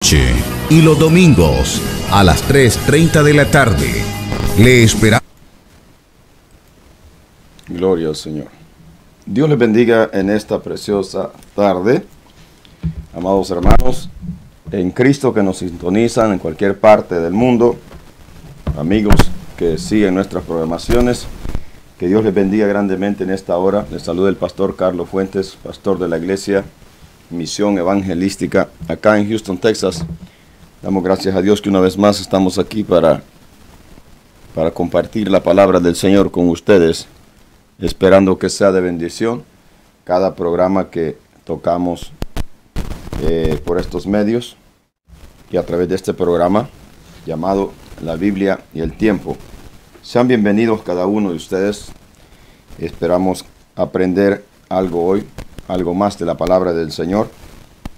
Y los domingos a las 3:30 de la tarde. Le esperamos. Gloria al Señor. Dios les bendiga en esta preciosa tarde, amados hermanos en Cristo que nos sintonizan en cualquier parte del mundo, amigos que siguen nuestras programaciones. Que Dios les bendiga grandemente en esta hora. Les saluda el pastor Carlos Fuentes, pastor de la iglesia Misión Evangelística acá en Houston, Texas. Damos gracias a Dios que una vez más estamos aquí para compartir la palabra del Señor con ustedes, esperando que sea de bendición cada programa que tocamos por estos medios y a través de este programa llamado La Biblia y el Tiempo. Sean bienvenidos cada uno de ustedes. Esperamos aprender algo hoy, algo más de la palabra del Señor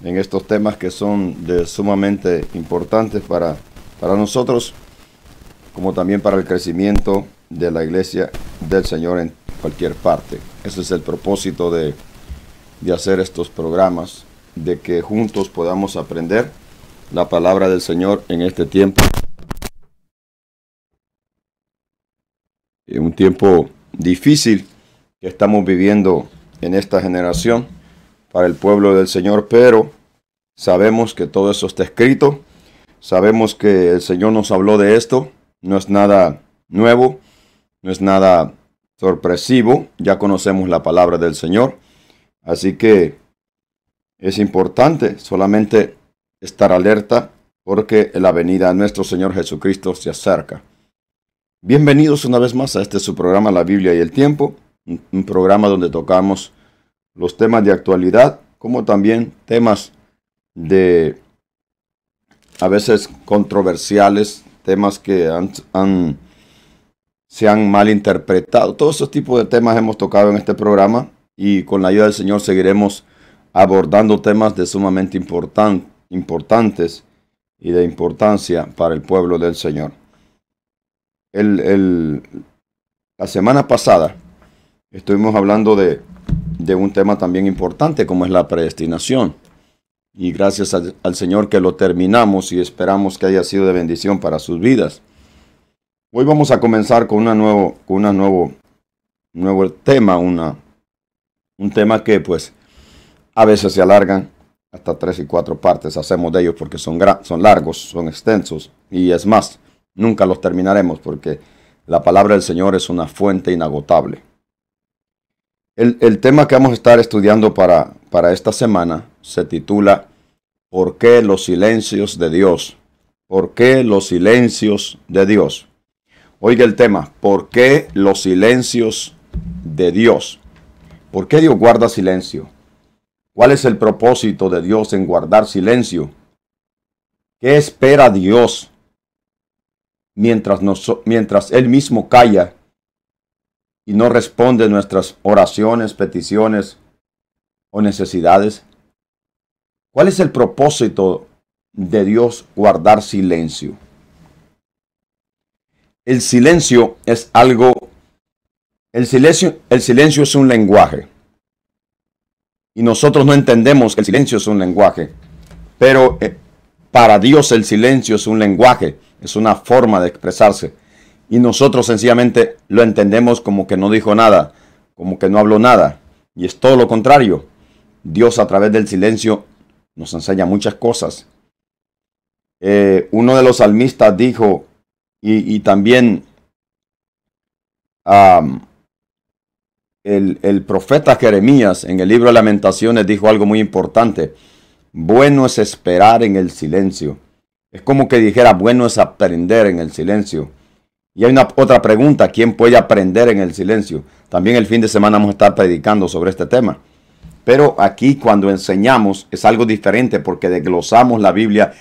en estos temas que son de sumamente importantes para nosotros, como también para el crecimiento de la iglesia del Señor en cualquier parte. Ese es el propósito de hacer estos programas, de que juntos podamos aprender la palabra del Señor en este tiempo. En un tiempo difícil que estamos viviendo en esta generación para el pueblo del Señor, pero sabemos que todo eso está escrito, sabemos que el Señor nos habló de esto, no es nada nuevo, no es nada sorpresivo, ya conocemos la palabra del Señor, así que es importante solamente estar alerta porque la venida de nuestro Señor Jesucristo se acerca. Bienvenidos una vez más a este su programa La Biblia y el Tiempo, un programa donde tocamos los temas de actualidad, como también temas a veces controversiales, temas que se han malinterpretado. Todos esos tipos de temas hemos tocado en este programa y con la ayuda del Señor seguiremos abordando temas de sumamente importantes y de importancia para el pueblo del Señor. La semana pasada estuvimos hablando de un tema también importante como es la predestinación. Y gracias al Señor que lo terminamos y esperamos que haya sido de bendición para sus vidas. Hoy vamos a comenzar con un nuevo tema, un tema que pues a veces se alargan hasta 3 y 4 partes. Hacemos de ellos porque son largos, son extensos y es más, nunca los terminaremos porque la palabra del Señor es una fuente inagotable. El tema que vamos a estar estudiando para esta semana se titula ¿Por qué los silencios de Dios? ¿Por qué los silencios de Dios? Oiga el tema, ¿por qué los silencios de Dios? ¿Por qué Dios guarda silencio? ¿Cuál es el propósito de Dios en guardar silencio? ¿Qué espera Dios mientras Él mismo calla y no responde nuestras oraciones, peticiones o necesidades? ¿Cuál es el propósito de Dios guardar silencio? El silencio es algo, el silencio es un lenguaje. Y nosotros no entendemos que el silencio es un lenguaje. Pero para Dios el silencio es un lenguaje, es una forma de expresarse. Y nosotros sencillamente lo entendemos como que no dijo nada, como que no habló nada. Y es todo lo contrario. Dios a través del silencio nos enseña muchas cosas. Uno de los salmistas dijo, y también el profeta Jeremías en el libro de Lamentaciones dijo algo muy importante. Bueno es esperar en el silencio. Es como que dijera, bueno es aprender en el silencio. Y hay otra pregunta, ¿quién puede aprender en el silencio? También el fin de semana vamos a estar predicando sobre este tema. Pero aquí cuando enseñamos es algo diferente porque desglosamos la Biblia,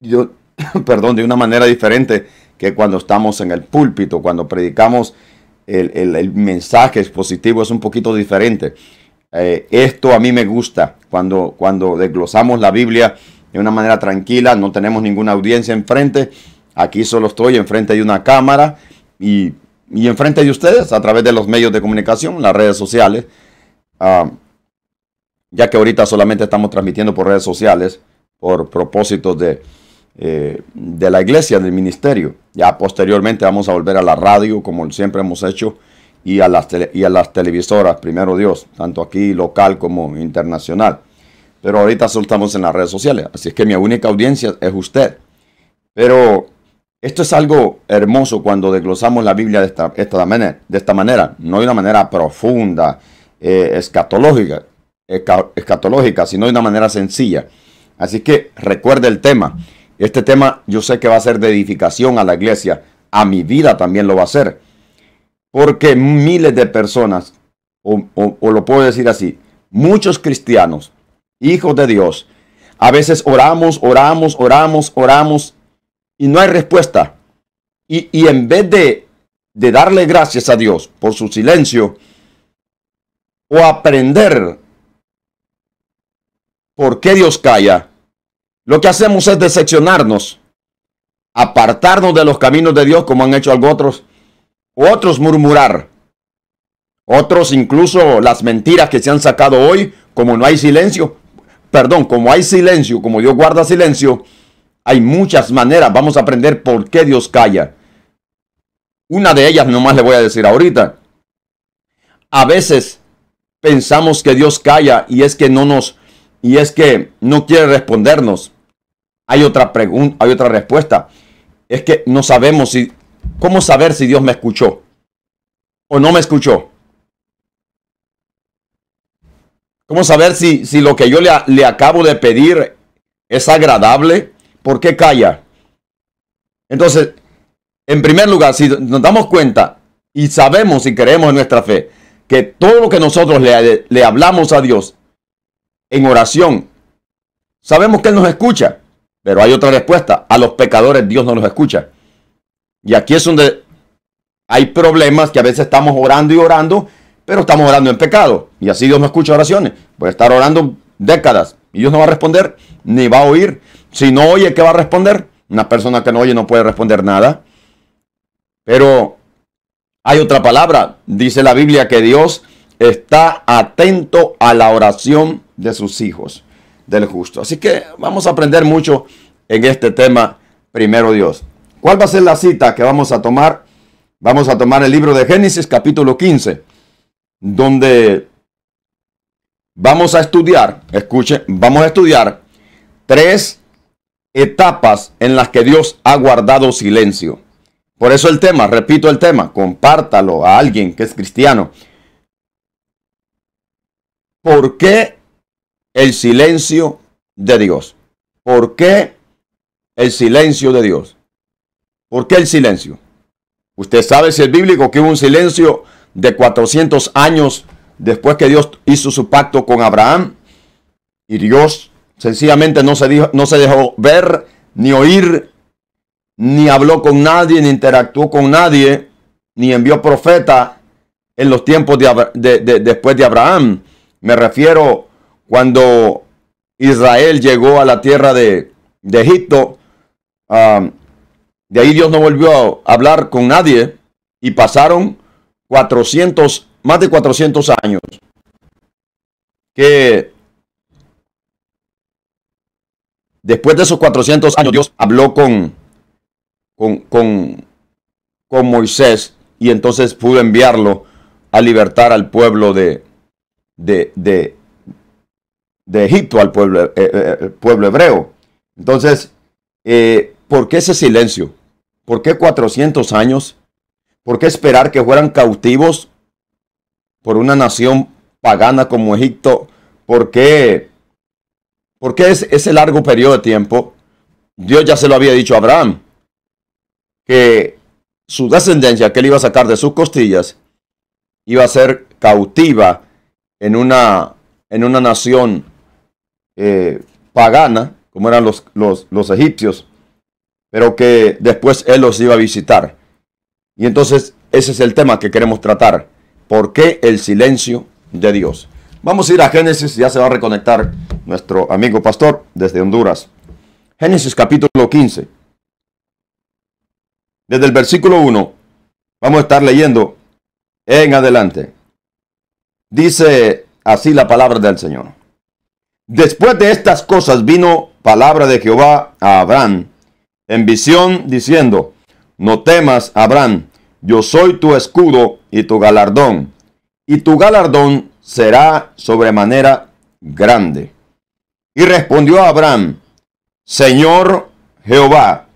de una manera diferente que cuando estamos en el púlpito, cuando predicamos el mensaje expositivo es un poquito diferente. Esto a mí me gusta cuando desglosamos la Biblia de una manera tranquila, no tenemos ninguna audiencia enfrente. Aquí solo estoy enfrente de una cámara y enfrente de ustedes a través de los medios de comunicación, las redes sociales. Ya que ahorita solamente estamos transmitiendo por redes sociales, por propósitos de la iglesia, del ministerio. Ya posteriormente vamos a volver a la radio, como siempre hemos hecho, y a las televisoras, primero Dios, tanto aquí local como internacional. Pero ahorita solo estamos en las redes sociales, así es que mi única audiencia es usted. Pero esto es algo hermoso cuando desglosamos la Biblia de esta manera, no de una manera profunda, escatológica, sino de una manera sencilla. Así que recuerde el tema. Este tema yo sé que va a ser de edificación a la iglesia, a mi vida también lo va a ser. Porque miles de personas, o lo puedo decir así, muchos cristianos, hijos de Dios, a veces oramos y no hay respuesta. Y en vez de darle gracias a Dios por su silencio o aprender por qué Dios calla, lo que hacemos es decepcionarnos, apartarnos de los caminos de Dios como han hecho otros murmurar, otros incluso las mentiras que se han sacado hoy, como no hay silencio, como hay silencio, como Dios guarda silencio, hay muchas maneras. Vamos a aprender por qué Dios calla. Una de ellas nomás le voy a decir ahorita. A veces pensamos que Dios calla y es que no quiere respondernos. Hay otra pregunta, hay otra respuesta. Es que no sabemos cómo saber si Dios me escuchó o no me escuchó. ¿Cómo saber si lo que yo le acabo de pedir es agradable? ¿Por qué calla? Entonces, en primer lugar, si nos damos cuenta y sabemos y creemos en nuestra fe que todo lo que nosotros le hablamos a Dios en oración, sabemos que Él nos escucha. Pero hay otra respuesta. A los pecadores Dios no los escucha. Y aquí es donde hay problemas, que a veces estamos orando y orando, pero estamos orando en pecado. Y así Dios no escucha oraciones. Puede estar orando décadas y Dios no va a responder, ni va a oír. Si no oye, ¿qué va a responder? Una persona que no oye no puede responder nada. Pero hay otra palabra. Dice la Biblia que Dios está atento a la oración de sus hijos, del justo. Así que vamos a aprender mucho en este tema, primero Dios. ¿Cuál va a ser la cita que vamos a tomar? Vamos a tomar el libro de Génesis, capítulo 15, donde vamos a estudiar, escuchen, vamos a estudiar 3 etapas en las que Dios ha guardado silencio. Por eso el tema, repito el tema, compártalo a alguien que es cristiano. ¿Por qué el silencio de Dios? ¿Por qué el silencio de Dios? ¿Por qué el silencio? Usted sabe, si es bíblico, que hubo un silencio de 400 años después que Dios hizo su pacto con Abraham. Y Dios sencillamente no se dejó ver, ni oír, ni habló con nadie, ni interactuó con nadie, ni envió profeta en los tiempos después de Abraham. Me refiero cuando Israel llegó a la tierra de Egipto. De ahí Dios no volvió a hablar con nadie y pasaron más de 400 años. Que después de esos 400 años Dios habló con Moisés y entonces pudo enviarlo a libertar al pueblo de Egipto, al pueblo hebreo. Entonces, ¿por qué ese silencio? ¿Por qué 400 años? ¿Por qué esperar que fueran cautivos por una nación pagana como Egipto? ¿Por qué ese largo periodo de tiempo? Dios ya se lo había dicho a Abraham, que su descendencia que él iba a sacar de sus costillas iba a ser cautiva en una nación pagana, como eran los egipcios, pero que después Él los iba a visitar. Y entonces ese es el tema que queremos tratar. ¿Por qué el silencio de Dios? Vamos a ir a Génesis, ya se va a reconectar nuestro amigo pastor desde Honduras. Génesis capítulo 15. Desde el versículo 1 vamos a estar leyendo en adelante. Dice así la palabra del Señor. Después de estas cosas vino palabra de Jehová a Abraham en visión, diciendo: no temas, Abraham, yo soy tu escudo y tu galardón será sobremanera grande. Y respondió Abraham: Señor Jehová,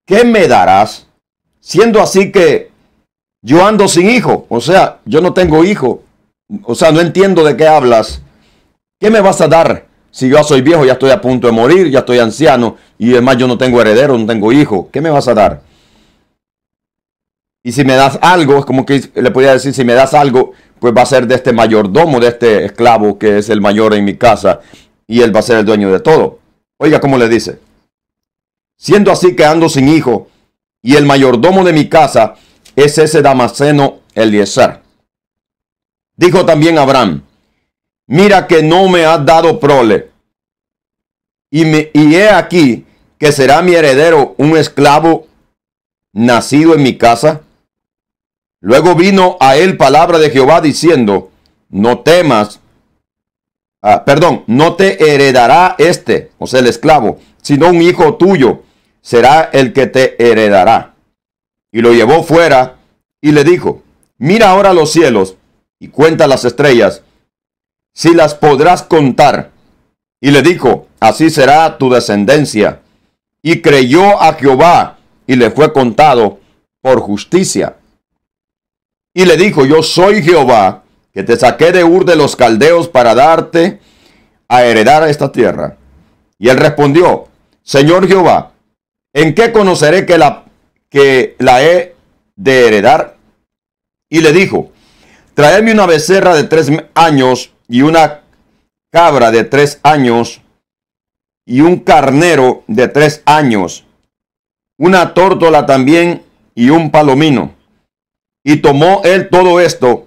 ¿qué me darás? Siendo así que yo ando sin hijo, o sea, yo no tengo hijo, o sea, no entiendo de qué hablas. ¿Qué me vas a dar? Si yo soy viejo, ya estoy a punto de morir, ya estoy anciano, y además yo no tengo heredero, no tengo hijo. ¿Qué me vas a dar? Y si me das algo, es como que le podía decir, si me das algo, pues va a ser de este mayordomo, de este esclavo que es el mayor en mi casa, y él va a ser el dueño de todo. Oiga cómo le dice: siendo así que ando sin hijo, y el mayordomo de mi casa es ese Damaseno Eliezer. Dijo también Abraham: mira que no me has dado prole, y he aquí que será mi heredero un esclavo nacido en mi casa. Luego vino a él palabra de Jehová diciendo: no temas, no te heredará o sea, el esclavo, sino un hijo tuyo será el que te heredará. Y lo llevó fuera y le dijo: mira ahora los cielos y cuenta las estrellas, si las podrás contar. Y le dijo: así será tu descendencia. Y creyó a Jehová y le fue contado por justicia. Y le dijo: yo soy Jehová, que te saqué de Ur de los Caldeos para darte a heredar esta tierra. Y él respondió: Señor Jehová, ¿en qué conoceré que la he de heredar? Y le dijo: traedme una becerra de 3 años y una cabra de 3 años y un carnero de 3 años, una tórtola también y un palomino. Y tomó él todo esto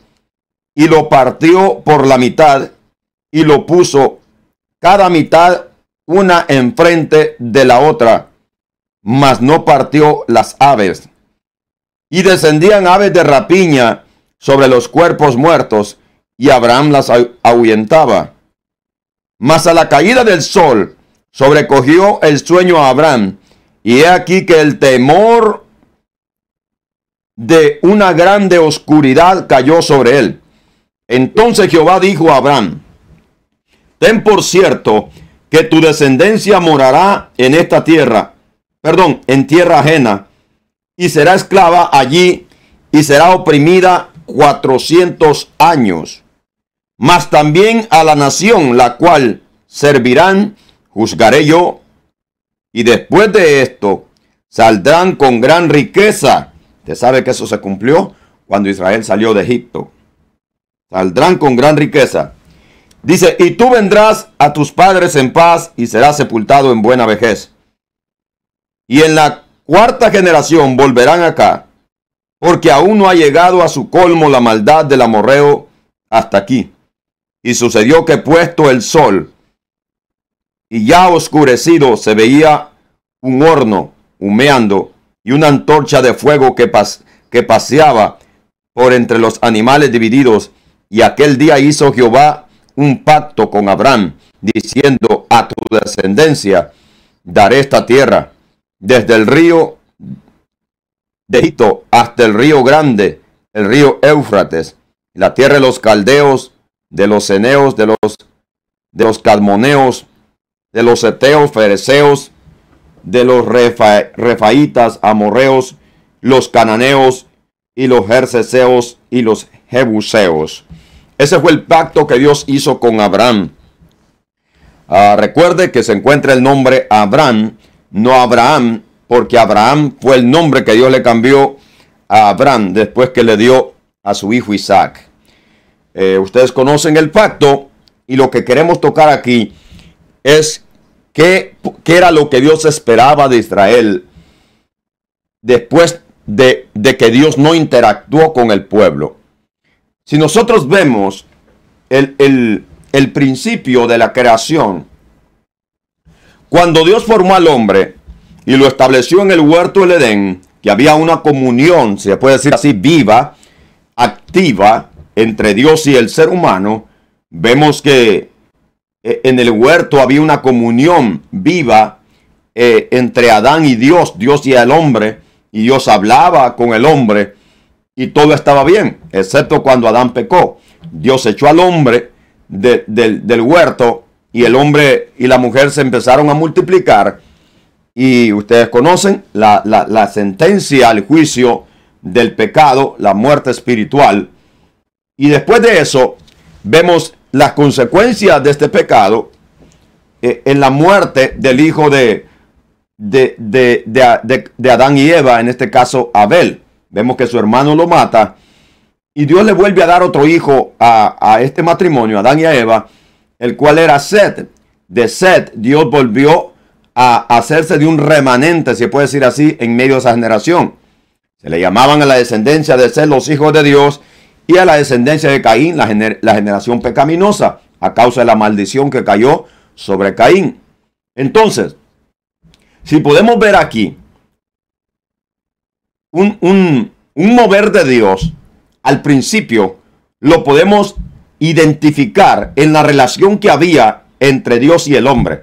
y lo partió por la mitad y lo puso cada mitad una enfrente de la otra, mas no partió las aves. Y descendían aves de rapiña sobre los cuerpos muertos, y Abraham las ahuyentaba. Mas a la caída del sol sobrecogió el sueño a Abraham, y he aquí que el temor de una grande oscuridad cayó sobre él. Entonces Jehová dijo a Abraham: ten por cierto que tu descendencia morará en esta tierra, en tierra ajena, y será esclava allí, y será oprimida 400 años. Mas también a la nación la cual servirán, juzgaré yo, y después de esto saldrán con gran riqueza. Usted sabe que eso se cumplió cuando Israel salió de Egipto. Saldrán con gran riqueza. Dice: y tú vendrás a tus padres en paz y serás sepultado en buena vejez. Y en la 4ª generación volverán acá, porque aún no ha llegado a su colmo la maldad del amorreo hasta aquí. Y sucedió que puesto el sol y ya oscurecido, se veía un horno humeando y una antorcha de fuego que paseaba por entre los animales divididos. Y aquel día hizo Jehová un pacto con Abraham, diciendo: a tu descendencia daré esta tierra, desde el río de Egipto hasta el río grande, el río Éufrates, la tierra de los caldeos, de los ceneos, de los cadmoneos, de los heteos, fereceos, de los refaitas, amorreos, los cananeos y los jerseseos y los jebuseos. Ese fue el pacto que Dios hizo con Abraham. Recuerde que se encuentra el nombre Abraham, no Abraham, porque Abraham fue el nombre que Dios le cambió a Abraham después que le dio a su hijo Isaac. Ustedes conocen el pacto, y lo que queremos tocar aquí es qué era lo que Dios esperaba de Israel después de que Dios no interactuó con el pueblo. Si nosotros vemos el principio de la creación, cuando Dios formó al hombre y lo estableció en el huerto del Edén, que había una comunión, se puede decir así, viva, activa, entre Dios y el ser humano, vemos que en el huerto había una comunión viva entre Adán y Dios y el hombre, y Dios hablaba con el hombre y todo estaba bien, excepto cuando Adán pecó. Dios echó al hombre del huerto y el hombre y la mujer se empezaron a multiplicar, y ustedes conocen la sentencia al juicio del pecado, la muerte espiritual. Y después de eso vemos las consecuencias de este pecado en la muerte del hijo de Adán y Eva, en este caso Abel. Vemos que su hermano lo mata y Dios le vuelve a dar otro hijo a este matrimonio, a Adán y a Eva, el cual era Set. De Set Dios volvió a hacerse de un remanente, se puede decir así, en medio de esa generación. Se le llamaban a la descendencia de Set los hijos de Dios, y a la descendencia de Caín la generación pecaminosa, a causa de la maldición que cayó sobre Caín. Entonces, si podemos ver aquí un mover de Dios, al principio lo podemos identificar en la relación que había entre Dios y el hombre.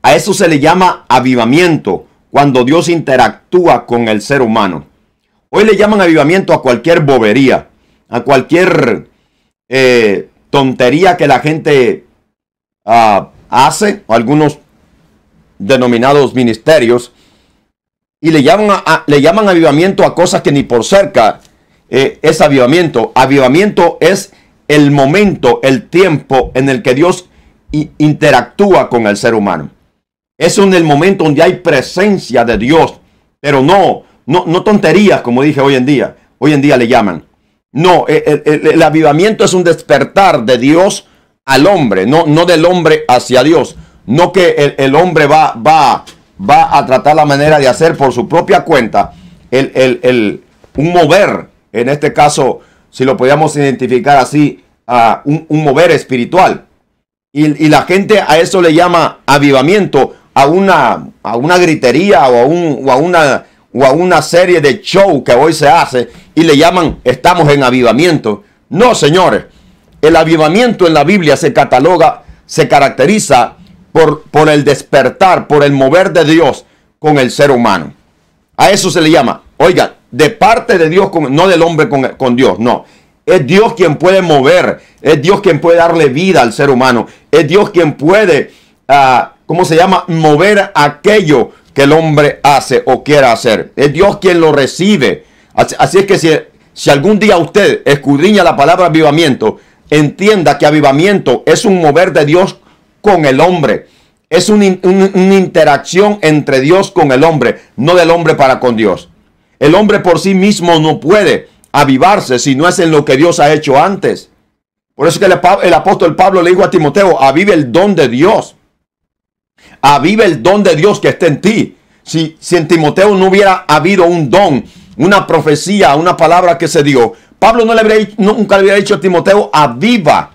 A eso se le llama avivamiento, cuando Dios interactúa con el ser humano. Hoy le llaman avivamiento a cualquier bobería, a cualquier tontería que la gente hace, o algunos denominados ministerios, y le llaman avivamiento a cosas que ni por cerca es avivamiento. Avivamiento es el momento, el tiempo en el que Dios interactúa con el ser humano. Es en el momento donde hay presencia de Dios, pero no tonterías, como dije hoy en día. Hoy en día le llaman. No, el avivamiento es un despertar de Dios al hombre, no del hombre hacia Dios. No que el hombre va a tratar la manera de hacer por su propia cuenta un mover, en este caso, si lo podíamos identificar así, un mover espiritual. Y la gente a eso le llama avivamiento, a una gritería o a una serie de show que hoy se hace, y le llaman estamos en avivamiento. No, señores, el avivamiento en la Biblia se caracteriza por el despertar, por el mover de Dios con el ser humano. A eso se le llama, oiga, de parte de Dios, no del hombre con Dios, no. Es Dios quien puede mover, es Dios quien puede darle vida al ser humano, es Dios quien puede, mover aquello que el hombre hace o quiera hacer. Es Dios quien lo recibe. Así es que si algún día usted escudriña la palabra avivamiento, entienda que avivamiento es un mover de Dios con el hombre. Es una interacción entre Dios con el hombre, no del hombre para con Dios. El hombre por sí mismo no puede avivarse si no es en lo que Dios ha hecho antes. Por eso que el apóstol Pablo le dijo a Timoteo, avive el don de Dios. Avive el don de Dios que está en ti. Si en Timoteo no hubiera habido un don, una profecía, una palabra que se dio, Pablo nunca le hubiera dicho a Timoteo, aviva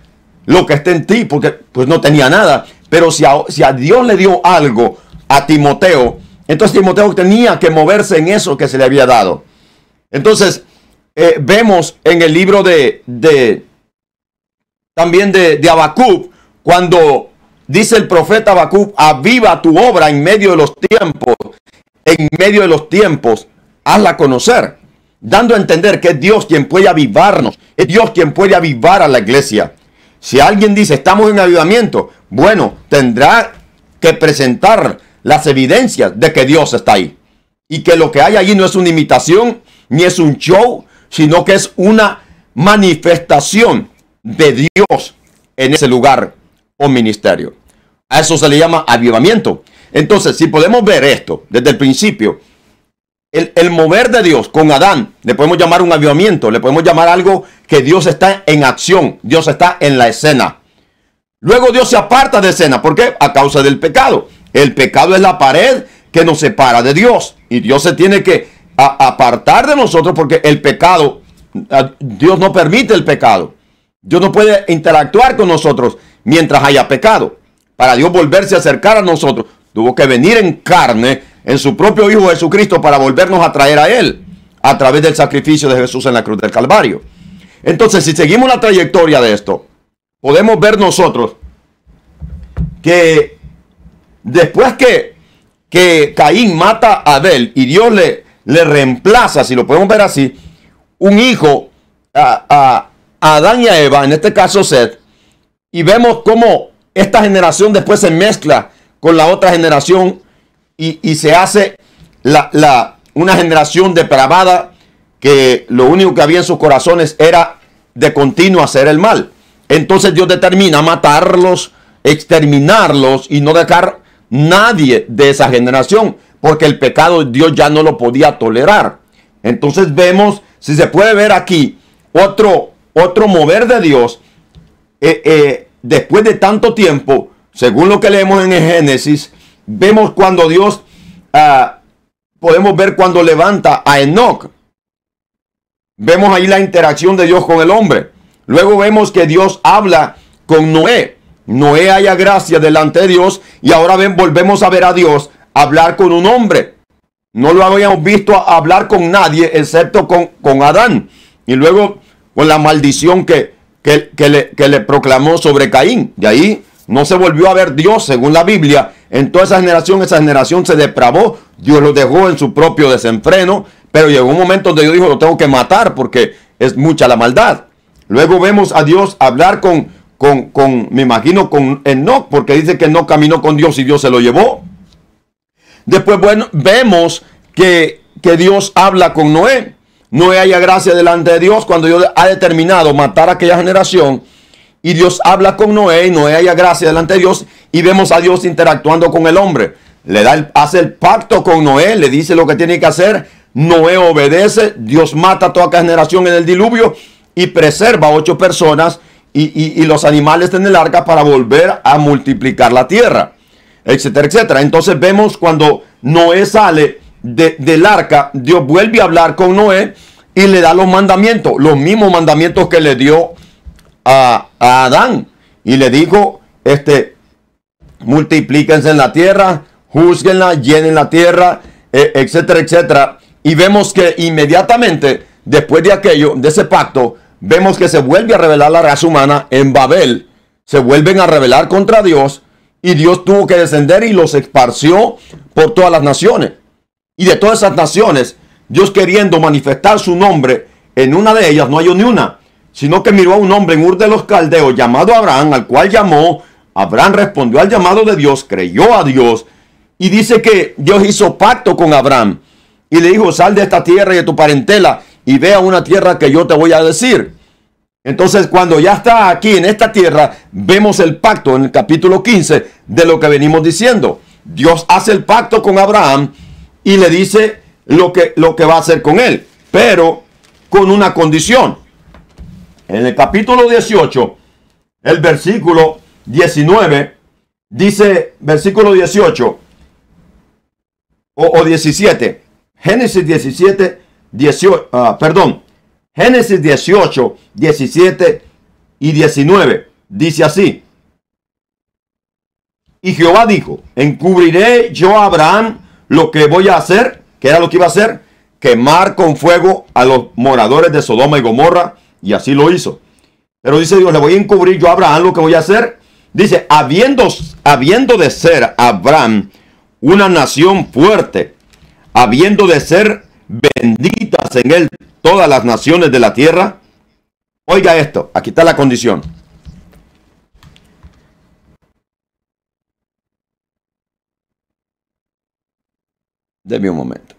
lo que está en ti, porque pues no tenía nada. Pero si a Dios le dio algo a Timoteo, entonces Timoteo tenía que moverse en eso que se le había dado. Entonces, vemos en el libro también de Habacuc, cuando dice el profeta Habacuc, aviva tu obra en medio de los tiempos, hazla conocer, dando a entender que es Dios quien puede avivarnos, es Dios quien puede avivar a la iglesia. Si alguien dice, estamos en avivamiento, bueno, tendrá que presentar las evidencias de que Dios está ahí. Y que lo que hay allí no es una imitación, ni es un show, sino que es una manifestación de Dios en ese lugar o ministerio. A eso se le llama avivamiento. Entonces, si podemos ver esto desde el principio, el mover de Dios con Adán, le podemos llamar un avivamiento, le podemos llamar algo que Dios está en acción, Dios está en la escena. Luego Dios se aparta de escena, ¿por qué? A causa del pecado. El pecado es la pared que nos separa de Dios, y Dios se tiene que apartar de nosotros porque el pecado, Dios no permite el pecado. Dios no puede interactuar con nosotros mientras haya pecado. Para Dios volverse a acercar a nosotros, tuvo que venir en carne, en su propio Hijo Jesucristo, para volvernos a traer a Él, a través del sacrificio de Jesús en la cruz del Calvario. Entonces, si seguimos la trayectoria de esto, podemos ver nosotros que después que Caín mata a Abel y Dios le reemplaza, si lo podemos ver así, un hijo a Adán y a Eva, en este caso Seth, y vemos cómo esta generación después se mezcla con la otra generación y se hace una generación depravada que lo único que había en sus corazones era de continuo hacer el mal. Entonces Dios determina matarlos, exterminarlos y no dejar nadie de esa generación, porque el pecado Dios ya no lo podía tolerar. Entonces vemos, si se puede ver aquí, otro mover de Dios después de tanto tiempo, según lo que leemos en el Génesis. Vemos cuando Dios, podemos ver cuando levanta a Enoc. Vemos ahí la interacción de Dios con el hombre. Luego vemos que Dios habla con Noé. Noé halla gracia delante de Dios, y ahora volvemos a ver a Dios hablar con un hombre. No lo habíamos visto hablar con nadie excepto con Adán. Y luego con la maldición que le proclamó sobre Caín. De ahí no se volvió a ver Dios, según la Biblia. En toda esa generación se depravó. Dios lo dejó en su propio desenfreno. Pero llegó un momento donde Dios dijo, lo tengo que matar porque es mucha la maldad. Luego vemos a Dios hablar me imagino, con Enoc, porque dice que no caminó con Dios y Dios se lo llevó. Después, bueno, vemos que Dios habla con Noé. Noé halla gracia delante de Dios cuando Dios ha determinado matar a aquella generación. Y Dios habla con Noé, y Noé halla gracia delante de Dios. Y vemos a Dios interactuando con el hombre. Hace el pacto con Noé, le dice lo que tiene que hacer. Noé obedece, Dios mata a toda aquella generación en el diluvio y preserva a 8 personas y los animales en el arca para volver a multiplicar la tierra, etcétera, etcétera. Entonces vemos cuando Noé sale del arca, Dios vuelve a hablar con Noé y le da los mandamientos, los mismos mandamientos que le dio a Adán. Y le dijo, multiplíquense en la tierra, júzguenla, llenen la tierra, etcétera, etcétera. Y vemos que inmediatamente después de aquello, de ese pacto, vemos que se vuelve a rebelar la raza humana en Babel. Se vuelven a rebelar contra Dios y Dios tuvo que descender y los esparció por todas las naciones. Y de todas esas naciones, Dios queriendo manifestar su nombre en una de ellas, no halló ni una, sino que miró a un hombre en Ur de los Caldeos llamado Abraham, al cual llamó. Abraham respondió al llamado de Dios, creyó a Dios y dice que Dios hizo pacto con Abraham. Y le dijo, sal de esta tierra y de tu parentela y ve a una tierra que yo te voy a decir. Entonces, cuando ya está aquí en esta tierra, vemos el pacto en el capítulo 15 de lo que venimos diciendo. Dios hace el pacto con Abraham y le dice lo que va a hacer con él, pero con una condición. En el capítulo 18, el versículo 19, dice, versículo 18 o 17. Génesis 17, 18, Génesis 18, 17 y 19. Dice así. Y Jehová dijo, encubriré yo a Abraham lo que voy a hacer. ¿Qué era lo que iba a hacer? Quemar con fuego a los moradores de Sodoma y Gomorra. Y así lo hizo. Pero dice Dios, le voy a encubrir yo a Abraham lo que voy a hacer. Dice, habiendo de ser Abraham una nación fuerte, habiendo de ser benditas en él todas las naciones de la tierra. Oiga esto, aquí está la condición. Deme un momento.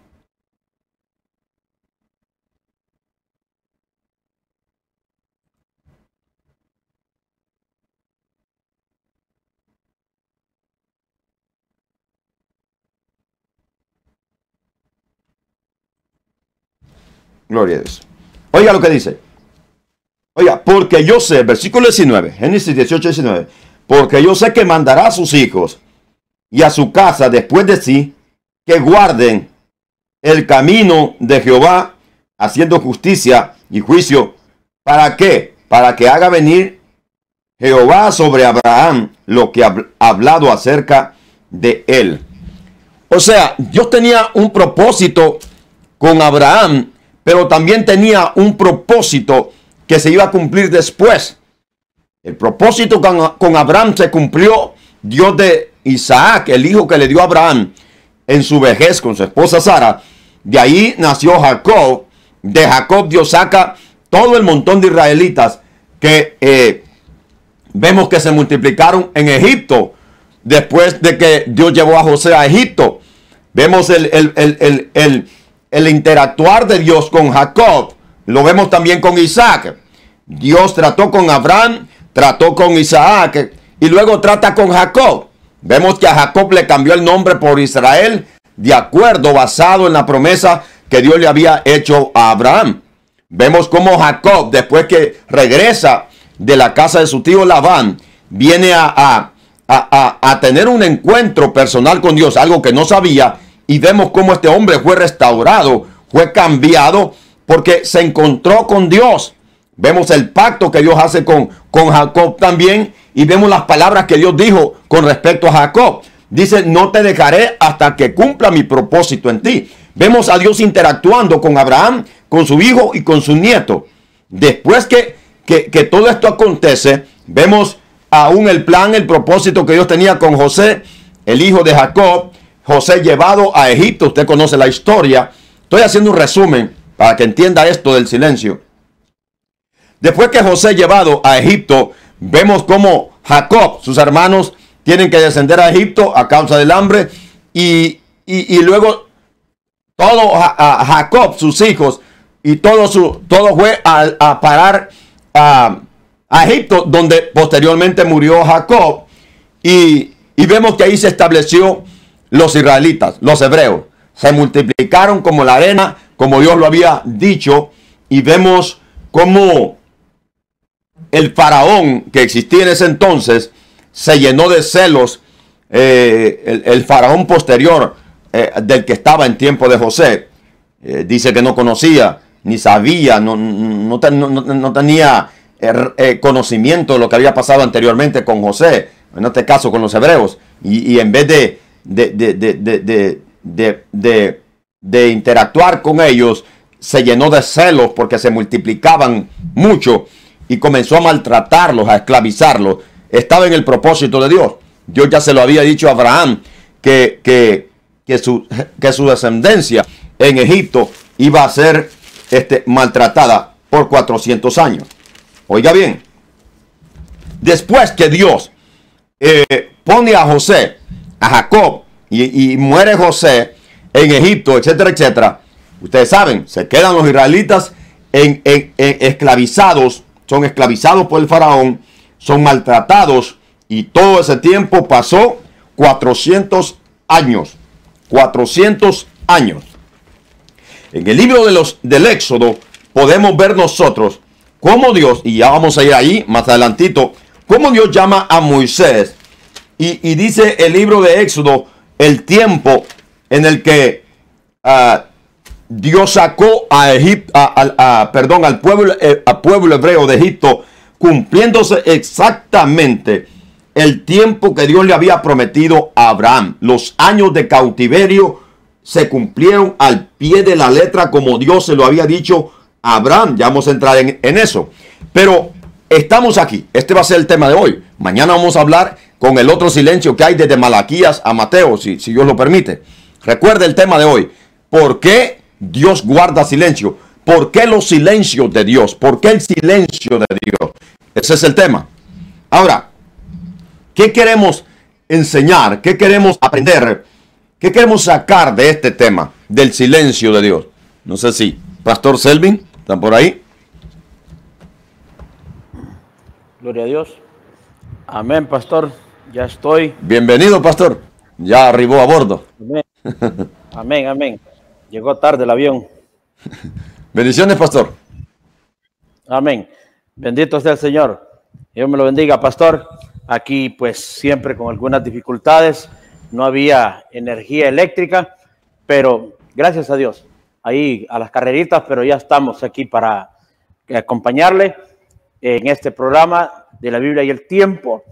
Gloria a Dios. Oiga lo que dice. Oiga, porque yo sé, versículo 19, Génesis 18, 19. Porque yo sé que mandará a sus hijos y a su casa después de sí, que guarden el camino de Jehová, haciendo justicia y juicio. ¿Para qué? Para que haga venir Jehová sobre Abraham lo que ha hablado acerca de él. O sea, Dios tenía un propósito con Abraham, pero también tenía un propósito que se iba a cumplir después. El propósito con Abraham se cumplió Dios de Isaac, el hijo que le dio a Abraham en su vejez con su esposa Sara. De ahí nació Jacob. De Jacob Dios saca todo el montón de israelitas que vemos que se multiplicaron en Egipto después de que Dios llevó a José a Egipto. Vemos el interactuar de Dios con Jacob. Lo vemos también con Isaac. Dios trató con Abraham, trató con Isaac y luego trata con Jacob. Vemos que a Jacob le cambió el nombre por Israel, de acuerdo, basado en la promesa que Dios le había hecho a Abraham. Vemos cómo Jacob, después que regresa de la casa de su tío Labán, viene a tener un encuentro personal con Dios, algo que no sabía, y vemos cómo este hombre fue restaurado, fue cambiado, porque se encontró con Dios. Vemos el pacto que Dios hace con Jacob también, y vemos las palabras que Dios dijo con respecto a Jacob. Dice, no te dejaré hasta que cumpla mi propósito en ti. Vemos a Dios interactuando con Abraham, con su hijo y con su nieto. Después que todo esto acontece, vemos aún el plan, el propósito que Dios tenía con José, el hijo de Jacob. José llevado a Egipto, usted conoce la historia. Estoy haciendo un resumen para que entienda esto del silencio. Después que José llevado a Egipto, vemos cómo Jacob, sus hermanos, tienen que descender a Egipto a causa del hambre. Y luego todo Jacob, sus hijos, y todo fue a parar a Egipto, donde posteriormente murió Jacob. Y vemos que ahí se estableció los israelitas, los hebreos. Se multiplicaron como la arena, como Dios lo había dicho. Y vemos cómo el faraón que existía en ese entonces se llenó de celos. El faraón posterior del que estaba en tiempo de José, dice que no conocía, ni sabía, no tenía conocimiento de lo que había pasado anteriormente con José, en este caso con los hebreos, y en vez de interactuar con ellos, se llenó de celos porque se multiplicaban mucho y comenzó a maltratarlos, a esclavizarlos. Estaba en el propósito de Dios. Dios ya se lo había dicho a Abraham que su descendencia en Egipto iba a ser maltratada por 400 años. Oiga bien, después que Dios pone a José, a Jacob, y muere José en Egipto, etcétera, etcétera, ustedes saben, se quedan los israelitas esclavizados, son esclavizados por el faraón, son maltratados, y todo ese tiempo pasó 400 años. 400 años. En el libro del Éxodo podemos ver nosotros cómo Dios, y ya vamos a ir ahí más adelantito, cómo Dios llama a Moisés. Y dice el libro de Éxodo el tiempo en el que Dios sacó al pueblo hebreo de Egipto, cumpliéndose exactamente el tiempo que Dios le había prometido a Abraham. Los años de cautiverio se cumplieron al pie de la letra como Dios se lo había dicho a Abraham. Ya vamos a entrar en eso. Pero estamos aquí. Este va a ser el tema de hoy. Mañana vamos a hablar con el otro silencio que hay desde Malaquías a Mateo, si Dios lo permite. Recuerde el tema de hoy. ¿Por qué Dios guarda silencio? ¿Por qué los silencios de Dios? ¿Por qué el silencio de Dios? Ese es el tema. Ahora, ¿qué queremos enseñar? ¿Qué queremos aprender? ¿Qué queremos sacar de este tema del silencio de Dios? No sé si Pastor Selvin, ¿están por ahí? Gloria a Dios. Amén, pastor. Ya estoy. Bienvenido, pastor. Ya arribó a bordo. Amén. Amén, amén. Llegó tarde el avión. Bendiciones, pastor. Amén. Bendito sea el Señor. Dios me lo bendiga, pastor. Aquí pues siempre con algunas dificultades. No había energía eléctrica, pero gracias a Dios. Ahí a las carreritas, pero ya estamos aquí para acompañarle en este programa de la Biblia y el tiempo.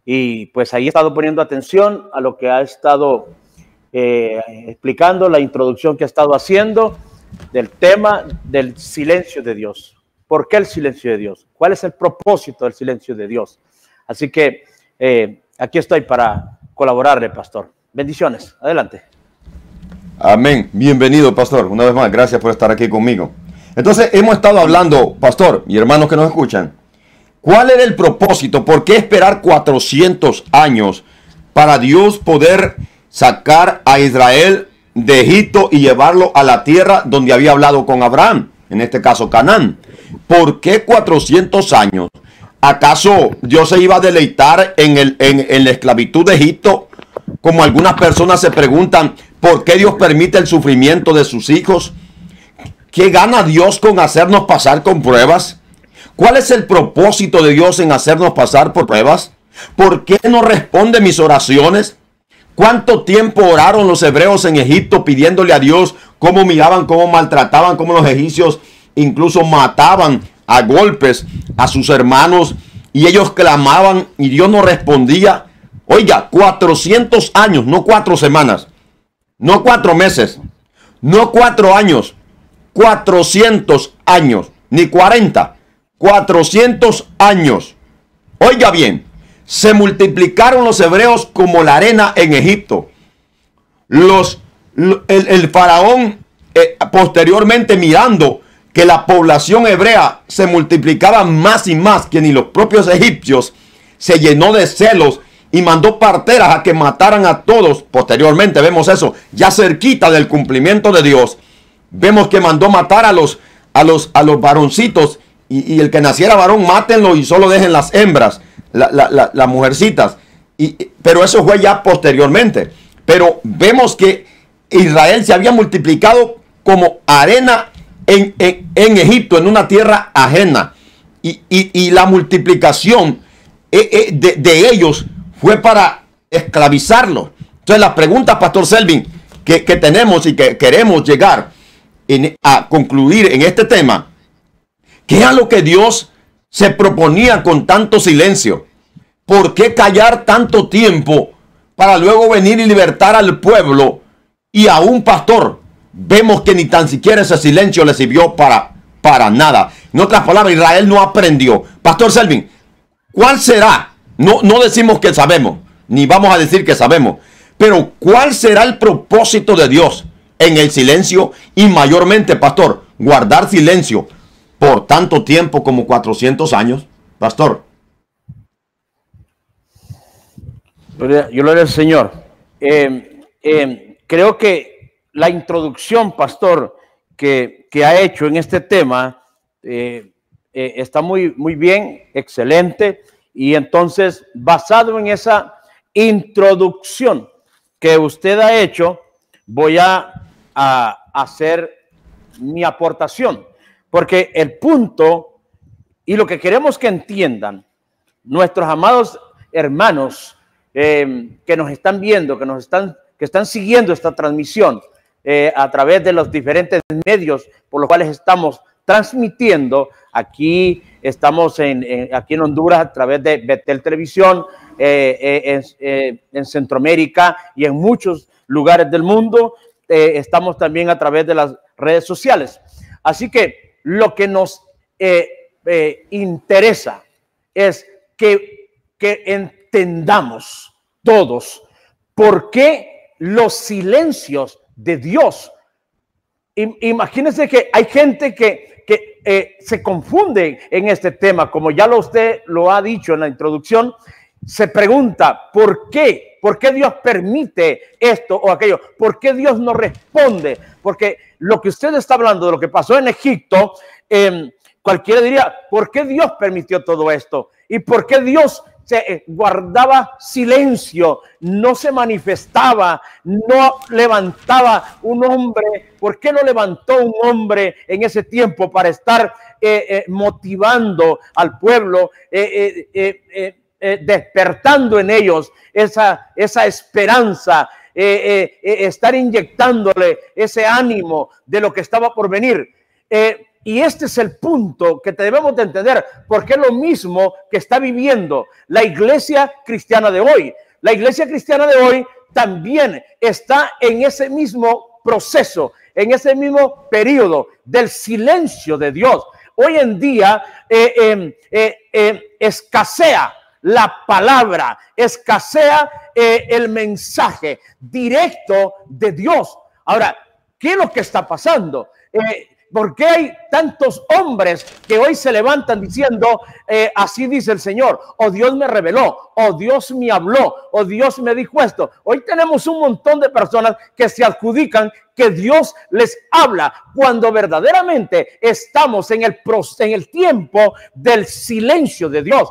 Y pues ahí he estado poniendo atención a lo que ha estado explicando, la introducción que ha estado haciendo del tema del silencio de Dios. ¿Por qué el silencio de Dios? ¿Cuál es el propósito del silencio de Dios? Así que aquí estoy para colaborarle, pastor. Bendiciones. Adelante. Amén. Bienvenido, pastor. Una vez más, gracias por estar aquí conmigo. Entonces, hemos estado hablando, pastor y hermanos que nos escuchan, ¿cuál era el propósito? ¿Por qué esperar 400 años para Dios poder sacar a Israel de Egipto y llevarlo a la tierra donde había hablado con Abraham? En este caso, Canaán. ¿Por qué 400 años? ¿Acaso Dios se iba a deleitar en la esclavitud de Egipto? Como algunas personas se preguntan, ¿por qué Dios permite el sufrimiento de sus hijos? ¿Qué gana Dios con hacernos pasar con pruebas? ¿Cuál es el propósito de Dios en hacernos pasar por pruebas? ¿Por qué no responde mis oraciones? ¿Cuánto tiempo oraron los hebreos en Egipto pidiéndole a Dios cómo miraban, cómo maltrataban, cómo los egipcios incluso mataban a golpes a sus hermanos y ellos clamaban y Dios no respondía? Oiga, 400 años, no 4 semanas, no 4 meses, no 4 años, 400 años, ni 40, 400 años. Oiga bien, se multiplicaron los hebreos como la arena en Egipto. El faraón posteriormente, mirando que la población hebrea se multiplicaba más y más que ni los propios egipcios, se llenó de celos y mandó parteras a que mataran a todos. Posteriormente vemos eso, ya cerquita del cumplimiento de Dios. Vemos que mandó matar a los varoncitos y el que naciera varón, mátenlo y solo dejen las hembras, las mujercitas. Pero eso fue ya posteriormente. Pero vemos que Israel se había multiplicado como arena en Egipto, en una tierra ajena. Y la multiplicación de ellos fue para esclavizarlos. Entonces la pregunta, Pastor Selvin, que tenemos y que queremos llegar a concluir en este tema, ¿qué era lo que Dios se proponía con tanto silencio? ¿Por qué callar tanto tiempo para luego venir y libertar al pueblo? Y a un pastor, vemos que ni tan siquiera ese silencio le sirvió para nada. En otras palabras, Israel no aprendió. Pastor Selvin, ¿cuál será? No decimos que sabemos, ni vamos a decir que sabemos, pero ¿cuál será el propósito de Dios en el silencio? Y mayormente, pastor, guardar silencio por tanto tiempo como 400 años, pastor. Yo lo al Señor. Creo que la introducción, pastor, que ha hecho en este tema está muy bien, excelente. Y entonces, basado en esa introducción que usted ha hecho, voy a hacer mi aportación. Porque el punto y lo que queremos que entiendan nuestros amados hermanos que nos están viendo, que están siguiendo esta transmisión a través de los diferentes medios por los cuales estamos transmitiendo. Aquí estamos aquí en Honduras a través de Betel Televisión, en Centroamérica y en muchos lugares del mundo. Estamos también a través de las redes sociales. Así que lo que nos interesa es que entendamos todos por qué los silencios de Dios. Imagínense que hay gente que se confunde en este tema, como ya usted lo ha dicho en la introducción. Se pregunta ¿por qué? ¿Por qué Dios permite esto o aquello? ¿Por qué Dios no responde? Porque lo que usted está hablando de lo que pasó en Egipto, cualquiera diría, ¿por qué Dios permitió todo esto? ¿Y por qué Dios se guardaba silencio, no se manifestaba, no levantaba un hombre? ¿Por qué no levantó un hombre en ese tiempo para estar motivando al pueblo, despertando en ellos esa esperanza, estar inyectándole ese ánimo de lo que estaba por venir? Y este es el punto que debemos de entender, porque es lo mismo que está viviendo la iglesia cristiana de hoy. La iglesia cristiana de hoy también está en ese mismo proceso, en ese mismo periodo del silencio de Dios. Hoy en día escasea la palabra, escasea el mensaje directo de Dios. Ahora, ¿qué es lo que está pasando? ¿Por qué hay tantos hombres que hoy se levantan diciendo, así dice el Señor, o Dios me reveló, o Dios me habló, o Dios me dijo esto? Hoy tenemos un montón de personas que se adjudican que Dios les habla, cuando verdaderamente estamos en el tiempo del silencio de Dios.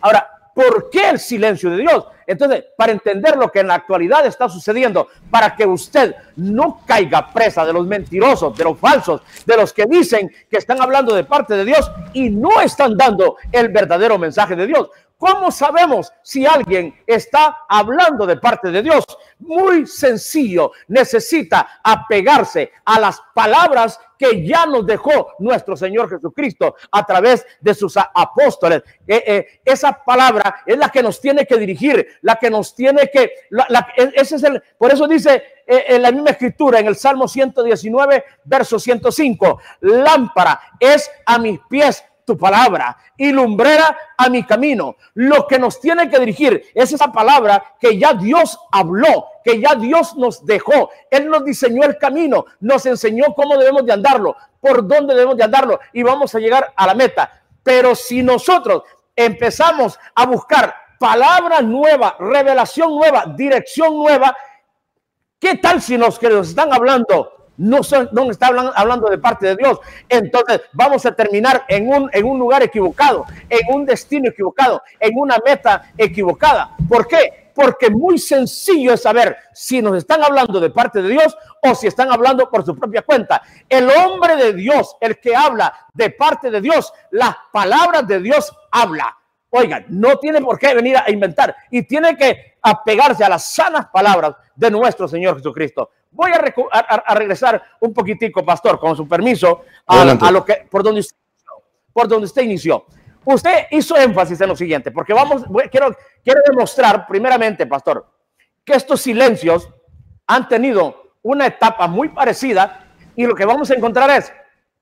Ahora, ¿por qué el silencio de Dios? Entonces, para entender lo que en la actualidad está sucediendo, para que usted no caiga presa de los mentirosos, de los falsos, de los que dicen que están hablando de parte de Dios y no están dando el verdadero mensaje de Dios. ¿Cómo sabemos si alguien está hablando de parte de Dios? Muy sencillo, necesita apegarse a las palabras que ya nos dejó nuestro Señor Jesucristo a través de sus apóstoles. Esa palabra es la que nos tiene que dirigir, la que nos tiene que... por eso dice en la misma escritura, en el Salmo 119, verso 105, lámpara es a mis pies tu palabra y lumbrera a mi camino. Lo que nos tiene que dirigir es esa palabra que ya Dios habló, que ya Dios nos dejó. Él nos diseñó el camino, nos enseñó cómo debemos de andarlo, por dónde debemos de andarlo y vamos a llegar a la meta. Pero si nosotros empezamos a buscar palabra nueva, revelación nueva, dirección nueva, ¿qué tal si los que nos están hablando no están hablando de parte de Dios? Entonces vamos a terminar en un lugar equivocado, en un destino equivocado, en una meta equivocada. ¿Por qué? Porque muy sencillo es saber si nos están hablando de parte de Dios o si están hablando por su propia cuenta. El hombre de Dios, el que habla de parte de Dios, las palabras de Dios habla. Oigan, no tiene por qué venir a inventar y tiene que apegarse a las sanas palabras de nuestro Señor Jesucristo. Voy a regresar un poquitico, pastor, con su permiso, a lo que por donde usted inició. Usted hizo énfasis en lo siguiente, porque quiero demostrar primeramente, pastor, que estos silencios han tenido una etapa muy parecida y lo que vamos a encontrar es,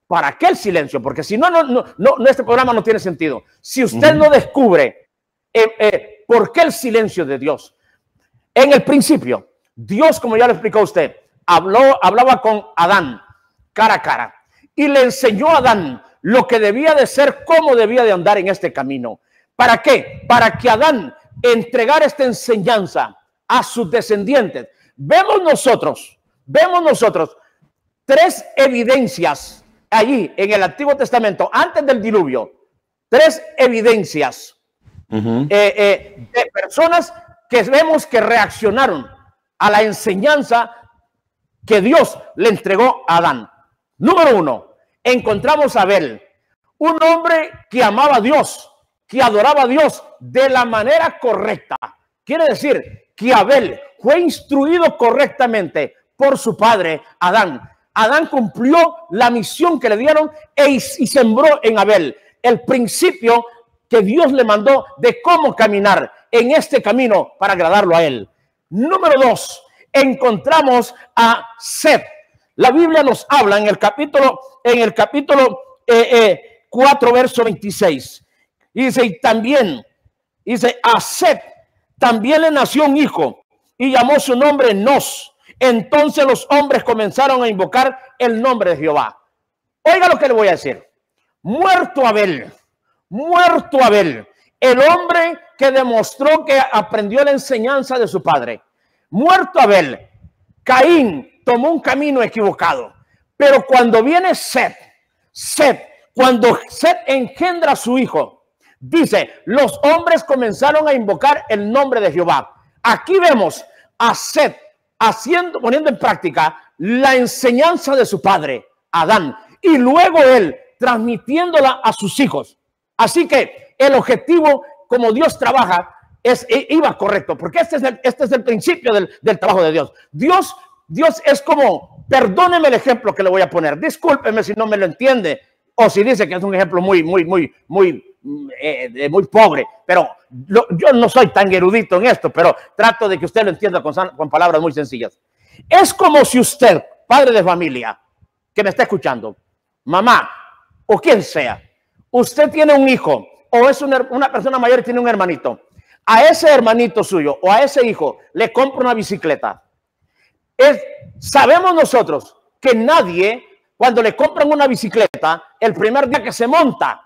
¿para qué el silencio? Porque si no, este programa no tiene sentido. Si usted no descubre por qué el silencio de Dios. En el principio, Dios, como ya le explicó a usted, hablaba con Adán cara a cara y le enseñó a Adán lo que debía de ser, cómo debía de andar en este camino. ¿Para qué? Para que Adán entregara esta enseñanza a sus descendientes. Vemos nosotros tres evidencias allí en el Antiguo Testamento, antes del diluvio, tres evidencias de personas que vemos que reaccionaron a la enseñanza que Dios le entregó a Adán. Número uno, encontramos a Abel, un hombre que amaba a Dios, que adoraba a Dios de la manera correcta. Quiere decir que Abel fue instruido correctamente por su padre Adán. Adán cumplió la misión que le dieron y sembró en Abel el principio que Dios le mandó de cómo caminar en este camino para agradarlo a él. Número dos, encontramos a Set. La Biblia nos habla en el capítulo 4, verso 26. Y dice, a Set también le nació un hijo y llamó su nombre Nos. Entonces los hombres comenzaron a invocar el nombre de Jehová. Oiga lo que le voy a decir. Muerto Abel, el hombre que demostró que aprendió la enseñanza de su padre. Muerto Abel, Caín tomó un camino equivocado. Pero cuando viene cuando Set engendra a su hijo, dice, los hombres comenzaron a invocar el nombre de Jehová. Aquí vemos a Set poniendo en práctica la enseñanza de su padre, Adán, y luego él transmitiéndola a sus hijos. Así que el objetivo, como Dios trabaja, iba correcto, porque este es el principio del trabajo de Dios. Dios es como, perdóneme el ejemplo que le voy a poner, discúlpeme si no me lo entiende, o si dice que es un ejemplo muy pobre, pero yo no soy tan erudito en esto, pero trato de que usted lo entienda con palabras muy sencillas. Es como si usted, padre de familia, que me está escuchando, mamá o quien sea, usted tiene un hijo o es una persona mayor y tiene un hermanito, a ese hermanito suyo o a ese hijo le compra una bicicleta. Sabemos nosotros que nadie, cuando le compran una bicicleta, el primer día que se monta,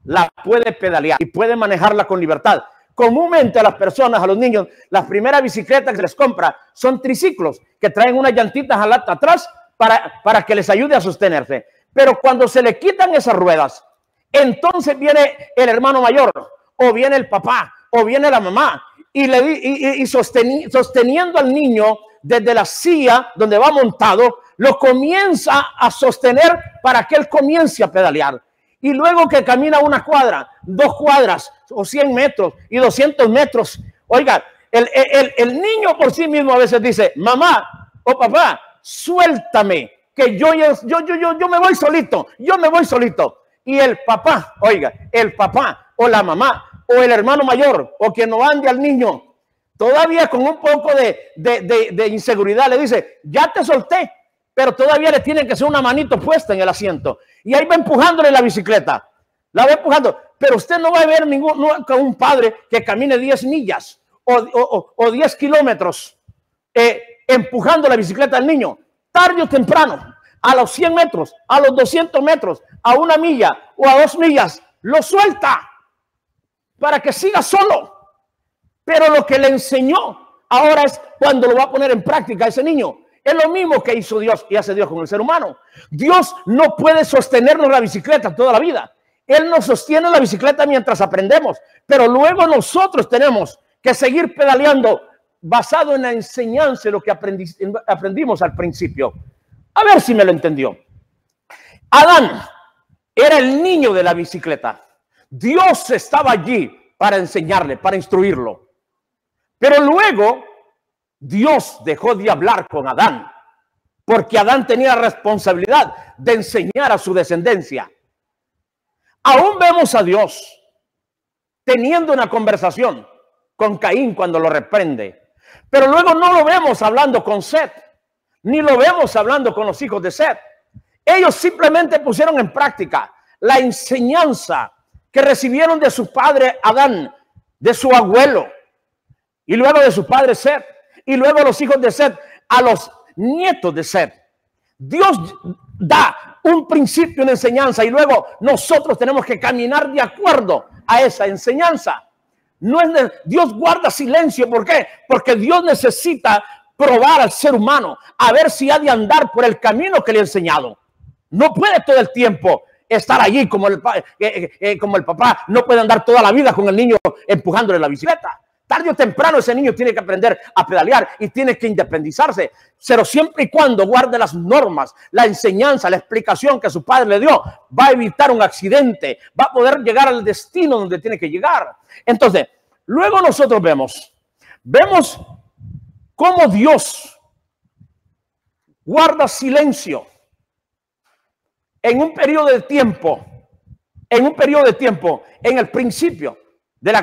la puede pedalear y puede manejarla con libertad. Comúnmente a las personas, a los niños, las primeras bicicletas que se les compra son triciclos que traen unas llantitas atrás para que les ayude a sostenerse. Pero cuando se le quitan esas ruedas, entonces viene el hermano mayor, o viene el papá, o viene la mamá, y sosteniendo al niño desde la silla donde va montado, lo comienza a sostener para que él comience a pedalear. Y luego que camina una cuadra, 2 cuadras, o 100 metros y 200 metros, oiga, el niño por sí mismo a veces dice, mamá o papá, suéltame, que yo me voy solito, yo me voy solito. Y el papá, oiga, el papá o la mamá o el hermano mayor o quien no ande al niño, todavía con un poco de inseguridad le dice, ya te solté, pero todavía le tienen que hacer una manito puesta en el asiento. Y ahí va empujándole la bicicleta, la va empujando. Pero usted no va a ver nunca un padre que camine 10 millas o 10 kilómetros empujando la bicicleta al niño. Tarde o temprano, a los 100 metros, a los 200 metros, a 1 milla o a 2 millas, lo suelta para que siga solo. Pero lo que le enseñó ahora es cuando lo va a poner en práctica ese niño. Es lo mismo que hizo Dios y hace Dios con el ser humano. Dios no puede sostenernos la bicicleta toda la vida. Él nos sostiene la bicicleta mientras aprendemos, pero luego nosotros tenemos que seguir pedaleando basado en la enseñanza de lo que aprendimos al principio. A ver si me lo entendió. Adán era el niño de la bicicleta. Dios estaba allí para enseñarle, para instruirlo. Pero luego Dios dejó de hablar con Adán, porque Adán tenía la responsabilidad de enseñar a su descendencia. Aún vemos a Dios teniendo una conversación con Caín cuando lo reprende, pero luego no lo vemos hablando con Set, ni lo vemos hablando con los hijos de Set. Ellos simplemente pusieron en práctica la enseñanza que recibieron de su padre Adán, de su abuelo, y luego de su padre Set, y luego los hijos de Set a los nietos de Set. Dios da un principio, una enseñanza, y luego nosotros tenemos que caminar de acuerdo a esa enseñanza. Dios guarda silencio. ¿Por qué? Porque Dios necesita probar al ser humano a ver si ha de andar por el camino que le ha enseñado. No puede todo el tiempo estar allí como el papá no puede andar toda la vida con el niño empujándole la bicicleta. Tarde o temprano ese niño tiene que aprender a pedalear y tiene que independizarse, pero siempre y cuando guarde las normas, la enseñanza, la explicación que su padre le dio, va a evitar un accidente, va a poder llegar al destino donde tiene que llegar. Entonces, luego nosotros vemos cómo Dios guarda silencio en un periodo de tiempo, en el principio del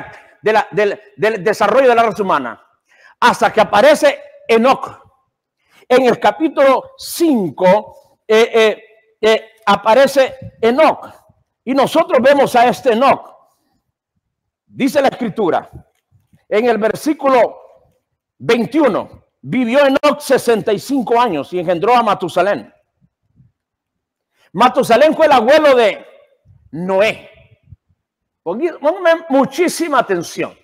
desarrollo de la raza humana, hasta que aparece Enoc. En el capítulo 5 aparece Enoc, y nosotros vemos a este Enoc. Dice la escritura en el versículo 21, vivió Enoc 65 años y engendró a Matusalén. Matusalén fue el abuelo de Noé. Pónganme muchísima atención.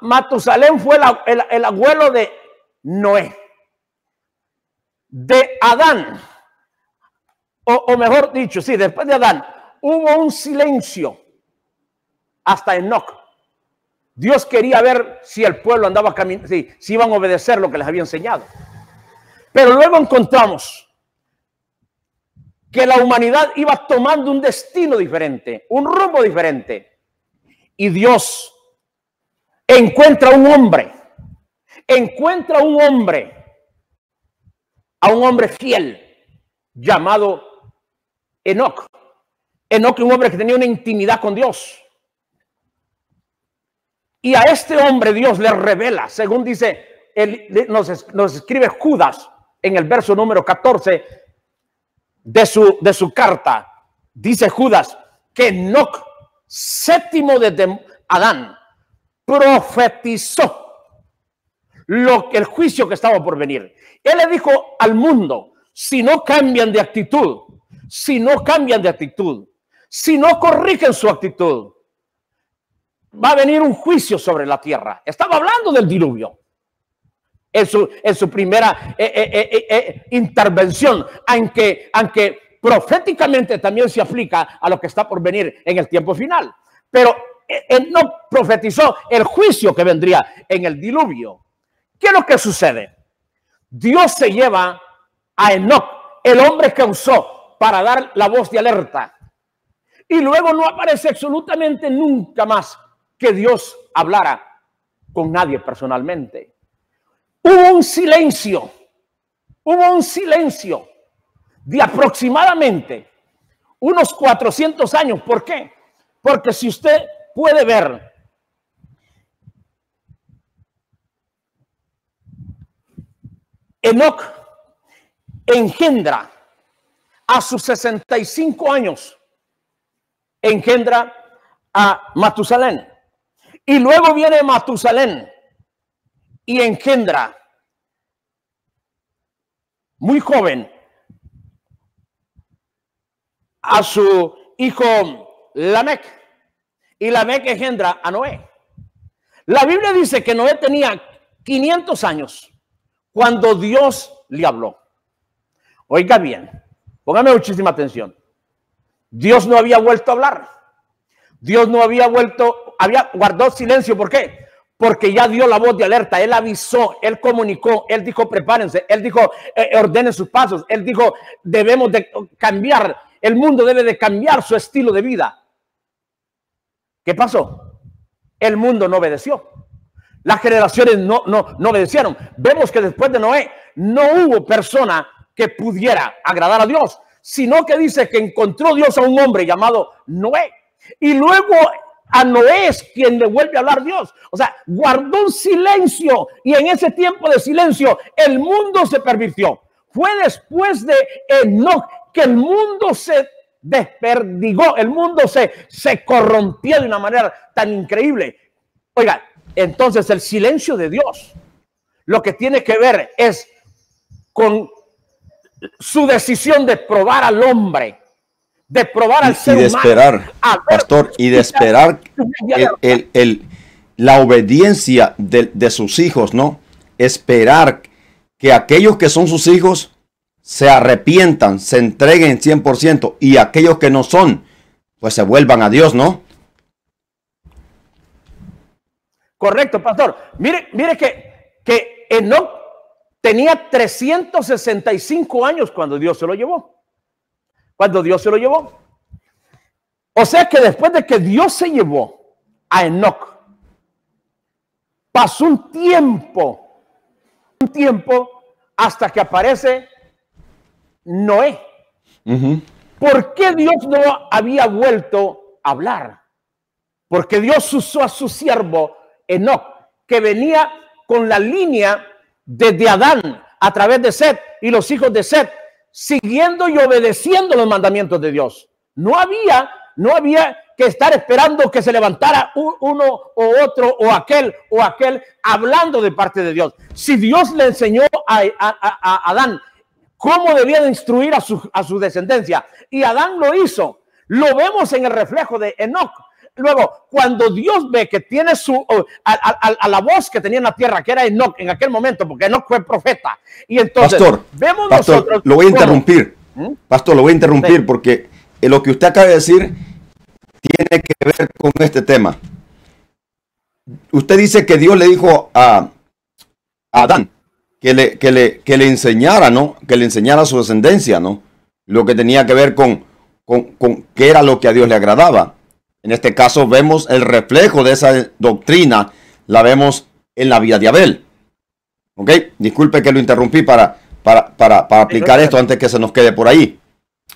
Matusalén fue el abuelo de Noé. De Adán, o mejor dicho, sí, después de Adán, hubo un silencio hasta Enoc. Dios quería ver si el pueblo andaba caminando, si iban a obedecer lo que les había enseñado. Pero luego encontramos que la humanidad iba tomando un destino diferente, un rumbo diferente. Y Dios encuentra a un hombre fiel, llamado Enoc. Enoc, un hombre que tenía una intimidad con Dios. Y a este hombre Dios le revela, según dice, nos escribe Judas en el verso número 14 de su carta. Dice Judas que Enoc séptimo desde Adán, profetizó el juicio que estaba por venir. Él le dijo al mundo, si no cambian de actitud, si no cambian de actitud, si no corrigen su actitud, va a venir un juicio sobre la tierra. Estaba hablando del diluvio en su primera intervención, aunque proféticamente también se aplica a lo que está por venir en el tiempo final. Pero él no profetizó el juicio que vendría en el diluvio. ¿Qué es lo que sucede? Dios se lleva a Enoc, el hombre que usó para dar la voz de alerta. Y luego no aparece absolutamente nunca más que Dios hablara con nadie personalmente. Hubo un silencio de aproximadamente unos 400 años. ¿Por qué? Porque si usted puede ver, Enoc engendra a sus 65 años, engendra a Matusalén. Y luego viene Matusalén y engendra, muy joven, a su hijo Lamec. Y Lamec engendra a Noé. La Biblia dice que Noé tenía 500 años cuando Dios le habló. Oiga bien, póngame muchísima atención. Dios no había vuelto a hablar. Dios no había vuelto, había guardado silencio. ¿Por qué? Porque ya dio la voz de alerta. Él avisó, él comunicó, él dijo prepárense, él dijo ordenen sus pasos, él dijo debemos de cambiar, el mundo debe de cambiar su estilo de vida. ¿Qué pasó? El mundo no obedeció. Las generaciones no obedecieron. Vemos que después de Noé no hubo persona que pudiera agradar a Dios, sino que dice que encontró Dios a un hombre llamado Noé. Y luego a Noé es quien le vuelve a hablar Dios. O sea, guardó un silencio, y en ese tiempo de silencio el mundo se pervirtió. Fue después de Enoc que el mundo se desperdigó, el mundo se corrompió de una manera tan increíble. Oiga, entonces el silencio de Dios lo que tiene que ver es con su decisión de probar al hombre, de probar al ser humano. Y de esperar, pastor, y de esperar la obediencia de sus hijos, ¿no? Esperar que aquellos que son sus hijos se arrepientan, se entreguen 100%, y aquellos que no son, pues se vuelvan a Dios, ¿no? Correcto, pastor. Mire que Enoc tenía 365 años cuando Dios se lo llevó. O sea que después de que Dios se llevó a Enoc, pasó un tiempo hasta que aparece Noé. ¿Por qué Dios no había vuelto a hablar? Porque Dios usó a su siervo Enoc, que venía con la línea desde Adán a través de Set y los hijos de Set, siguiendo y obedeciendo los mandamientos de Dios. No había que estar esperando que se levantara uno o otro o aquel hablando de parte de Dios. Si Dios le enseñó a Adán cómo debía de instruir a su descendencia, y Adán lo hizo, lo vemos en el reflejo de Enoc. Luego, cuando Dios ve que tiene a la voz que tenía en la tierra, que era Enoc en aquel momento, porque Enoc fue profeta, y entonces vemos nosotros. Lo voy a interrumpir, pastor, lo voy a interrumpir, porque lo que usted acaba de decir tiene que ver con este tema. Usted dice que Dios le dijo a Adán que le enseñara, ¿no? Que le enseñara a su descendencia, ¿no? Lo que tenía que ver con qué era lo que a Dios le agradaba. En este caso vemos el reflejo de esa doctrina, la vemos en la vida de Abel. ¿Ok? Disculpe que lo interrumpí para aplicar esto antes que se nos quede por ahí.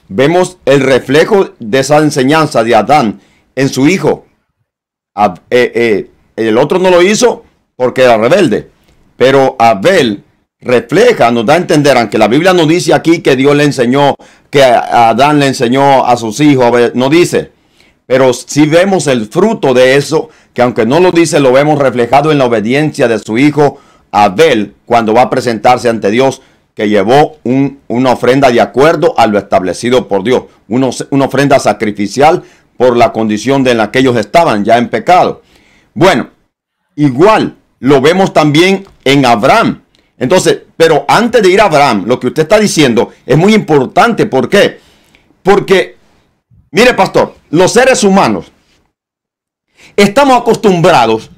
Vemos el reflejo de esa enseñanza de Adán en su hijo. El otro no lo hizo porque era rebelde, pero Abel refleja, nos da a entender, aunque la Biblia no dice aquí que Dios le enseñó, que Adán le enseñó a sus hijos, no dice. pero sí vemos el fruto de eso, que aunque no lo dice, lo vemos reflejado en la obediencia de su hijo Abel cuando va a presentarse ante Dios, que llevó una ofrenda de acuerdo a lo establecido por Dios, una ofrenda sacrificial por la condición en la que ellos estaban ya en pecado. Bueno, igual lo vemos también en Abraham. Entonces, pero antes de ir a Abraham, lo que usted está diciendo es muy importante. ¿Por qué? Porque, mire, pastor, los seres humanos estamos acostumbrados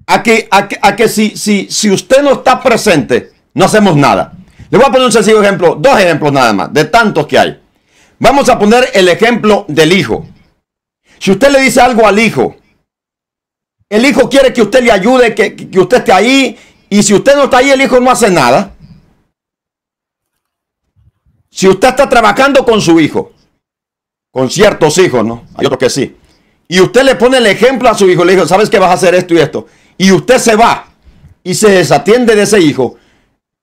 a que si usted no está presente, no hacemos nada. Le voy a poner un sencillo ejemplo, 2 ejemplos nada más, de tantos que hay. Vamos a poner el ejemplo del hijo. Si usted le dice algo al hijo, el hijo quiere que usted le ayude, que usted esté ahí, y si usted no está ahí, el hijo no hace nada. Si usted está trabajando con su hijo, con ciertos hijos, ¿no? Hay otros que sí. Y usted le pone el ejemplo a su hijo, le dice, ¿sabes que vas a hacer esto y esto? Y usted se va y se desatiende de ese hijo,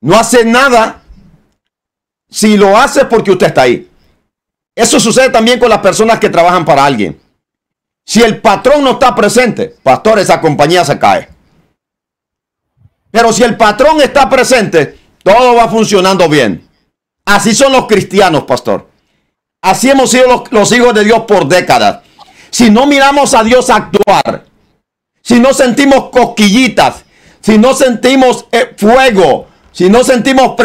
no hace nada. Si lo hace porque usted está ahí. Eso sucede también con las personas que trabajan para alguien. Si el patrón no está presente, pastor, esa compañía se cae. Pero si el patrón está presente, todo va funcionando bien. Así son los cristianos, pastor. Así hemos sido los hijos de Dios por décadas. Si no miramos a Dios actuar, si no sentimos cosquillitas, si no sentimos fuego, si no sentimos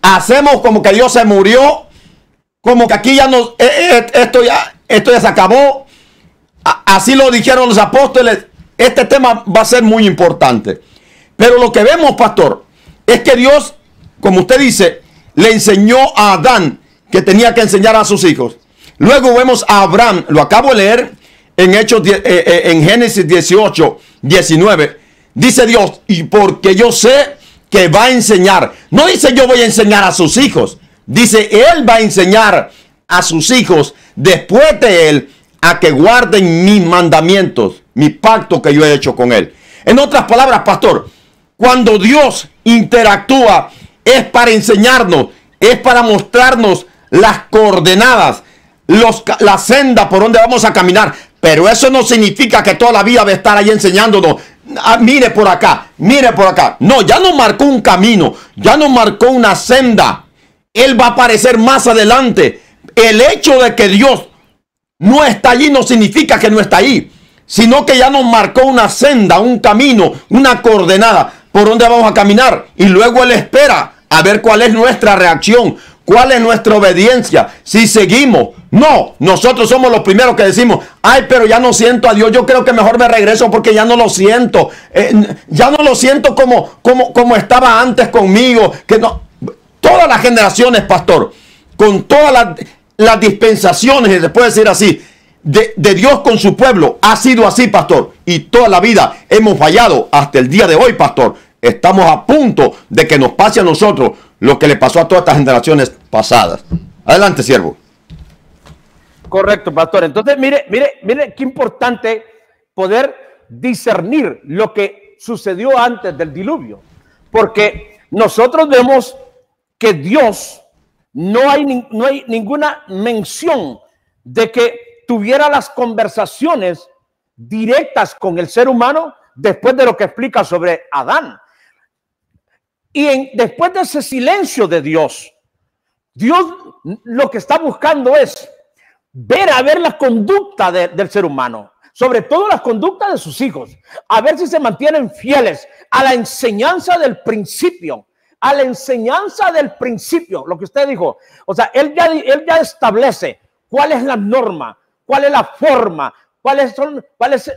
hacemos como que Dios se murió, como que aquí ya no, esto ya se acabó. Así lo dijeron los apóstoles. Este tema va a ser muy importante. Pero lo que vemos, pastor, es que Dios, como usted dice, le enseñó a Adán que tenía que enseñar a sus hijos. Luego vemos a Abraham, lo acabo de leer en en Génesis 18, 19. Dice Dios, y porque yo sé que va a enseñar. No dice yo voy a enseñar a sus hijos. Dice él va a enseñar a sus hijos después de él a que guarden mis mandamientos, mi pacto que yo he hecho con él. En otras palabras, pastor, cuando Dios interactúa es para enseñarnos, es para mostrarnos las coordenadas, la senda por donde vamos a caminar. Pero eso no significa que toda la vida va a estar ahí enseñándonos. Mire por acá, mire por acá. No, ya nos marcó un camino, ya nos marcó una senda. Él va a aparecer más adelante. El hecho de que Dios no está allí no significa que no está ahí, sino que ya nos marcó una senda, un camino, una coordenada por donde vamos a caminar. Y luego Él espera a ver cuál es nuestra reacción, cuál es nuestra obediencia, si seguimos. No, nosotros somos los primeros que decimos, ay, pero ya no siento a Dios, yo creo que mejor me regreso porque ya no lo siento. Ya no lo siento como estaba antes conmigo. Que no. Todas las generaciones, pastor, con todas las dispensaciones, se puede decir así, de Dios con su pueblo, ha sido así, pastor. Y toda la vida hemos fallado hasta el día de hoy, pastor. Estamos a punto de que nos pase a nosotros lo que le pasó a todas estas generaciones pasadas. Adelante, siervo. Correcto, pastor. Entonces, mire qué importante poder discernir lo que sucedió antes del diluvio. Porque nosotros vemos que Dios no hay ninguna mención de que tuviera las conversaciones directas con el ser humano después de lo que explica sobre Adán. Y después de ese silencio de Dios, Dios lo que está buscando es ver la conducta del ser humano, sobre todo la conducta de sus hijos, a ver si se mantienen fieles a la enseñanza del principio, lo que usted dijo. O sea, él ya establece cuál es la norma, cuál es la forma, cuáles son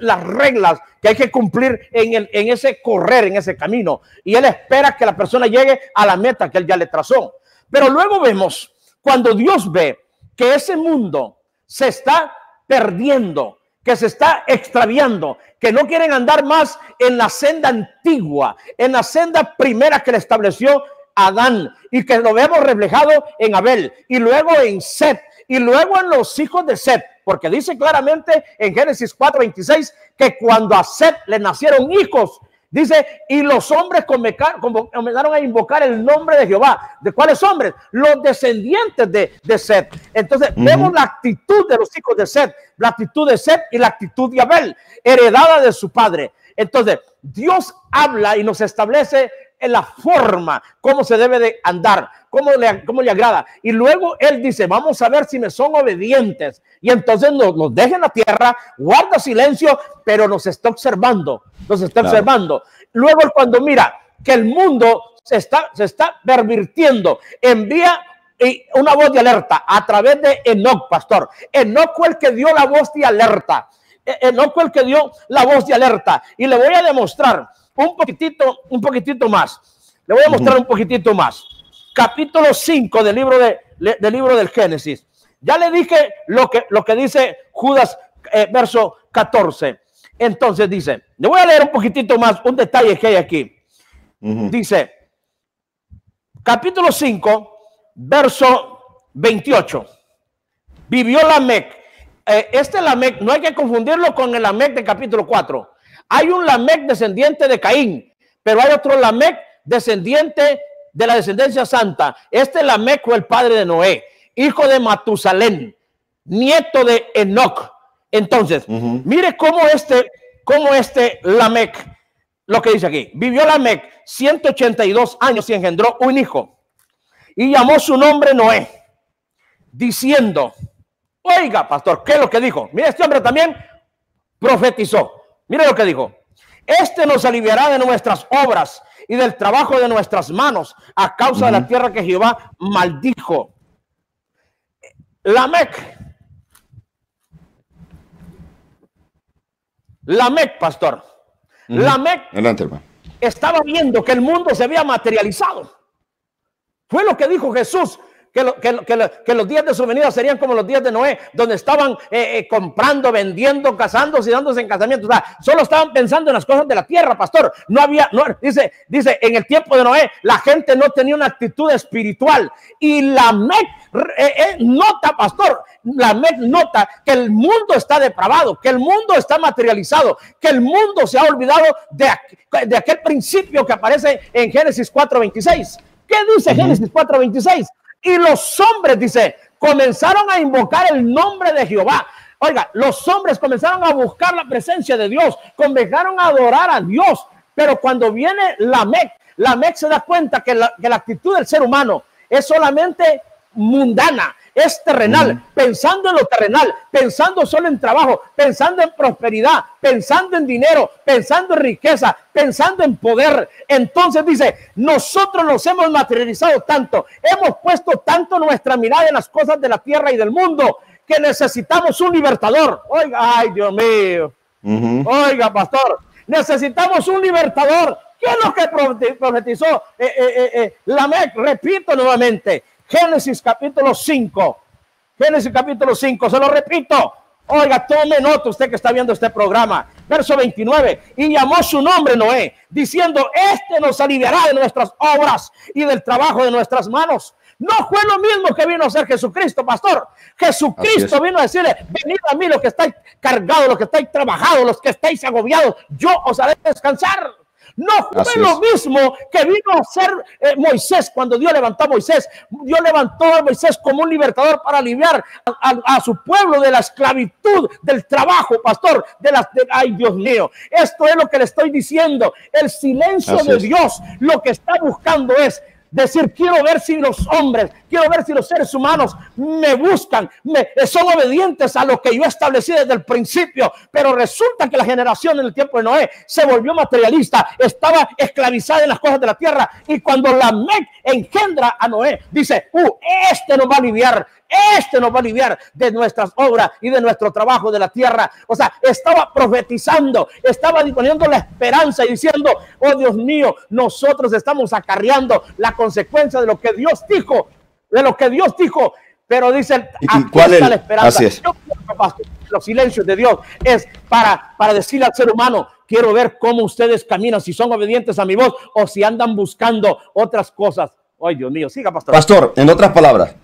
las reglas que hay que cumplir en ese correr, en ese camino. Y él espera que la persona llegue a la meta que él ya le trazó. Pero luego vemos, cuando Dios ve que ese mundo se está perdiendo, que se está extraviando, que no quieren andar más en la senda antigua, en la senda primera que le estableció Adán, y que lo vemos reflejado en Abel, y luego en Set, y luego en los hijos de Set, porque dice claramente en Génesis 4:26 que cuando a Set le nacieron hijos, Dice, y los hombres comenzaron a invocar el nombre de Jehová. ¿De cuáles hombres? Los descendientes de Set. Entonces, vemos la actitud de los hijos de Set, la actitud de Set y la actitud de Abel, heredada de su padre. Entonces, Dios habla y nos establece en la forma, cómo se debe de andar, cómo le agrada. Y luego Él dice, vamos a ver si me son obedientes. Y entonces nos deja en la tierra, guarda silencio, pero nos está observando. Nos está observando. Luego, cuando mira que el mundo se está pervirtiendo, envía una voz de alerta a través de Enoc, pastor. Enoc fue el que dio la voz de alerta. Enoc fue el que dio la voz de alerta. Y le voy a demostrar un poquitito más. Le voy a mostrar un poquitito más. Capítulo 5 del libro del Génesis. Ya le dije lo que dice Judas, verso 14. Entonces dice, le voy a leer un poquitito más, un detalle que hay aquí. Dice, capítulo 5, verso 28. Vivió Lamec. Este Lamec, no hay que confundirlo con el Lamec de capítulo 4. Hay un Lamec descendiente de Caín, pero hay otro Lamec descendiente de la descendencia santa. Este Lamec fue el padre de Noé, hijo de Matusalén, nieto de Enoc. Entonces, mire cómo este Lamec, lo que dice aquí, vivió Lamec 182 años y engendró un hijo y llamó su nombre Noé, diciendo, oiga, pastor, ¿qué es lo que dijo? Mire, este hombre también profetizó. Mire lo que dijo. Este nos aliviará de nuestras obras y del trabajo de nuestras manos a causa de la tierra que Jehová maldijo. Lamec, pastor. Lamec estaba viendo que el mundo se había materializado. Fue lo que dijo Jesús. Que los días de su venida serían como los días de Noé, donde estaban comprando, vendiendo, casándose y dándose en casamiento. O sea, solo estaban pensando en las cosas de la tierra, pastor. Dice, en el tiempo de Noé, la gente no tenía una actitud espiritual. Y Lamec nota, pastor, Lamec nota que el mundo está depravado, que el mundo está materializado, que el mundo se ha olvidado de aquel principio que aparece en Génesis 4:26. ¿Qué dice Génesis 4:26? Y los hombres, dice, comenzaron a invocar el nombre de Jehová. Oiga, los hombres comenzaron a buscar la presencia de Dios, comenzaron a adorar a Dios. Pero cuando viene Lamec se da cuenta que la actitud del ser humano es solamente mundana, es terrenal, pensando en lo terrenal, pensando solo en trabajo, pensando en prosperidad, pensando en dinero, pensando en riqueza, pensando en poder. Entonces dice, nosotros nos hemos materializado tanto, hemos puesto tanto nuestra mirada en las cosas de la tierra y del mundo, que necesitamos un libertador. Oiga, ay Dios mío, oiga pastor, necesitamos un libertador. ¿Qué es lo que profetizó Lamec? Repito nuevamente, Génesis capítulo 5. Génesis capítulo 5, se lo repito. Oiga, tome nota usted que está viendo este programa. Verso 29. Y llamó su nombre Noé, diciendo, este nos aliviará de nuestras obras y del trabajo de nuestras manos. No fue lo mismo que vino a hacer Jesucristo, pastor. Jesucristo vino a decirle, venid a mí los que estáis cargados, los que estáis trabajados, los que estáis agobiados, yo os haré descansar. No fue lo mismo que vino a hacer Moisés cuando Dios levantó a Moisés. Dios levantó a Moisés como un libertador para aliviar a su pueblo de la esclavitud, del trabajo, pastor. Ay, Dios mío, esto es lo que le estoy diciendo. El silencio de Dios lo que está buscando es decir, quiero ver si los hombres, quiero ver si los seres humanos me buscan, son obedientes a lo que yo establecí desde el principio. Pero resulta que la generación en el tiempo de Noé se volvió materialista, estaba esclavizada en las cosas de la tierra. Y cuando Lamec engendra a Noé, dice, este nos va a aliviar. Este nos va a aliviar de nuestras obras y de nuestro trabajo de la tierra. O sea, estaba profetizando, estaba disponiendo la esperanza y diciendo, oh Dios mío, nosotros estamos acarreando la consecuencia de lo que Dios dijo, Pero dice, aquí está la esperanza. Así es. Los silencios de Dios es para decirle al ser humano, quiero ver cómo ustedes caminan, si son obedientes a mi voz o si andan buscando otras cosas. Ay, Dios mío, siga, pastor. Pastor, en otras palabras,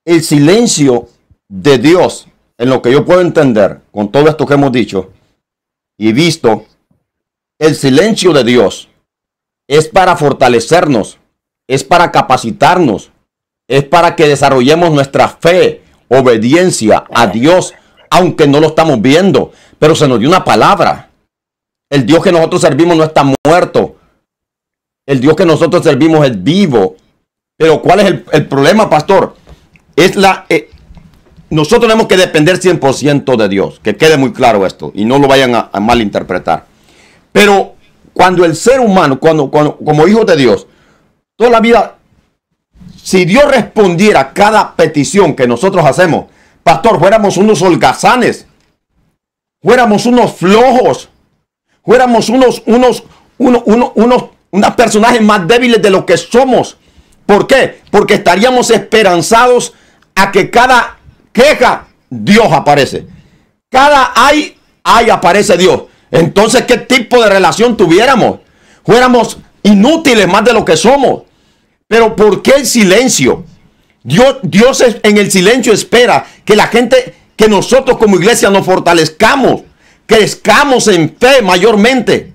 el silencio de Dios, en lo que yo puedo entender con todo esto que hemos dicho y visto, el silencio de Dios es para fortalecernos, es para capacitarnos, es para que desarrollemos nuestra fe, obediencia a Dios, aunque no lo estamos viendo, pero se nos dio una palabra. El Dios que nosotros servimos no está muerto. El Dios que nosotros servimos es vivo. Pero ¿cuál es el problema, pastor? Nosotros tenemos que depender 100% de Dios. Que quede muy claro esto y no lo vayan a malinterpretar. Pero cuando el ser humano, como hijos de Dios, toda la vida, si Dios respondiera a cada petición que nosotros hacemos, pastor, fuéramos unos holgazanes, fuéramos unos flojos, fuéramos unos personajes más débiles de lo que somos. ¿Por qué? Porque estaríamos esperanzados a que cada queja, Dios aparece. Cada ay aparece Dios. Entonces, ¿qué tipo de relación tuviéramos? Fuéramos inútiles más de lo que somos. Pero ¿por qué el silencio? Dios en el silencio espera que la gente, que nosotros como iglesia nos fortalezcamos, crezcamos en fe mayormente.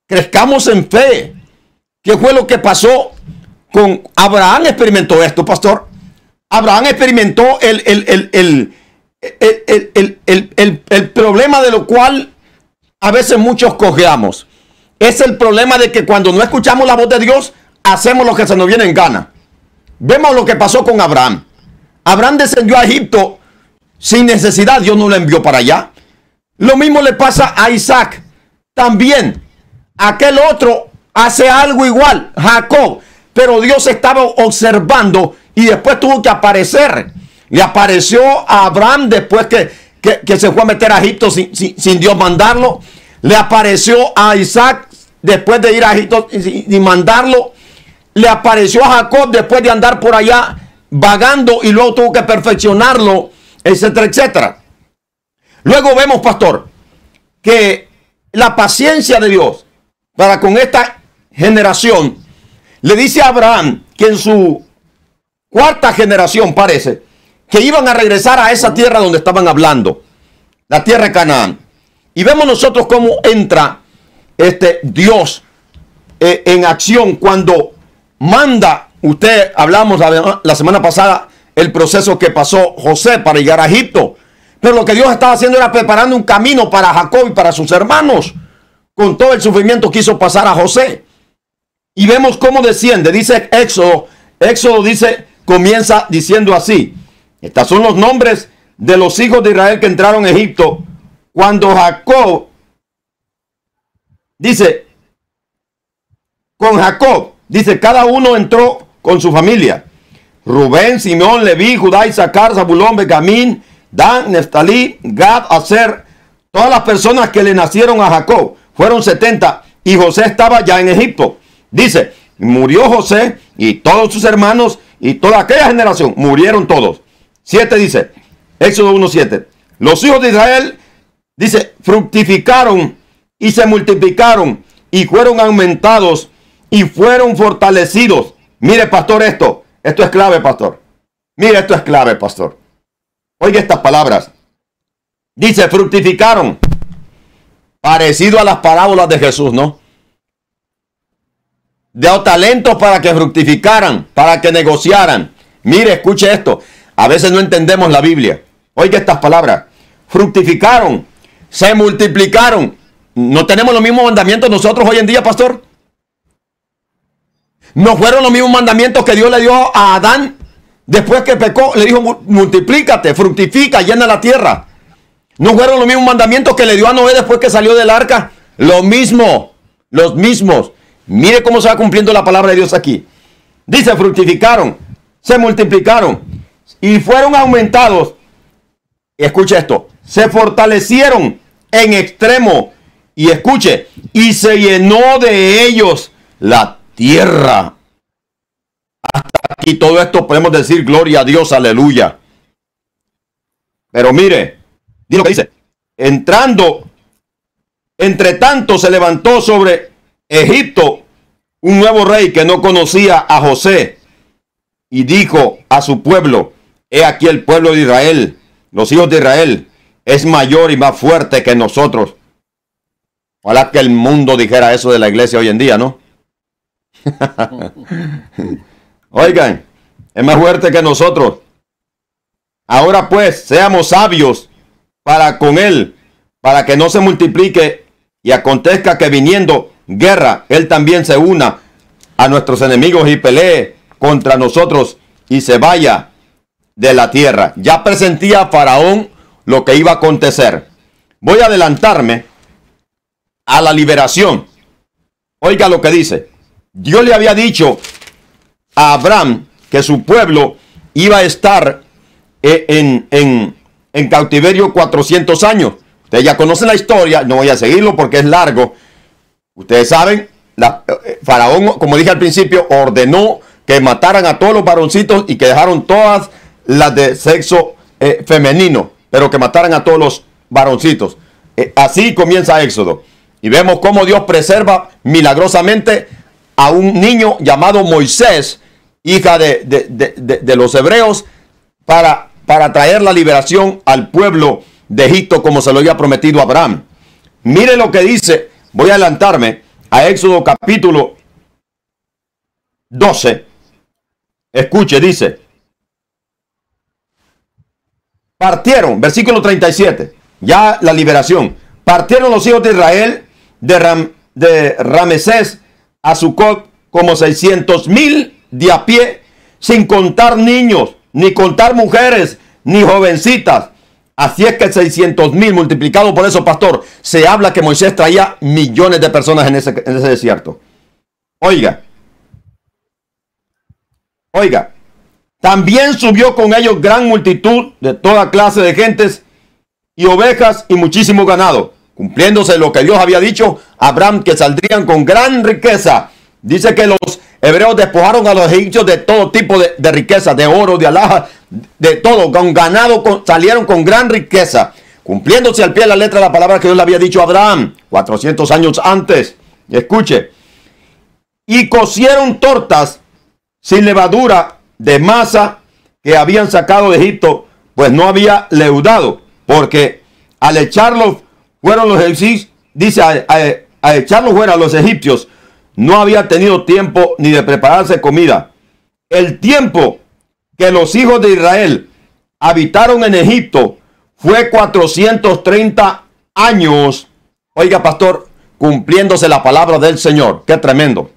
Crezcamos en fe. ¿Qué fue lo que pasó con Abraham? Experimentó esto, pastor. Abraham experimentó el problema de lo cual a veces muchos cojeamos. Es el problema de que cuando no escuchamos la voz de Dios, hacemos lo que se nos viene en gana. Vemos lo que pasó con Abraham. Abraham descendió a Egipto sin necesidad. Dios no lo envió para allá. Lo mismo le pasa a Isaac. También aquel otro hace algo igual, Jacob. Pero Dios estaba observando y después tuvo que aparecer. Le apareció a Abraham después que se fue a meter a Egipto sin Dios mandarlo. Le apareció a Isaac después de ir a Egipto sin mandarlo. Le apareció a Jacob después de andar por allá vagando y luego tuvo que perfeccionarlo, etcétera, etcétera. Luego vemos, pastor, que la paciencia de Dios para con esta generación, le dice a Abraham que en su cuarta generación parece que iban a regresar a esa tierra donde estaban hablando, la tierra de Canaán. Y vemos nosotros cómo entra Dios en acción cuando manda. Hablamos la semana pasada el proceso que pasó José para llegar a Egipto. Pero lo que Dios estaba haciendo era preparando un camino para Jacob y para sus hermanos, con todo el sufrimiento que hizo pasar a José. Y vemos cómo desciende. Dice Éxodo comienza diciendo así. Estos son los nombres de los hijos de Israel que entraron a Egipto. Cuando Jacob, dice, con Jacob, dice, cada uno entró con su familia. Rubén, Simeón, Leví, Judá, Isaacar, Zabulón, Benjamín, Dan, Neftalí, Gad, Aser. Todas las personas que le nacieron a Jacob fueron 70 y José estaba ya en Egipto. Dice, murió José y todos sus hermanos y toda aquella generación murieron todos. 7 dice, Éxodo 1:7. Los hijos de Israel, dice, fructificaron y se multiplicaron y fueron aumentados y fueron fortalecidos. Mire, pastor, esto es clave, pastor. Mire, esto es clave, pastor. Oiga estas palabras. Dice, fructificaron. Parecido a las parábolas de Jesús, ¿no? Dio talentos para que fructificaran, para que negociaran. Mire, escuche esto. A veces no entendemos la Biblia. Oiga estas palabras. Fructificaron, se multiplicaron. ¿No tenemos los mismos mandamientos nosotros hoy en día, pastor? ¿No fueron los mismos mandamientos que Dios le dio a Adán? Después que pecó, le dijo, multiplícate, fructifica, llena la tierra. ¿No fueron los mismos mandamientos que le dio a Noé después que salió del arca? Lo mismo, los mismos. Mire cómo se va cumpliendo la palabra de Dios aquí. Dice, fructificaron, se multiplicaron y fueron aumentados. Escuche esto, se fortalecieron en extremo. Y escuche, y se llenó de ellos la tierra. Hasta aquí todo esto podemos decir gloria a Dios, aleluya. Pero mire, dice lo que dice. Entre tanto se levantó sobre Egipto un nuevo rey que no conocía a José. Y dijo a su pueblo, he aquí el pueblo de Israel, los hijos de Israel, es mayor y más fuerte que nosotros. Ojalá que el mundo dijera eso de la iglesia hoy en día, ¿no? Oigan, es más fuerte que nosotros. Ahora pues, seamos sabios para con él, para que no se multiplique y acontezca que viniendo guerra, él también se una a nuestros enemigos y pelee contra nosotros y se vaya de la tierra. Ya presentía a Faraón lo que iba a acontecer. Voy a adelantarme a la liberación. Oiga lo que dice. Dios le había dicho a Abraham que su pueblo iba a estar en cautiverio 400 años. Ustedes ya conocen la historia, no voy a seguirlo porque es largo. Ustedes saben, Faraón, como dije al principio, ordenó que mataran a todos los varoncitos y que dejaron todas las de sexo femenino, pero que mataran a todos los varoncitos. Así comienza Éxodo. Y vemos cómo Dios preserva milagrosamente a un niño llamado Moisés, hija de los hebreos, para traer la liberación al pueblo de Egipto, como se lo había prometido a Abraham. Mire lo que dice, voy a adelantarme a Éxodo capítulo 12. Escuche, dice: partieron, versículo 37, ya la liberación. Partieron los hijos de Israel de Ramesés a Sucot como 600,000 de a pie, sin contar niños, ni contar mujeres, ni jovencitas. Así es que 600,000 multiplicado por eso, pastor, se habla que Moisés traía millones de personas en ese desierto. Oiga, también subió con ellos gran multitud de toda clase de gentes y ovejas y muchísimo ganado, cumpliéndose lo que Dios había dicho a Abraham, que saldrían con gran riqueza. Dice que los hebreos despojaron a los egipcios de todo tipo de riqueza, de oro, de alhaja, de todo, con ganado, salieron con gran riqueza, cumpliéndose al pie de la letra la palabra que Dios le había dicho a Abraham 400 años antes. Escuche: y cocieron tortas sin levadura de masa que habían sacado de Egipto, pues no había leudado, porque al echarlos fueron los egipcios, dice, a echarlos fuera los egipcios, no había tenido tiempo ni de prepararse comida. El tiempo que los hijos de Israel habitaron en Egipto fue 430 años. Oiga, pastor, cumpliéndose la palabra del Señor. Qué tremendo.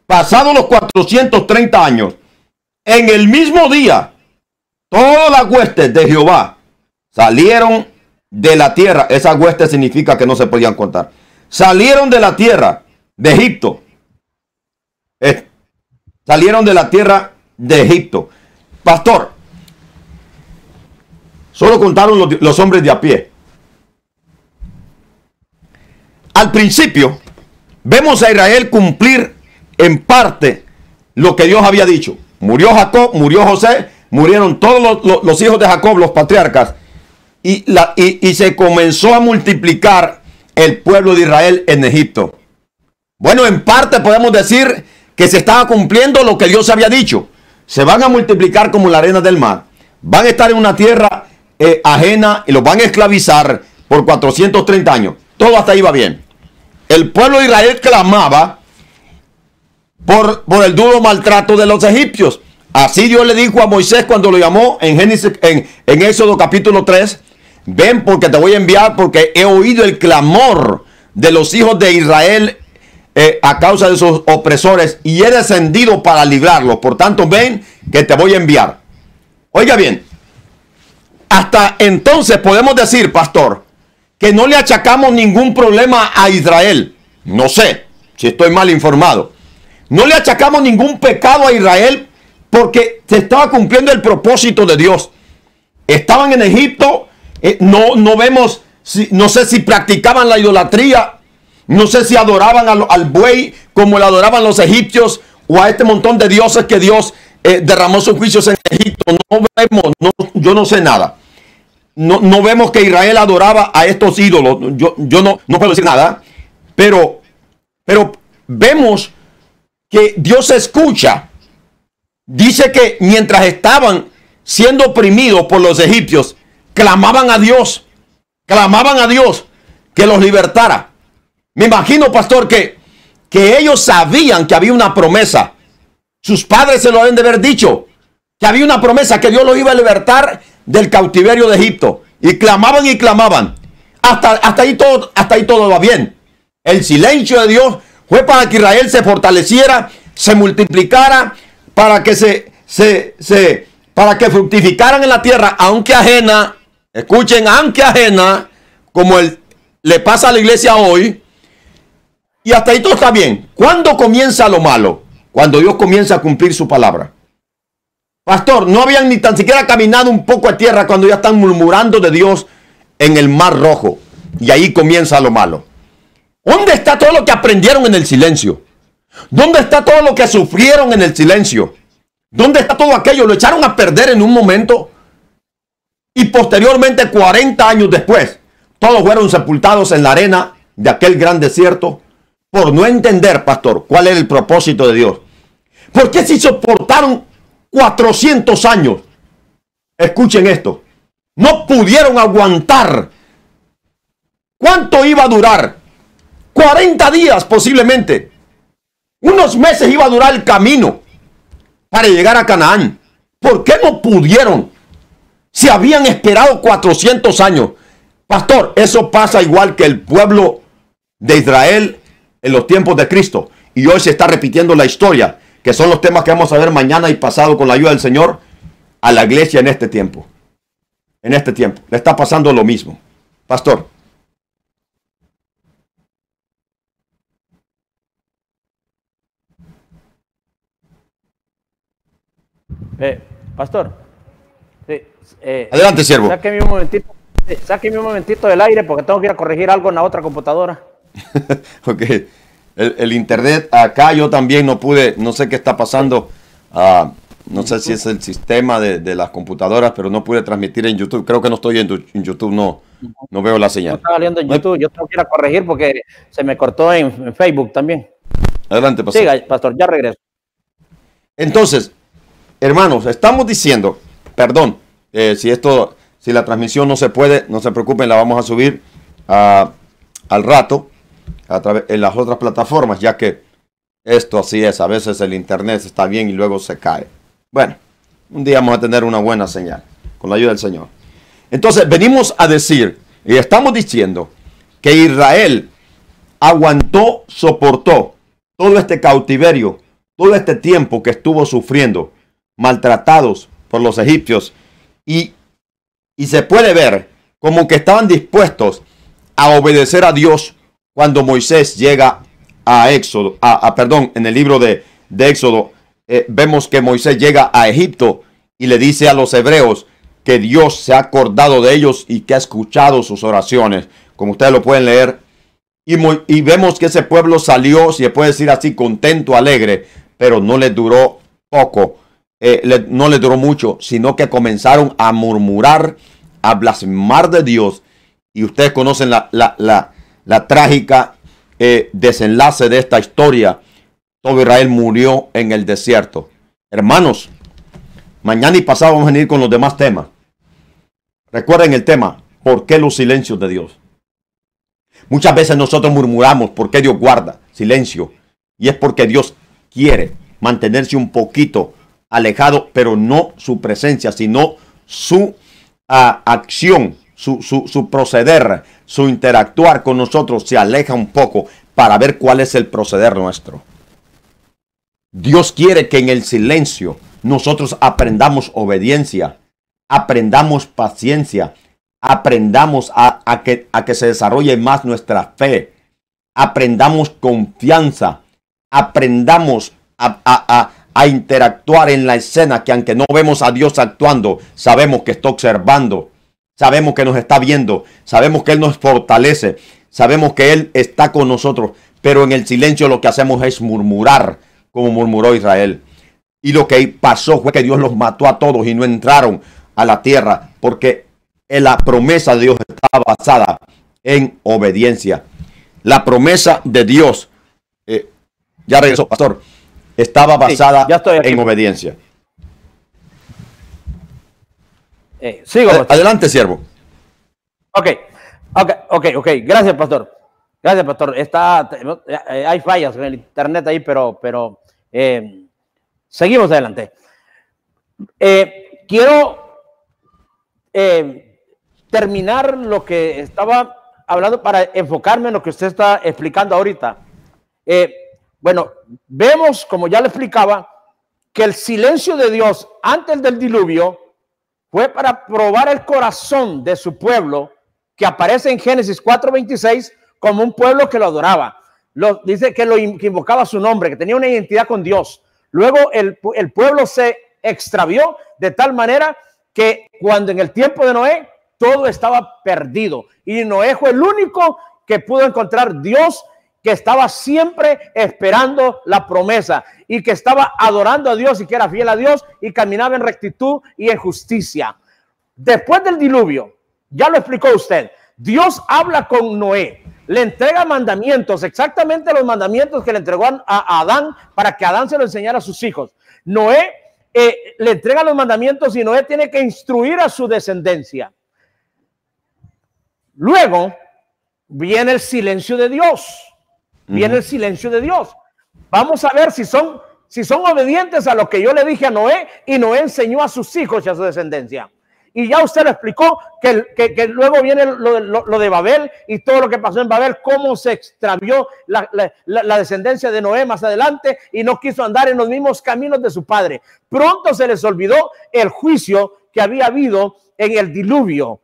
Pasados los 430 años, en el mismo día, todas las huestes de Jehová salieron de la tierra. Esas huestes significa que no se podían contar. Salieron de la tierra de Egipto. Salieron de la tierra de Egipto. Pastor, solo contaron los hombres de a pie. Al principio, vemos a Israel cumplir en parte lo que Dios había dicho. Murió Jacob, murió José, murieron todos los hijos de Jacob, los patriarcas, y se comenzó a multiplicar el pueblo de Israel en Egipto. Bueno, en parte podemos decir que se estaba cumpliendo lo que Dios había dicho. Se van a multiplicar como la arena del mar. Van a estar en una tierra ajena y los van a esclavizar por 430 años. Todo hasta ahí va bien. El pueblo de Israel clamaba por el duro maltrato de los egipcios. Así Dios le dijo a Moisés cuando lo llamó en Éxodo capítulo 3. Ven, porque te voy a enviar, porque he oído el clamor de los hijos de Israel a causa de sus opresores, y he descendido para librarlos. Por tanto, ven, que te voy a enviar. Oiga bien, hasta entonces podemos decir, pastor, que no le achacamos ningún problema a Israel. No sé si estoy mal informado. No le achacamos ningún pecado a Israel, porque se estaba cumpliendo el propósito de Dios. Estaban en Egipto, no vemos, no sé si practicaban la idolatría, no sé si adoraban al buey como lo adoraban los egipcios, o a este montón de dioses que Dios derramó sus juicios en Egipto. No vemos, yo no sé nada. No vemos que Israel adoraba a estos ídolos. Yo no puedo decir nada, pero vemos que Dios escucha. Dice que mientras estaban siendo oprimidos por los egipcios, clamaban a Dios. que los libertara. Me imagino, pastor, que ellos sabían que había una promesa. Sus padres se lo habían de haber dicho, que había una promesa, que Dios los iba a libertar del cautiverio de Egipto. Y clamaban y clamaban. Hasta ahí todo va bien. El silencio de Dios fue para que Israel se fortaleciera, se multiplicara, para que para que fructificaran en la tierra, aunque ajena. Escuchen, aunque ajena, como le pasa a la iglesia hoy. Y hasta ahí todo está bien. ¿Cuándo comienza lo malo? Cuando Dios comienza a cumplir su palabra. Pastor, no habían ni tan siquiera caminado un poco a tierra cuando ya están murmurando de Dios en el Mar Rojo. Y ahí comienza lo malo. ¿Dónde está todo lo que aprendieron en el silencio? ¿Dónde está todo lo que sufrieron en el silencio? ¿Dónde está todo aquello? Lo echaron a perder en un momento. Y posteriormente, 40 años después, todos fueron sepultados en la arena de aquel gran desierto por no entender, pastor, cuál era el propósito de Dios. ¿Por qué si soportaron 400 años? Escuchen esto. No pudieron aguantar. ¿Cuánto iba a durar? 40 días posiblemente. Unos meses iba a durar el camino para llegar a Canaán. ¿Por qué no pudieron? Si habían esperado 400 años. Pastor, eso pasa igual que el pueblo de Israel en los tiempos de Cristo. Y hoy se está repitiendo la historia, que son los temas que vamos a ver mañana y pasado con la ayuda del Señor a la iglesia en este tiempo. En este tiempo. Le está pasando lo mismo. Pastor. Pastor. Sí, adelante, siervo. Sáqueme un momentito del aire porque tengo que ir a corregir algo en la otra computadora. Ok. El internet acá yo también no pude, no sé qué está pasando. No sé si es el sistema de las computadoras, pero no pude transmitir en YouTube. Creo que no estoy en YouTube, no veo la señal. No estaba saliendo en YouTube, yo tengo que ir a corregir porque se me cortó en Facebook también. Adelante, pastor. Siga, pastor, ya regreso. Entonces, hermanos, estamos diciendo, perdón, si la transmisión no se puede, no se preocupen, la vamos a subir al rato en las otras plataformas, ya que esto así es, a veces el internet está bien y luego se cae. Bueno, un día vamos a tener una buena señal, con la ayuda del Señor. Entonces, venimos a decir, y estamos diciendo, que Israel aguantó, soportó todo este cautiverio, todo este tiempo que estuvo sufriendo, maltratados por los egipcios, y se puede ver como que estaban dispuestos a obedecer a Dios cuando Moisés llega a Éxodo, en el libro de Éxodo, vemos que Moisés llega a Egipto y le dice a los hebreos que Dios se ha acordado de ellos y que ha escuchado sus oraciones, como ustedes lo pueden leer. Y vemos que ese pueblo salió, si se puede decir así, contento, alegre, pero no les duró poco, no les duró mucho, sino que comenzaron a murmurar, a blasfemar de Dios. Y ustedes conocen la trágica desenlace de esta historia. Todo Israel murió en el desierto. Hermanos, mañana y pasado vamos a venir con los demás temas. Recuerden el tema, ¿por qué los silencios de Dios? Muchas veces nosotros murmuramos, ¿por qué Dios guarda silencio? Y es porque Dios quiere mantenerse un poquito alejado, pero no su presencia, sino su acción, su proceder, su interactuar con nosotros se aleja un poco para ver cuál es el proceder nuestro. Dios quiere que en el silencio nosotros aprendamos obediencia, aprendamos paciencia, aprendamos a que se desarrolle más nuestra fe, aprendamos confianza, aprendamos a interactuar en la escena, que aunque no vemos a Dios actuando, sabemos que está observando, sabemos que nos está viendo, sabemos que Él nos fortalece, sabemos que Él está con nosotros, pero en el silencio lo que hacemos es murmurar, como murmuró Israel. Y lo que pasó fue que Dios los mató a todos y no entraron a la tierra, porque la promesa de Dios está basada en obediencia. La promesa de Dios, ya regresó, pastor, estaba basada en obediencia. Sigo. Adelante, siervo. Ok. Ok. Gracias, pastor. Gracias, pastor. Hay fallas en el internet ahí, pero seguimos adelante. Quiero terminar lo que estaba hablando para enfocarme en lo que usted está explicando ahorita. Bueno, vemos, como ya le explicaba, que el silencio de Dios antes del diluvio fue para probar el corazón de su pueblo, que aparece en Génesis 4:26 como un pueblo que lo adoraba. Dice que invocaba su nombre, que tenía una identidad con Dios. Luego el pueblo se extravió de tal manera que cuando en el tiempo de Noé todo estaba perdido, y Noé fue el único que pudo encontrar Dios, que estaba siempre esperando la promesa y que estaba adorando a Dios y que era fiel a Dios y caminaba en rectitud y en justicia. Después del diluvio, ya lo explicó usted, Dios habla con Noé, le entrega mandamientos, exactamente los mandamientos que le entregó a Adán, para que Adán se lo enseñara a sus hijos. Noé le entrega los mandamientos y Noé tiene que instruir a su descendencia. Luego viene el silencio de Dios. Viene el silencio de Dios. Vamos a ver si son obedientes a lo que yo le dije a Noé, y Noé enseñó a sus hijos y a su descendencia. Y ya usted lo explicó, que luego viene lo de Babel y todo lo que pasó en Babel, cómo se extravió la descendencia de Noé más adelante y no quiso andar en los mismos caminos de su padre. Pronto se les olvidó el juicio que había habido en el diluvio.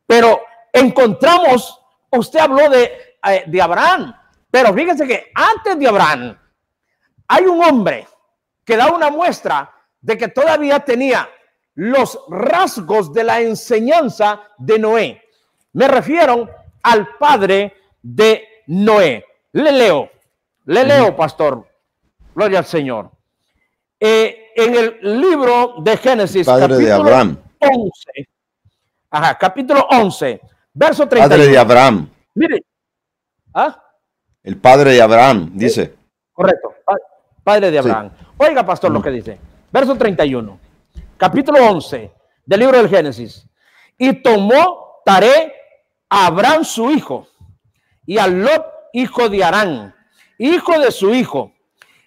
Pero encontramos, usted habló de Abraham, pero fíjense que antes de Abraham hay un hombre que da una muestra de que todavía tenía los rasgos de la enseñanza de Noé. Me refiero al padre de Noé. Le leo, pastor. Gloria al Señor. En el libro de Génesis, padre de Abraham. 11. Capítulo 11, verso 31. Padre de Abraham. Mire. El padre de Abraham, dice. Correcto. Padre de Abraham. Sí. Oiga, pastor, lo que dice. Verso 31. Capítulo 11 del libro del Génesis. Y tomó Taré a Abraham su hijo, y a Lot hijo de Harán, hijo de su hijo,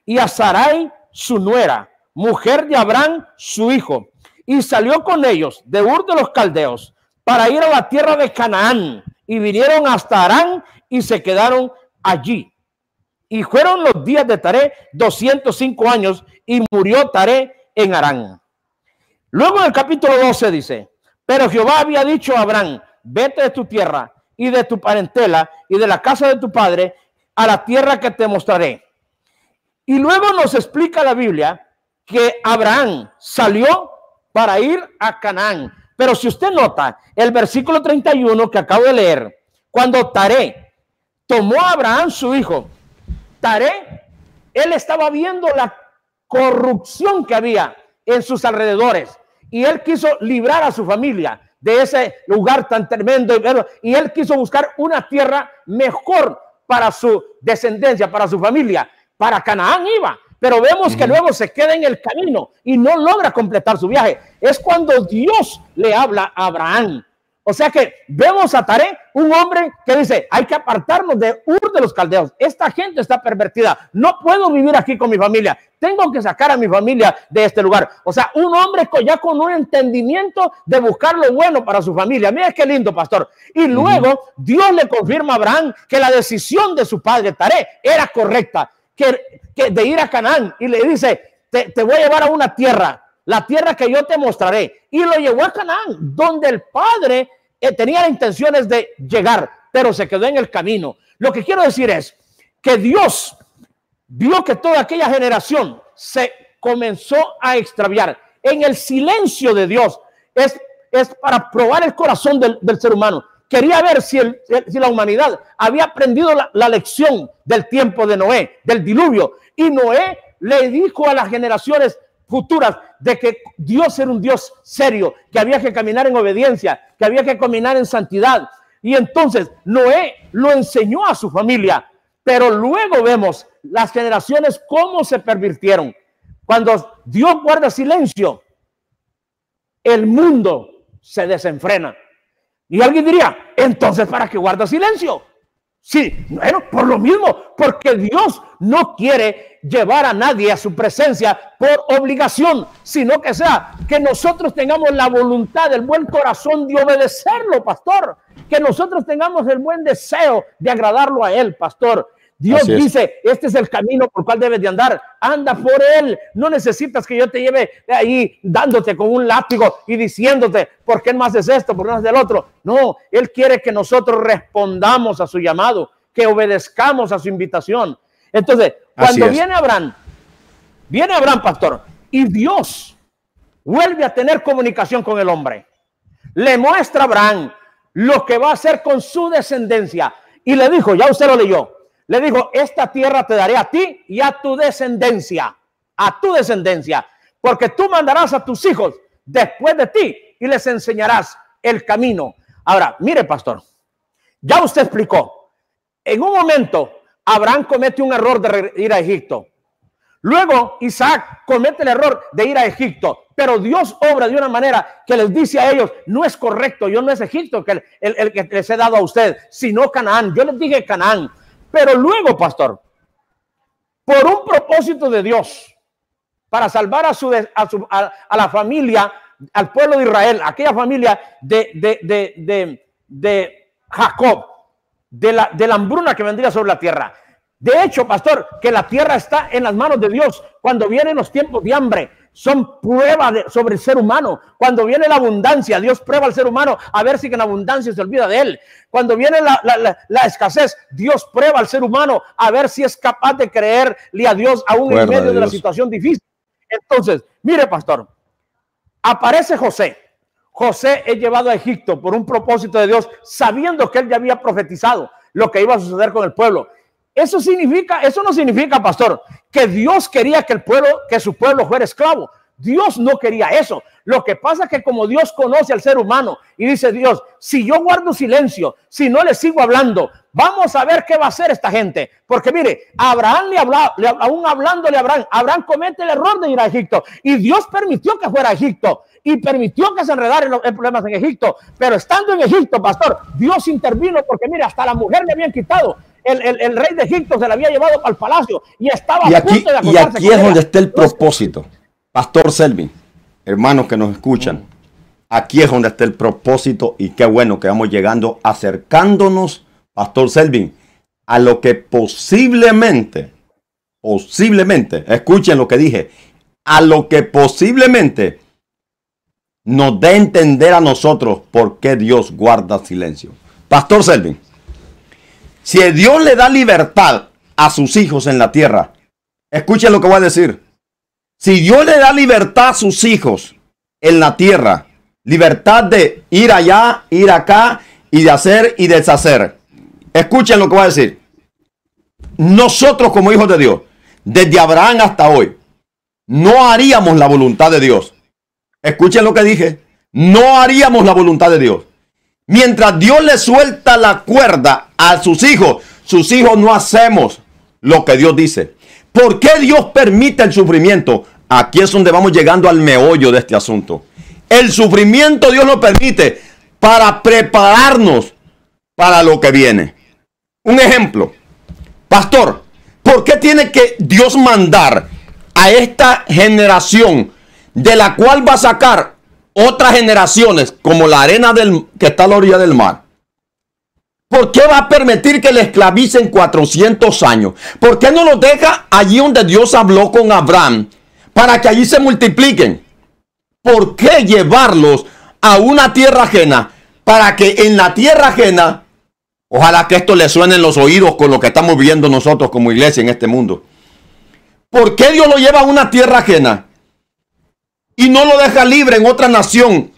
y a Sarai su nuera, mujer de Abraham su hijo, y salió con ellos de Ur de los Caldeos para ir a la tierra de Canaán, y vinieron hasta Harán y se quedaron allí. Y fueron los días de Taré 205 años, y murió Taré en Harán. Luego en el capítulo 12 dice: pero Jehová había dicho a Abraham: vete de tu tierra y de tu parentela y de la casa de tu padre a la tierra que te mostraré. Y luego nos explica la Biblia que Abraham salió para ir a Canaán. Pero si usted nota el versículo 31 que acabo de leer, cuando Taré tomó a Abraham su hijo, Taré, él estaba viendo la corrupción que había en sus alrededores, y él quiso librar a su familia de ese lugar tan tremendo, y él quiso buscar una tierra mejor para su descendencia, para su familia. Para Canaán iba, pero vemos que luego se queda en el camino y no logra completar su viaje. Es cuando Dios le habla a Abraham. O sea que vemos a Taré, un hombre que dice: hay que apartarnos de Ur de los Caldeos. Esta gente está pervertida. No puedo vivir aquí con mi familia. Tengo que sacar a mi familia de este lugar. O sea, un hombre ya con un entendimiento de buscar lo bueno para su familia. Mira qué lindo, pastor. Y luego Dios le confirma a Abraham que la decisión de su padre Taré era correcta, que de ir a Canaán. Y le dice: te voy a llevar a una tierra, la tierra que yo te mostraré. Y lo llevó a Canaán, donde el padre tenía intenciones de llegar, pero se quedó en el camino. Lo que quiero decir es que Dios vio que toda aquella generación se comenzó a extraviar. En el silencio de Dios es para probar el corazón del ser humano. Quería ver si la humanidad había aprendido la lección del tiempo de Noé, del diluvio. Y Noé le dijo a las generaciones futuras de que Dios era un Dios serio, que había que caminar en obediencia, que había que caminar en santidad. Y entonces Noé lo enseñó a su familia, pero luego vemos las generaciones cómo se pervirtieron. Cuando Dios guarda silencio, el mundo se desenfrena. Y alguien diría, entonces, ¿para qué guarda silencio? Sí, bueno, por lo mismo, porque Dios no quiere llevar a nadie a su presencia por obligación, sino que sea que nosotros tengamos la voluntad, el buen corazón de obedecerlo, pastor. Que nosotros tengamos el buen deseo de agradarlo a él, pastor. Dios dice, este es el camino por el cual debes de andar. Anda por él. No necesitas que yo te lleve ahí dándote con un látigo y diciéndote, ¿por qué no haces esto? ¿Por qué no haces el otro? No, él quiere que nosotros respondamos a su llamado, que obedezcamos a su invitación. Entonces, cuando viene Abraham, pastor, y Dios vuelve a tener comunicación con el hombre. Le muestra a Abraham lo que va a hacer con su descendencia. Y le dijo, ya usted lo leyó, le dijo, esta tierra te daré a ti y a tu descendencia, porque tú mandarás a tus hijos después de ti y les enseñarás el camino. Ahora, mire, pastor, ya usted explicó, en un momento Abraham comete un error de ir a Egipto. Luego Isaac comete el error de ir a Egipto, pero Dios obra de una manera que les dice a ellos, no es correcto, yo no es Egipto el que les he dado a usted, sino Canaán. Yo les dije Canaán. Pero luego, pastor, por un propósito de Dios, para salvar a la familia, al pueblo de Israel, aquella familia de Jacob, de la hambruna que vendría sobre la tierra. De hecho, pastor, que la tierra está en las manos de Dios. Cuando vienen los tiempos de hambre, son pruebas sobre el ser humano. Cuando viene la abundancia, Dios prueba al ser humano a ver si en abundancia se olvida de él. Cuando viene la escasez, Dios prueba al ser humano a ver si es capaz de creerle a Dios aún en medio de la situación difícil. Entonces, mire, pastor, aparece José. José es llevado a Egipto por un propósito de Dios, sabiendo que él ya había profetizado lo que iba a suceder con el pueblo. Eso no significa, pastor, que Dios quería que su pueblo fuera esclavo. Dios no quería eso. Lo que pasa es que como Dios conoce al ser humano y dice Dios, si yo guardo silencio, si no le sigo hablando, vamos a ver qué va a hacer esta gente. Porque mire, Abraham aún hablándole a Abraham comete el error de ir a Egipto. Y Dios permitió que fuera a Egipto y permitió que se enredaran los problemas en Egipto. Pero estando en Egipto, pastor, Dios intervino porque mire, hasta la mujer le habían quitado. El rey de Egipto se la había llevado al palacio y estaba a punto de acostarse. Y aquí es donde está el propósito. Pastor Selvin, hermanos que nos escuchan, aquí es donde está el propósito y qué bueno que vamos llegando, acercándonos, Pastor Selvin, a lo que posiblemente, escuchen lo que dije, a lo que posiblemente nos dé a entender a nosotros por qué Dios guarda silencio. Pastor Selvin, si Dios le da libertad a sus hijos en la tierra, escuchen lo que voy a decir. Si Dios le da libertad a sus hijos en la tierra, libertad de ir allá, ir acá y de hacer y deshacer. Escuchen lo que voy a decir. Nosotros como hijos de Dios, desde Abraham hasta hoy, no haríamos la voluntad de Dios. Escuchen lo que dije. No haríamos la voluntad de Dios. Mientras Dios le suelta la cuerda a sus hijos no hacemos lo que Dios dice. ¿Por qué Dios permite el sufrimiento? Aquí es donde vamos llegando al meollo de este asunto. El sufrimiento Dios lo permite para prepararnos para lo que viene. Un ejemplo. Pastor, ¿por qué tiene que Dios mandar a esta generación de la cual va a sacar otras generaciones como la arena que está a la orilla del mar? ¿Por qué va a permitir que le esclavicen 400 años? ¿Por qué no los deja allí donde Dios habló con Abraham para que allí se multipliquen? ¿Por qué llevarlos a una tierra ajena para que en la tierra ajena, ojalá que esto le suene en los oídos con lo que estamos viviendo nosotros como iglesia en este mundo? ¿Por qué Dios lo lleva a una tierra ajena y no lo deja libre en otra nación?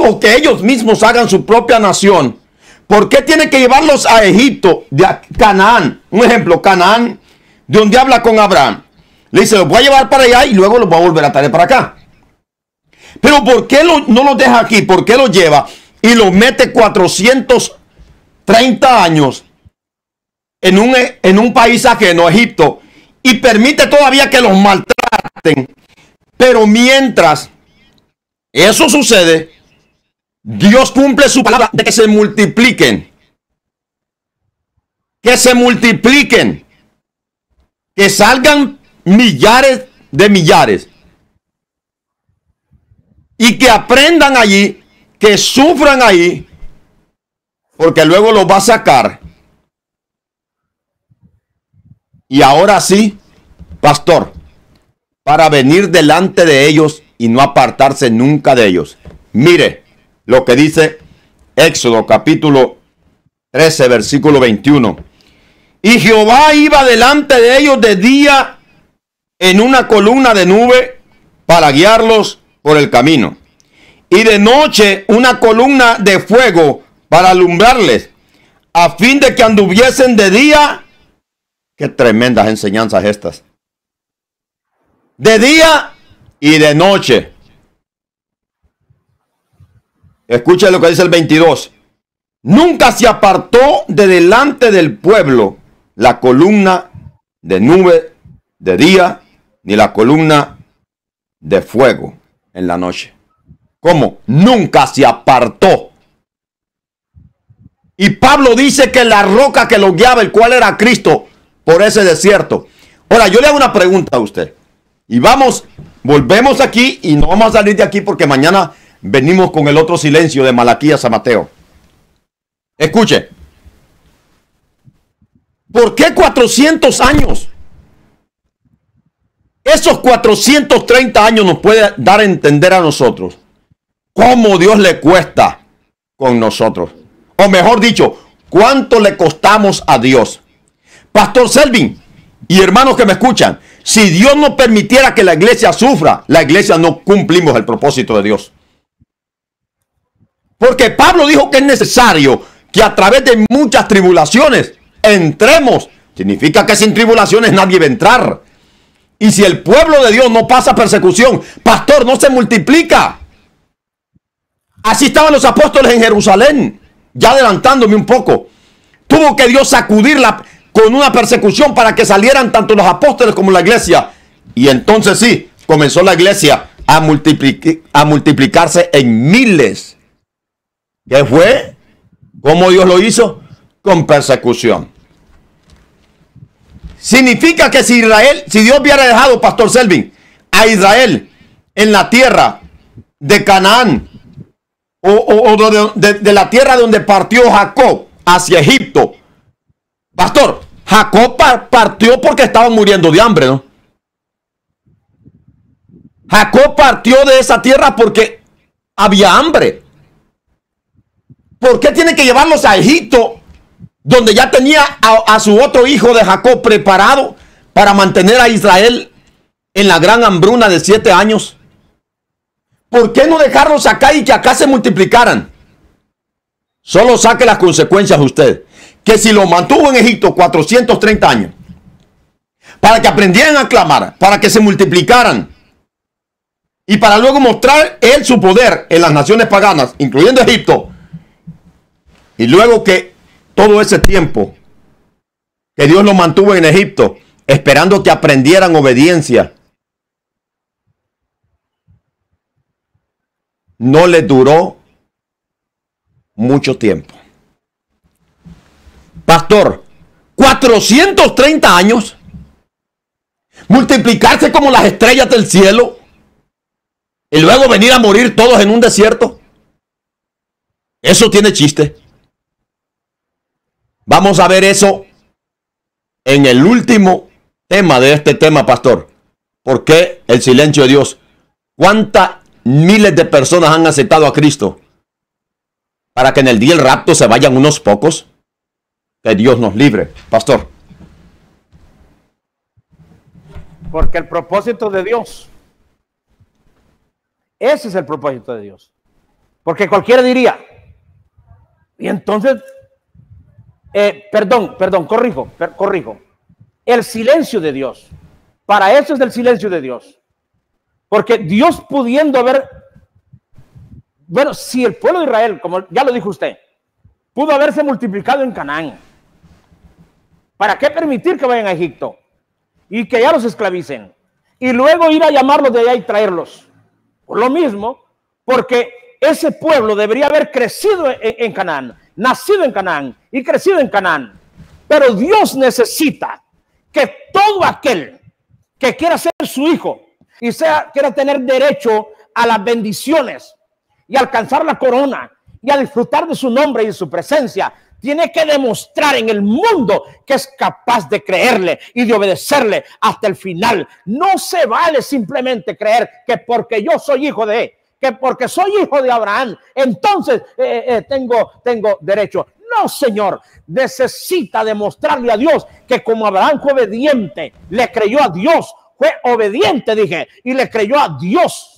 O que ellos mismos hagan su propia nación. ¿Por qué tiene que llevarlos a Egipto, de Canaán? Un ejemplo, Canaán, de donde habla con Abraham. Le dice, los voy a llevar para allá y luego los voy a volver a traer para acá. Pero ¿por qué no los deja aquí? ¿Por qué los lleva y los mete 430 años en un país ajeno, Egipto, y permite todavía que los maltraten? Pero mientras eso sucede, Dios cumple su palabra de que se multipliquen. Que se multipliquen. Que salgan millares de millares. Y que aprendan allí, que sufran ahí, porque luego los va a sacar. Y ahora sí, pastor, para venir delante de ellos y no apartarse nunca de ellos. Mire lo que dice Éxodo capítulo 13, versículo 21. Y Jehová iba delante de ellos de día en una columna de nube para guiarlos por el camino, y de noche una columna de fuego para alumbrarles, a fin de que anduviesen de día. Qué tremendas enseñanzas estas. De día y de noche. Escuchen lo que dice el 22. Nunca se apartó de delante del pueblo la columna de nube de día, ni la columna de fuego en la noche. ¿Cómo? Nunca se apartó. Y Pablo dice que la roca que lo guiaba, el cual era Cristo, por ese desierto. Ahora, yo le hago una pregunta a usted. Y volvemos aquí y no vamos a salir de aquí porque mañana venimos con el otro silencio de Malaquías a Mateo. Escuche. ¿Por qué 400 años? Esos 430 años nos puede dar a entender a nosotros cómo Dios le cuesta con nosotros. O mejor dicho, cuánto le costamos a Dios. Pastor Selvin y hermanos que me escuchan, si Dios no permitiera que la iglesia sufra, la iglesia no cumplimos el propósito de Dios. Porque Pablo dijo que es necesario que a través de muchas tribulaciones entremos. Significa que sin tribulaciones nadie va a entrar. Y si el pueblo de Dios no pasa persecución, pastor, no se multiplica. Así estaban los apóstoles en Jerusalén. Ya adelantándome un poco. Tuvo que Dios sacudirla con una persecución para que salieran tanto los apóstoles como la iglesia. Y entonces sí, comenzó la iglesia a multiplicarse en miles. ¿Qué fue? ¿Cómo Dios lo hizo? Con persecución. Significa que si Dios hubiera dejado, Pastor Selvin, a Israel en la tierra de Canaán, o de la tierra donde partió Jacob hacia Egipto, pastor, Jacob partió porque estaban muriendo de hambre, ¿no? Jacob partió de esa tierra porque había hambre. ¿Por qué tiene que llevarlos a Egipto, donde ya tenía a su otro hijo de Jacob preparado para mantener a Israel en la gran hambruna de 7 años? ¿Por qué no dejarlos acá y que acá se multiplicaran? Solo saque las consecuencias usted. Que si lo mantuvo en Egipto 430 años, para que aprendieran a clamar, para que se multiplicaran, y para luego mostrar él su poder en las naciones paganas, incluyendo Egipto, y luego que todo ese tiempo que Dios lo mantuvo en Egipto, esperando que aprendieran obediencia, no les duró mucho tiempo. Pastor, 430 años, multiplicarse como las estrellas del cielo y luego venir a morir todos en un desierto. Eso tiene chiste. Vamos a ver eso en el último tema de este tema, pastor. ¿Por qué el silencio de Dios? ¿Cuántas miles de personas han aceptado a Cristo para que en el día del rapto se vayan unos pocos? Que Dios nos libre, pastor. Porque el propósito de Dios, ese es el propósito de Dios. Porque cualquiera diría, y entonces, corrijo, el silencio de Dios, para eso es el silencio de Dios. Porque Dios pudiendo haber, bueno, si el pueblo de Israel, como ya lo dijo usted, pudo haberse multiplicado en Canaán, ¿para qué permitir que vayan a Egipto y que ya los esclavicen y luego ir a llamarlos de allá y traerlos? Por lo mismo, porque ese pueblo debería haber crecido en Canaán, nacido en Canaán y crecido en Canaán. Pero Dios necesita que todo aquel que quiera ser su hijo y quiera tener derecho a las bendiciones y alcanzar la corona y a disfrutar de su nombre y de su presencia, tiene que demostrar en el mundo que es capaz de creerle y de obedecerle hasta el final. No se vale simplemente creer que porque yo soy hijo de él, que porque soy hijo de Abraham, entonces tengo derecho. No, Señor, necesita demostrarle a Dios que como Abraham fue obediente, le creyó a Dios, fue obediente, dije, y le creyó a Dios.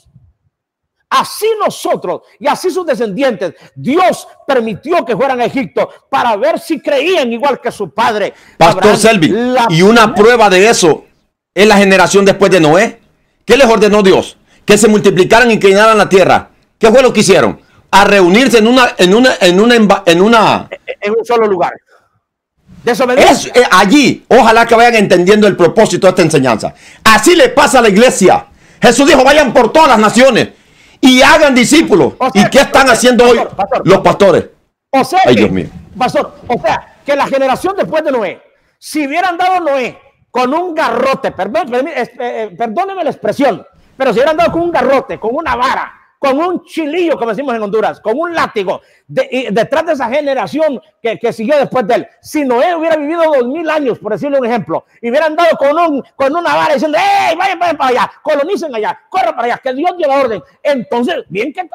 Así nosotros y así sus descendientes, Dios permitió que fueran a Egipto para ver si creían igual que su padre. Pastor Abraham, Selby, y una prueba de eso es la generación después de Noé. ¿Qué les ordenó Dios? Que se multiplicaran y que llenaran la tierra. ¿Qué fue lo que hicieron? A reunirse en un solo lugar. Desobediencia. Allí, ojalá que vayan entendiendo el propósito de esta enseñanza. Así le pasa a la iglesia. Jesús dijo, vayan por todas las naciones y hagan discípulos. O sea, ¿y qué están haciendo hoy los pastores? O sea, ay, Dios mío. Pastor, o sea, que la generación después de Noé, si hubieran dado Noé con un garrote, perdóneme la expresión, pero si hubieran dado con un garrote, con una vara, con un chilillo, como decimos en Honduras, con un látigo, detrás de esa generación que siguió después de él, si Noé hubiera vivido 2000 años, por decirle un ejemplo, y hubieran dado con una vara diciendo, ¡hey, vayan para allá, colonicen allá, corran para allá, que Dios dio la orden! Entonces, bien que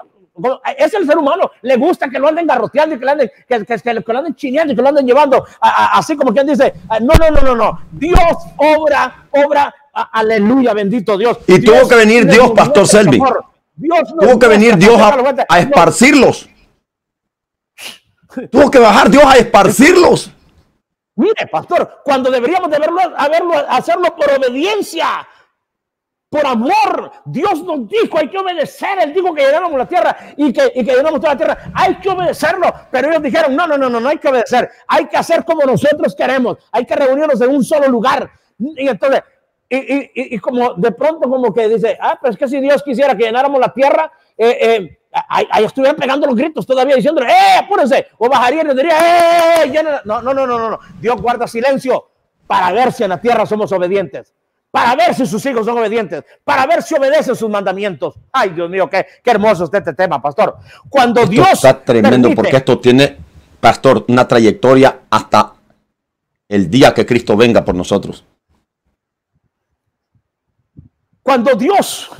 es el ser humano, le gusta que lo anden garroteando y que lo anden chineando y que lo anden llevando, así como quien dice, no, Dios obra, aleluya, bendito Dios. Y Dios, tuvo que venir Dios, Pastor Selby. Tuvo que venir Dios a esparcirlos. Tuvo que bajar Dios a esparcirlos. Mire, pastor, cuando deberíamos de hacerlo por obediencia, por amor. Dios nos dijo, hay que obedecer. Él dijo que llenáramos la tierra y que llenáramos toda la tierra. Hay que obedecerlo. Pero ellos dijeron, no hay que obedecer. Hay que hacer como nosotros queremos. Hay que reunirnos en un solo lugar. Y entonces, y como de pronto como que dice, pero es que si Dios quisiera que llenáramos la tierra, ahí estuvieran pegando los gritos todavía diciendo, apúrense, o bajarían y les diría, no. Dios guarda silencio para ver si en la tierra somos obedientes, para ver si sus hijos son obedientes, para ver si obedecen sus mandamientos. Ay, Dios mío, qué hermoso está este tema, pastor. Cuando esto Dios está tremendo, porque esto tiene, pastor, una trayectoria hasta el día que Cristo venga por nosotros. Cuando Dios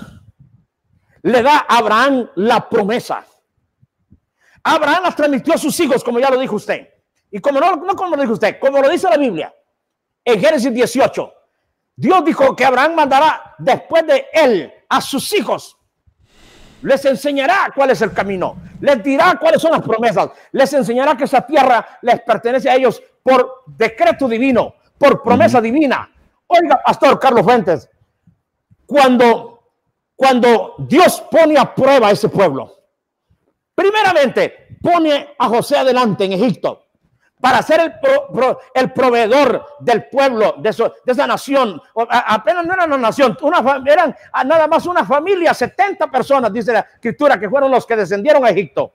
le da a Abraham la promesa, Abraham las transmitió a sus hijos, como ya lo dijo usted. Y como no como lo dijo usted, como lo dice la Biblia, en Génesis 18, Dios dijo que Abraham mandará después de él a sus hijos. Les enseñará cuál es el camino, les dirá cuáles son las promesas, les enseñará que esa tierra les pertenece a ellos por decreto divino, por promesa divina. Oiga, pastor Carlos Fuentes, cuando Dios pone a prueba a ese pueblo, primeramente pone a José adelante en Egipto para ser el proveedor del pueblo, de esa nación. Apenas no era una nación, eran nada más una familia, 70 personas, dice la escritura, que fueron los que descendieron a Egipto.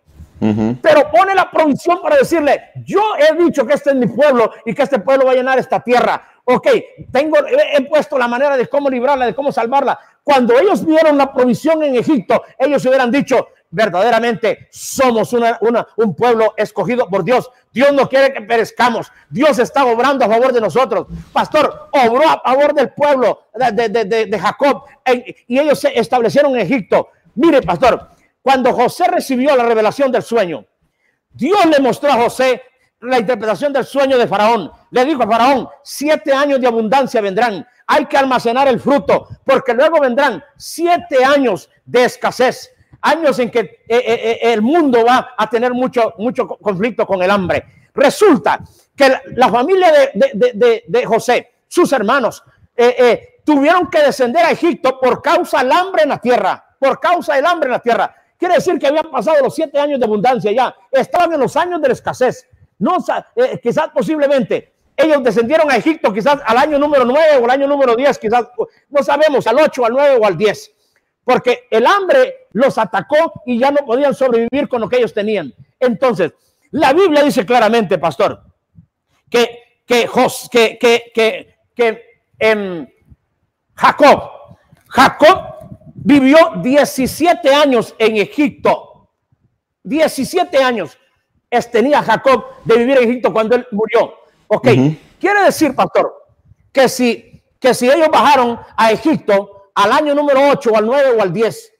Pero pone la provisión para decirle, yo he dicho que este es mi pueblo y que este pueblo va a llenar esta tierra. Ok, he puesto la manera de cómo librarla, de cómo salvarla. Cuando ellos vieron la provisión en Egipto, ellos hubieran dicho, verdaderamente somos un pueblo escogido por Dios. Dios no quiere que perezcamos. Dios está obrando a favor de nosotros. Pastor, obró a favor del pueblo de Jacob, y ellos se establecieron en Egipto. Mire, pastor, cuando José recibió la revelación del sueño, Dios le mostró a José la interpretación del sueño de Faraón. Le dijo a Faraón, 7 años de abundancia vendrán. Hay que almacenar el fruto, porque luego vendrán 7 años de escasez. Años en que el mundo va a tener mucho conflicto con el hambre. Resulta que la familia de José, sus hermanos, tuvieron que descender a Egipto por causa del hambre en la tierra. Por causa del hambre en la tierra. Quiere decir que habían pasado los 7 años de abundancia ya. Estaban en los años de la escasez. No, quizás posiblemente ellos descendieron a Egipto quizás al año número 9 o al año número 10, quizás, no sabemos, al 8, al 9 o al 10. porque el hambre los atacó y ya no podían sobrevivir con lo que ellos tenían. Entonces, la Biblia dice claramente, pastor, Jacob vivió 17 años en Egipto. 17 años tenía Jacob de vivir en Egipto cuando él murió. Ok, quiere decir, pastor, que si ellos bajaron a Egipto al año número 8 o al 9 o al 10,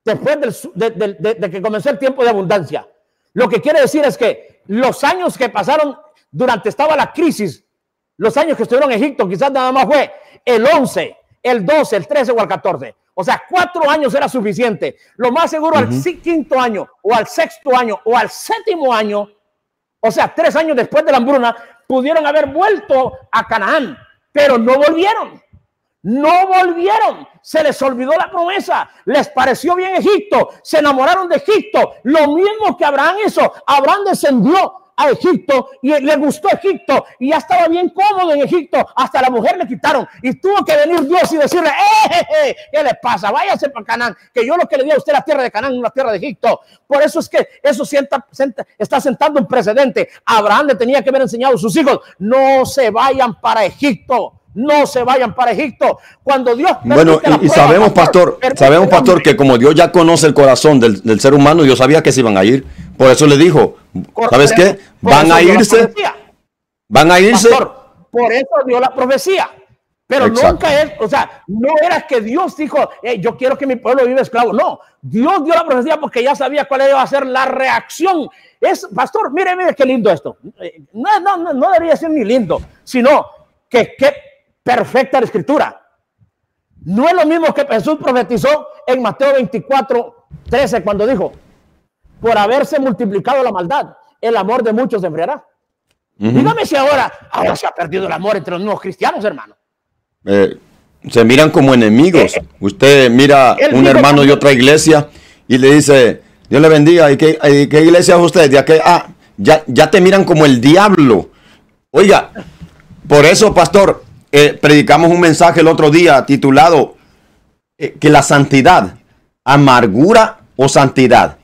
después de que comenzó el tiempo de abundancia, lo que quiere decir es que los años que pasaron estaba la crisis, los años que estuvieron en Egipto, quizás nada más fue el 11, el 12, el 13 o el 14. O sea, 4 años era suficiente. Lo más seguro al quinto año o al sexto año o al séptimo año, o sea, 3 años después de la hambruna, pudieron haber vuelto a Canaán, pero no volvieron. No volvieron, se les olvidó la promesa, les pareció bien Egipto, se enamoraron de Egipto, lo mismo que Abraham hizo. Abraham descendió a Egipto y le gustó Egipto y ya estaba bien cómodo en Egipto, hasta la mujer le quitaron y tuvo que venir Dios y decirle, ¿qué le pasa? Váyase para Canaán, que yo lo que le di a usted la tierra de Canaán, no la tierra de Egipto. Por eso es que eso está sentando un precedente. Abraham le tenía que haber enseñado a sus hijos, no se vayan para Egipto. No se vayan para Egipto. Cuando Dios sabemos, pastor, que como Dios ya conoce el corazón del ser humano, Dios sabía que se iban a ir. Por eso le dijo, ¿sabes qué? Van a irse. Pastor, por eso dio la profecía. Pero nunca es, o sea, no era que Dios dijo, yo quiero que mi pueblo viva esclavo. No, Dios dio la profecía porque ya sabía cuál iba a ser la reacción. Pastor, mire qué lindo esto. No debería ser ni lindo, sino que perfecta la escritura. No es lo mismo que Jesús profetizó en Mateo 24:13 cuando dijo, por haberse multiplicado la maldad, el amor de muchos se enfriará. Dígame si ahora se ha perdido el amor entre los nuevos cristianos, hermano. Se miran como enemigos. Usted mira un hermano de otra iglesia y le dice, Dios le bendiga, ¿y qué iglesia es usted? Ya te miran como el diablo. Oiga, por eso, pastor, predicamos un mensaje el otro día titulado que la santidad, amargura o santidad.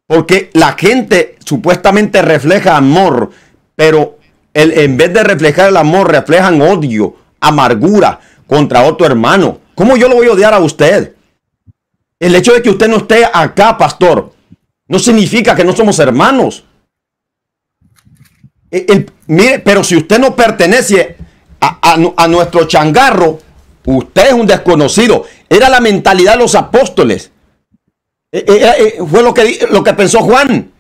Porque la gente supuestamente refleja amor, pero en vez de reflejar el amor, reflejan odio, amargura contra otro hermano. ¿Cómo yo lo voy a odiar a usted? El hecho de que usted no esté acá, pastor, no significa que no somos hermanos. Mire, pero si usted no pertenece a nuestro changarro, usted es un desconocido. Era la mentalidad de los apóstoles. Fue lo que pensó Juan.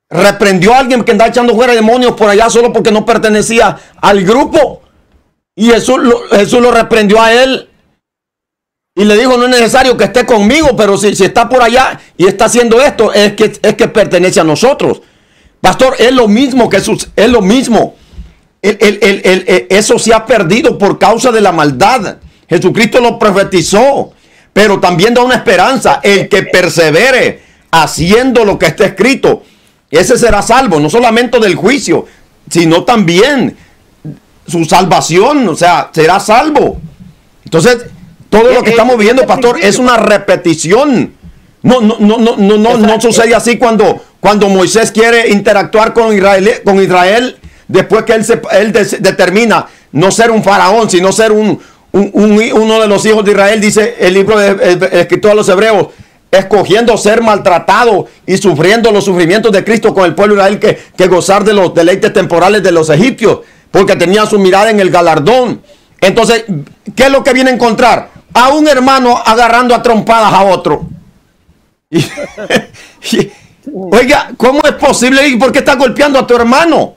Reprendió a alguien que andaba echando fuera demonios por allá solo porque no pertenecía al grupo. Y Jesús lo reprendió a él. Y le dijo, no es necesario que esté conmigo, pero si está por allá y está haciendo esto, es que pertenece a nosotros. Pastor, es lo mismo, Jesús, es lo mismo. Eso se ha perdido por causa de la maldad. Jesucristo lo profetizó, pero también da una esperanza. El que persevere haciendo lo que está escrito, ese será salvo, no solamente del juicio, sino también su salvación, o sea, será salvo. Entonces, todo lo que estamos viviendo, pastor, es una repetición. No sucede así cuando Moisés quiere interactuar con Israel, después que él determina no ser un faraón, sino ser uno de los hijos de Israel, dice el libro del escritor de los Hebreos, escogiendo ser maltratado y sufriendo los sufrimientos de Cristo con el pueblo de Israel que gozar de los deleites temporales de los egipcios, porque tenía su mirada en el galardón. Entonces, ¿qué es lo que viene a encontrar? A un hermano agarrando a trompadas a otro. Oiga, ¿cómo es posible? ¿Y por qué estás golpeando a tu hermano?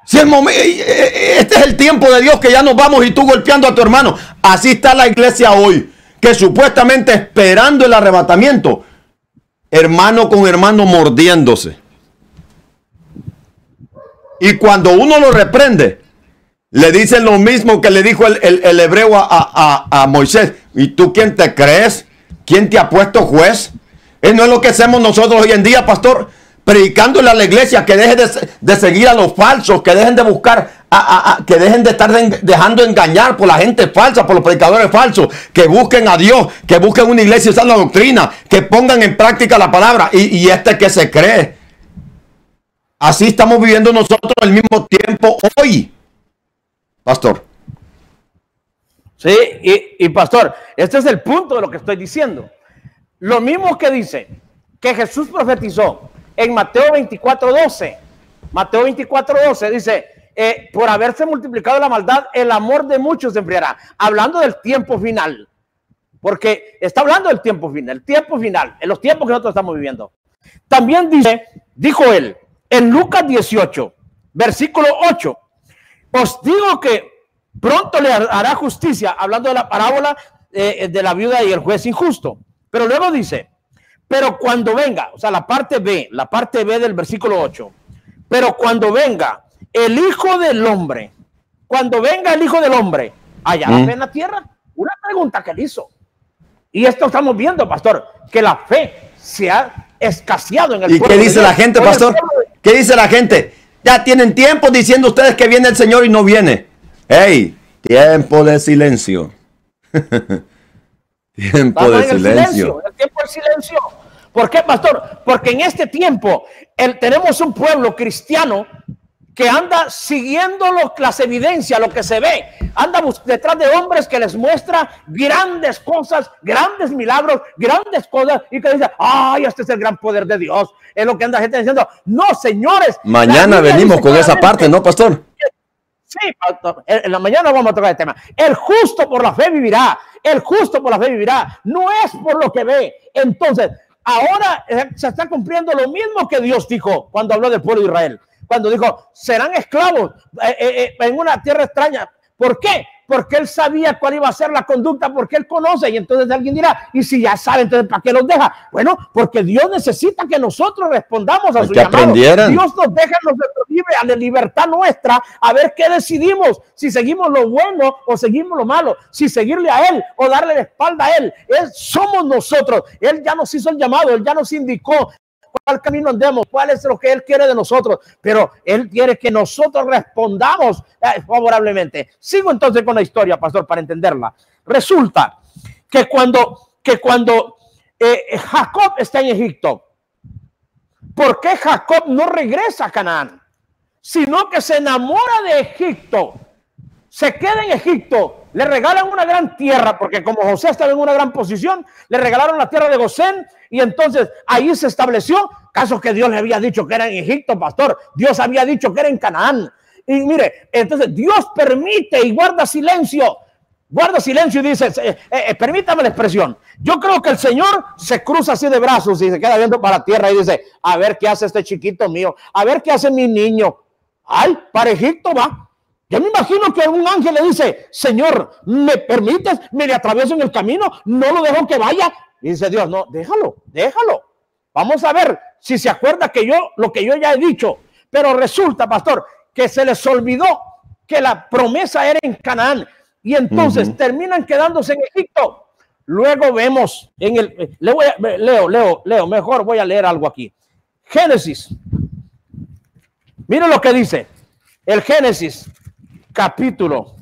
Si este es el tiempo de Dios que ya nos vamos y tú golpeando a tu hermano. Así está la iglesia hoy, que supuestamente esperando el arrebatamiento, hermano con hermano mordiéndose. Y cuando uno lo reprende, le dice lo mismo que le dijo el hebreo a Moisés. ¿Y tú quién te crees? ¿Quién te ha puesto juez? No es lo que hacemos nosotros hoy en día, pastor, predicándole a la iglesia que deje de seguir a los falsos, que dejen de buscar que dejen de estar dejando engañar por la gente falsa, por los predicadores falsos, que busquen a Dios, que busquen una iglesia y sana doctrina, que pongan en práctica la palabra. Y este que se cree. Así estamos viviendo nosotros al mismo tiempo hoy, pastor. Sí, y pastor, este es el punto de lo que estoy diciendo. Lo mismo que dice que Jesús profetizó en Mateo 24:12. Mateo 24:12 dice, por haberse multiplicado la maldad, el amor de muchos se enfriará. Hablando del tiempo final. Porque está hablando del tiempo final, en los tiempos que nosotros estamos viviendo. También dijo él, en Lucas 18, versículo 8, os digo que pronto le hará justicia, hablando de la parábola de la viuda y el juez injusto. Pero luego dice, pero cuando venga, o sea, la parte B del versículo 8, pero cuando venga el Hijo del Hombre, ¿hallará fe en la tierra? Una pregunta que él hizo. Y esto estamos viendo, pastor, que la fe se ha escaseado en el pueblo. ¿Y qué dice la gente, pastor? ¿Qué dice la gente? Ya tienen tiempo diciendo ustedes que viene el Señor y no viene. ¡Ey! Tiempo de silencio. Tiempo de silencio. El tiempo de silencio. ¿Por qué, pastor? Porque en este tiempo tenemos un pueblo cristiano que anda siguiendo las evidencias, lo que se ve, anda detrás de hombres que les muestra grandes cosas, grandes milagros, grandes cosas, y que dice, ay, este es el gran poder de Dios. Es lo que anda gente diciendo. No, señores. Mañana venimos con esa parte, ¿no, pastor? Sí, pastor. En la mañana vamos a tocar el tema. El justo por la fe vivirá. El justo por la fe vivirá. No es por lo que ve. Entonces, ahora se está cumpliendo lo mismo que Dios dijo cuando habló del pueblo de Israel. Cuando dijo, serán esclavos en una tierra extraña. ¿Por qué? Porque él sabía cuál iba a ser la conducta, porque él conoce. Y entonces alguien dirá, y si ya sabe, entonces ¿para qué los deja? Bueno, porque Dios necesita que nosotros respondamos a su llamado. Dios nos deja en nuestro libre, a la libertad nuestra, a ver qué decidimos, si seguimos lo bueno o seguimos lo malo, si seguirle a él o darle la espalda a él. Somos nosotros. Él ya nos hizo el llamado, él ya nos indicó cuál camino andemos, cuál es lo que él quiere de nosotros, pero él quiere que nosotros respondamos favorablemente. Sigo entonces con la historia, pastor, para entenderla. Resulta que cuando Jacob está en Egipto, ¿por qué Jacob no regresa a Canaán? Sino que se enamora de Egipto, se queda en Egipto, le regalan una gran tierra, porque como José estaba en una gran posición, le regalaron la tierra de Gosén, y entonces ahí se estableció, caso que Dios le había dicho que era en Egipto, pastor. Dios había dicho que era en Canaán. Y mire, entonces Dios permite y guarda silencio y dice, permítame la expresión, yo creo que el Señor se cruza así de brazos y se queda viendo para la tierra y dice, a ver qué hace este chiquito mío, a ver qué hace mi niño. Ay, para Egipto va. Yo me imagino que un ángel le dice, Señor, ¿me permites? Me le atravieso en el camino, no lo dejo que vaya. Y dice Dios, no, déjalo. Vamos a ver si se acuerda lo que yo ya he dicho. Pero resulta, pastor, que se les olvidó que la promesa era en Canaán. Y entonces terminan quedándose en Egipto. Luego vemos Leo, mejor voy a leer algo aquí. Génesis. Miren lo que dice. El Génesis, capítulo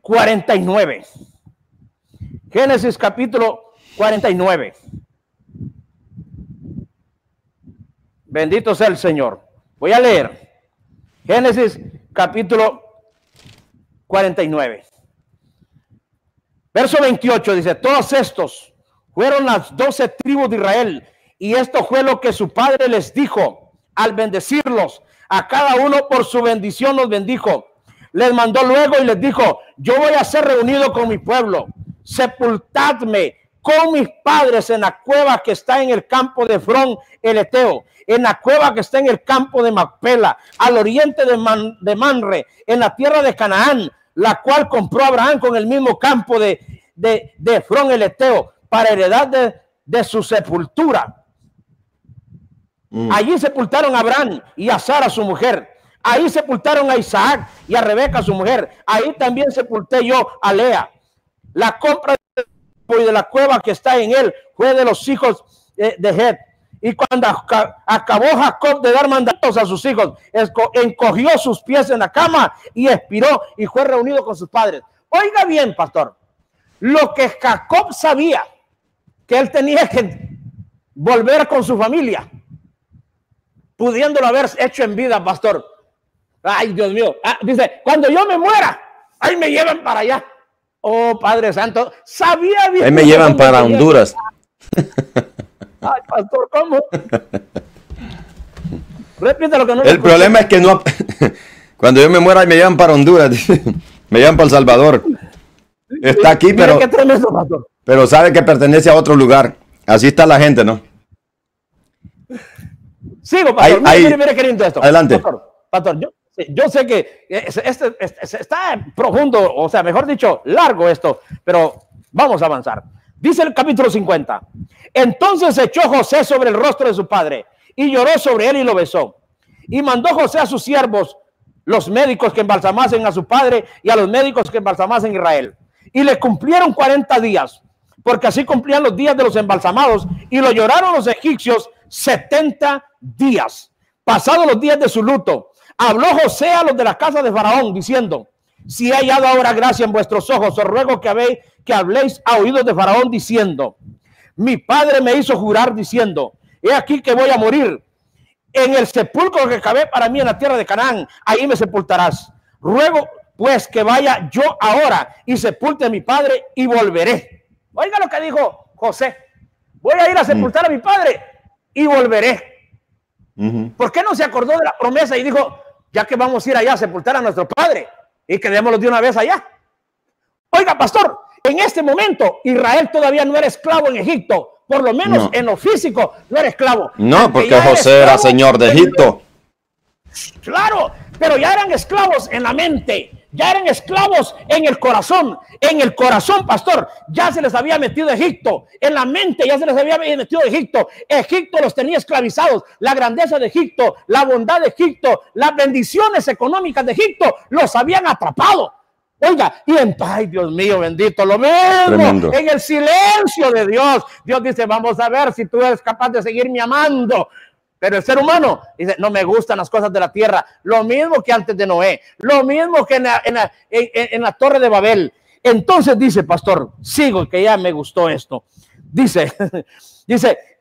49. Génesis capítulo 49. Bendito sea el Señor. Voy a leer. Génesis capítulo 49. Verso 28 dice, todos estos fueron las 12 tribus de Israel, y esto fue lo que su padre les dijo al bendecirlos. A cada uno por su bendición los bendijo. Les mandó luego y les dijo, yo voy a ser reunido con mi pueblo. Sepultadme con mis padres en la cueva que está en el campo de Efrón el Eteo, en la cueva que está en el campo de Macpela, al oriente de Manre, en la tierra de Canaán, la cual compró Abraham con el mismo campo de Efrón el Eteo, para heredad de su sepultura. Allí sepultaron a Abraham y a Sara su mujer. Ahí sepultaron a Isaac y a Rebeca su mujer. Ahí también sepulté yo a Lea. La compra de la cueva que está en él fue de los hijos de Het. Y cuando acabó Jacob de dar mandatos a sus hijos, encogió sus pies en la cama y expiró y fue reunido con sus padres. Oiga bien, pastor, lo que Jacob sabía, que él tenía que volver con su familia, pudiéndolo haber hecho en vida, pastor. Ay, Dios mío. Dice, cuando yo me muera, ahí me llevan para allá. Oh, Padre Santo, sabía bien. Ahí me llevan para Honduras. Ay, pastor, ¿cómo? Repite lo que no. El problema es que no. Cuando yo me muera, me llevan para Honduras. Me llevan para El Salvador. Está aquí, pero. Qué tremendo, pastor. Pero sabe que pertenece a otro lugar. Así está la gente, ¿no? Sigo, pastor. Mire, qué lindo esto. Adelante. Pastor, yo sé que está profundo, o sea, mejor dicho, largo esto, pero vamos a avanzar. Dice el capítulo 50. Entonces echó José sobre el rostro de su padre y lloró sobre él y lo besó. Y mandó José a sus siervos, los médicos que embalsamasen a su padre y a los médicos que embalsamasen a Israel. Y le cumplieron 40 días, porque así cumplían los días de los embalsamados, y lo lloraron los egipcios 70 días. Pasados los días de su luto, habló José a los de la casa de Faraón, diciendo: si he hallado ahora gracia en vuestros ojos, os ruego que habléis a oídos de Faraón, diciendo: mi padre me hizo jurar, diciendo: he aquí que voy a morir. En el sepulcro que cavé para mí en la tierra de Canaán, ahí me sepultarás. Ruego pues que vaya yo ahora y sepulte a mi padre y volveré. Oiga lo que dijo José: voy a ir a sepultar a mi padre y volveré. ¿Por qué no se acordó de la promesa y dijo: ya que vamos a ir allá a sepultar a nuestro padre y quedémoslo de una vez allá? Oiga, pastor, en este momento Israel todavía no era esclavo en Egipto, por lo menos en lo físico no era esclavo. No, porque José era señor de Egipto. Claro, pero ya eran esclavos en la mente, ya eran esclavos en el corazón. En el corazón, pastor, ya se les había metido Egipto. En la mente ya se les había metido Egipto. Egipto los tenía esclavizados. La grandeza de Egipto, la bondad de Egipto, las bendiciones económicas de Egipto los habían atrapado. Oiga, y ay, Dios mío, bendito, lo mismo. Tremendo. En el silencio de Dios. Dios dice: vamos a ver si tú eres capaz de seguirme amando. Pero el ser humano dice: no me gustan las cosas de la tierra. Lo mismo que antes de Noé, lo mismo que en la Torre de Babel. Entonces dice, pastor, sigo, que ya me gustó esto. Dice,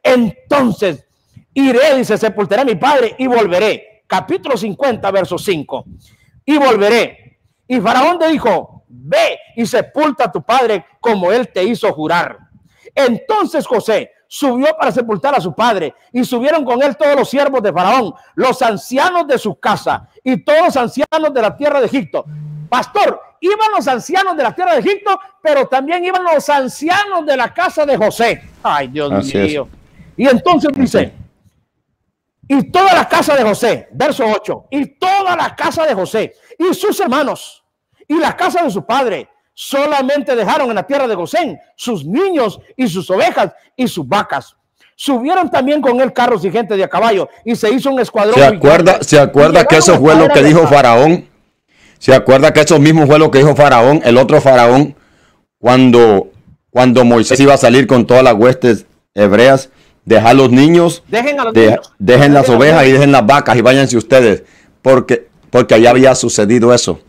entonces iré, dice, sepultaré a mi padre y volveré. Capítulo 50, verso 5. Y volveré. Y Faraón le dijo: ve y sepulta a tu padre como él te hizo jurar. Entonces José subió para sepultar a su padre, y subieron con él todos los siervos de Faraón, los ancianos de su casa y todos los ancianos de la tierra de Egipto. Pastor, iban los ancianos de la tierra de Egipto, pero también iban los ancianos de la casa de José. Ay, Dios mío. Y entonces dice: y toda la casa de José, verso 8, y toda la casa de José y sus hermanos y la casa de su padre solamente dejaron en la tierra de Gosén sus niños y sus ovejas y sus vacas. Subieron también con él carros y gente de a caballo, y se hizo un escuadrón. ¿Se acuerda que eso fue lo que dijo Faraón? ¿Se acuerda que eso mismo fue lo que dijo Faraón, el otro Faraón, cuando Moisés iba a salir con todas las huestes hebreas? Dejar los niños, dejen las ovejas y dejen las vacas y váyanse ustedes, porque allá había sucedido eso.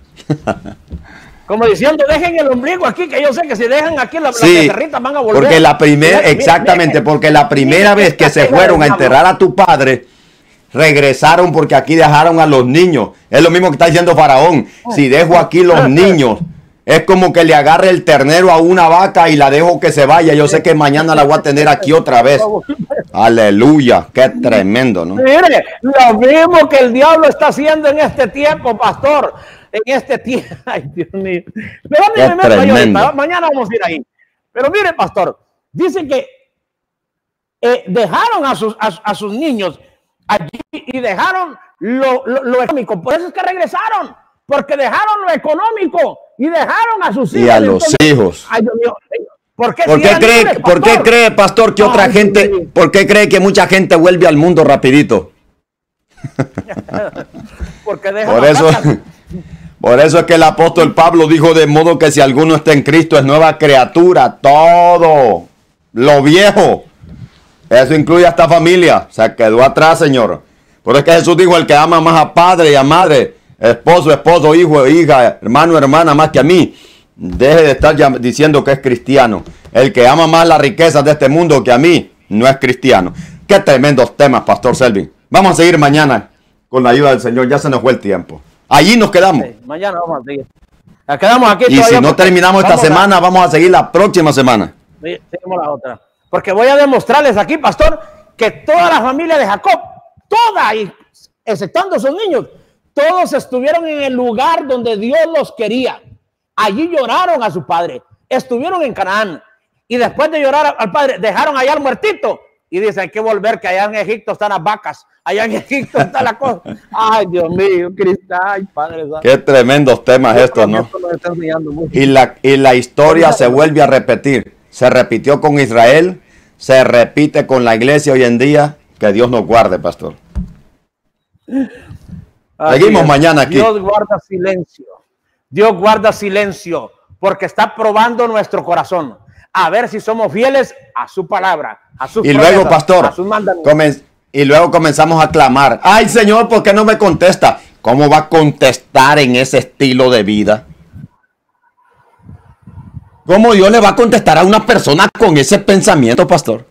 Como diciendo: dejen el ombligo aquí, que yo sé que si dejan aquí las becerritas van a volver. Porque la primera, porque la primera vez que se fueron a enterrar a tu padre, regresaron porque aquí dejaron a los niños. Es lo mismo que está diciendo Faraón: si dejo aquí los niños, es como que le agarre el ternero a una vaca y la dejo que se vaya. Yo sé que mañana la voy a tener aquí otra vez. Aleluya, qué tremendo, ¿no? Mire, lo mismo que el diablo está haciendo en este tiempo, pastor. En este tiempo, ay, Dios mío. Pero mañana vamos a ir ahí. Pero mire, pastor, dicen que dejaron a sus niños allí y dejaron lo económico. Por eso es que regresaron, porque dejaron lo económico y dejaron a sus hijos. Y a los hijos. Ay, Dios mío. ¿Por qué cree, pastor, que otra gente, por qué cree que mucha gente vuelve al mundo rapidito? Porque por eso es que el apóstol Pablo dijo: de modo que si alguno está en Cristo es nueva criatura, todo lo viejo Eso incluye a esta familia. Se quedó atrás, Señor. Por eso es que Jesús dijo, el que ama más a padre y a madre, esposo, hijo, hija, hermano, hermana, más que a mí, deje de estar diciendo que es cristiano. El que ama más las riquezas de este mundo que a mí, no es cristiano. Qué tremendos temas, Pastor Selvin. Vamos a seguir mañana con la ayuda del Señor. Ya se nos fue el tiempo. Allí nos quedamos. Sí, mañana vamos a seguir. Nos quedamos aquí. Y si no terminamos esta semana, vamos a seguir la próxima semana. Seguimos la otra. Porque voy a demostrarles aquí, pastor, que toda la familia de Jacob, toda, y exceptando sus niños, todos estuvieron en el lugar donde Dios los quería. Allí lloraron a su padre. Estuvieron en Canaán. Y después de llorar al padre, dejaron allá al muertito. Y dicen, hay que volver, que allá en Egipto están las vacas. Allá en Egipto está la cosa. Ay, Dios mío, Cristo. Ay, Padre Santo. Qué tremendos temas estos, ¿no? Y la historia se vuelve a repetir. Se repitió con Israel, se repite con la iglesia hoy en día. Que Dios nos guarde, pastor. Seguimos mañana aquí. Dios guarda silencio. Dios guarda silencio porque está probando nuestro corazón. A ver si somos fieles a su palabra, a sus promesas, luego, pastor, a sus mandamientos. Y luego comenzamos a clamar. Ay, Señor, ¿por qué no me contesta? ¿Cómo va a contestar en ese estilo de vida? ¿Cómo Dios le va a contestar a una persona con ese pensamiento, pastor?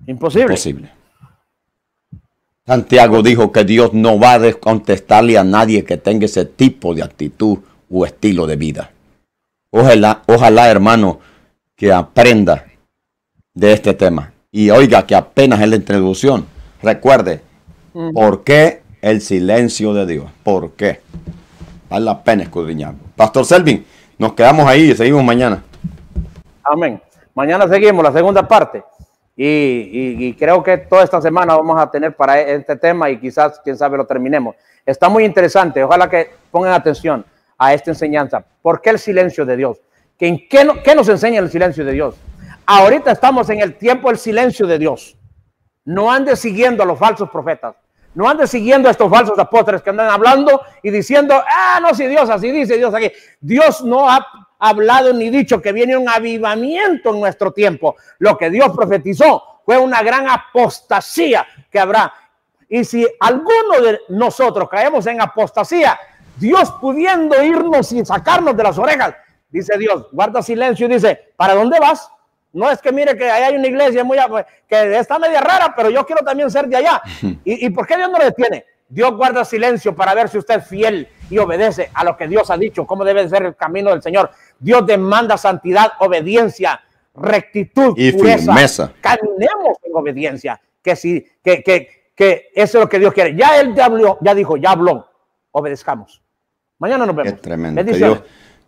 Imposible. Imposible. Santiago dijo que Dios no va a contestarle a nadie que tenga ese tipo de actitud o estilo de vida. Ojalá, hermano, que aprenda de este tema. Y oiga que apenas es la introducción. Recuerde, ¿por qué el silencio de Dios? ¿Por qué? Vale la pena escudriñar. Pastor Selvin, nos quedamos ahí y seguimos mañana. Amén. Mañana seguimos la segunda parte. Y creo que toda esta semana vamos a tener para este tema y quizás, quién sabe, lo terminemos. Está muy interesante. Ojalá que pongan atención a esta enseñanza. ¿Por qué el silencio de Dios? ¿Qué nos enseña el silencio de Dios? Ahorita estamos en el tiempo del silencio de Dios. No andes siguiendo a los falsos profetas. No andes siguiendo a estos falsos apóstoles que andan hablando y diciendo, no, si Dios así dice, Dios aquí. Dios no ha hablado ni dicho que viene un avivamiento en nuestro tiempo. Lo que Dios profetizó fue una gran apostasía que habrá. Y si alguno de nosotros caemos en apostasía, Dios pudiendo irnos y sacarnos de las orejas, dice Dios, guarda silencio y dice, ¿para dónde vas? No es que mire que allá hay una iglesia que está media rara, pero yo quiero también ser de allá. ¿Y por qué Dios no le detiene? Dios guarda silencio para ver si usted es fiel y obedece a lo que Dios ha dicho, cómo debe ser el camino del Señor. Dios demanda santidad, obediencia, rectitud y firmeza. Caminemos en obediencia, que eso es lo que Dios quiere. Ya Él ya dijo, ya habló. Obedezcamos. Mañana nos vemos. Es tremendo.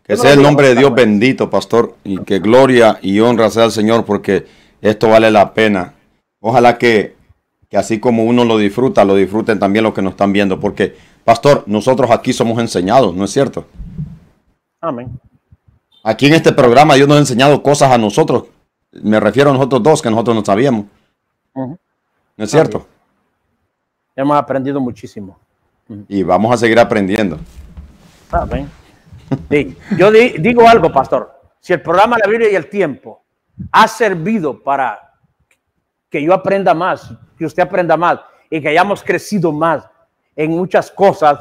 Que sea el nombre de Dios bendito, pastor, y que gloria y honra sea al Señor, porque esto vale la pena. Ojalá que así como uno lo disfruta, lo disfruten también los que nos están viendo, porque, pastor, nosotros aquí somos enseñados, ¿no es cierto? Amén. Aquí en este programa Dios nos ha enseñado cosas a nosotros, me refiero a nosotros dos, que nosotros no sabíamos. ¿No es cierto? Hemos aprendido muchísimo. Y vamos a seguir aprendiendo. Amén. Sí. Yo digo algo, pastor. Si el programa La Biblia y el Tiempo ha servido para que yo aprenda más, que usted aprenda más y que hayamos crecido más en muchas cosas,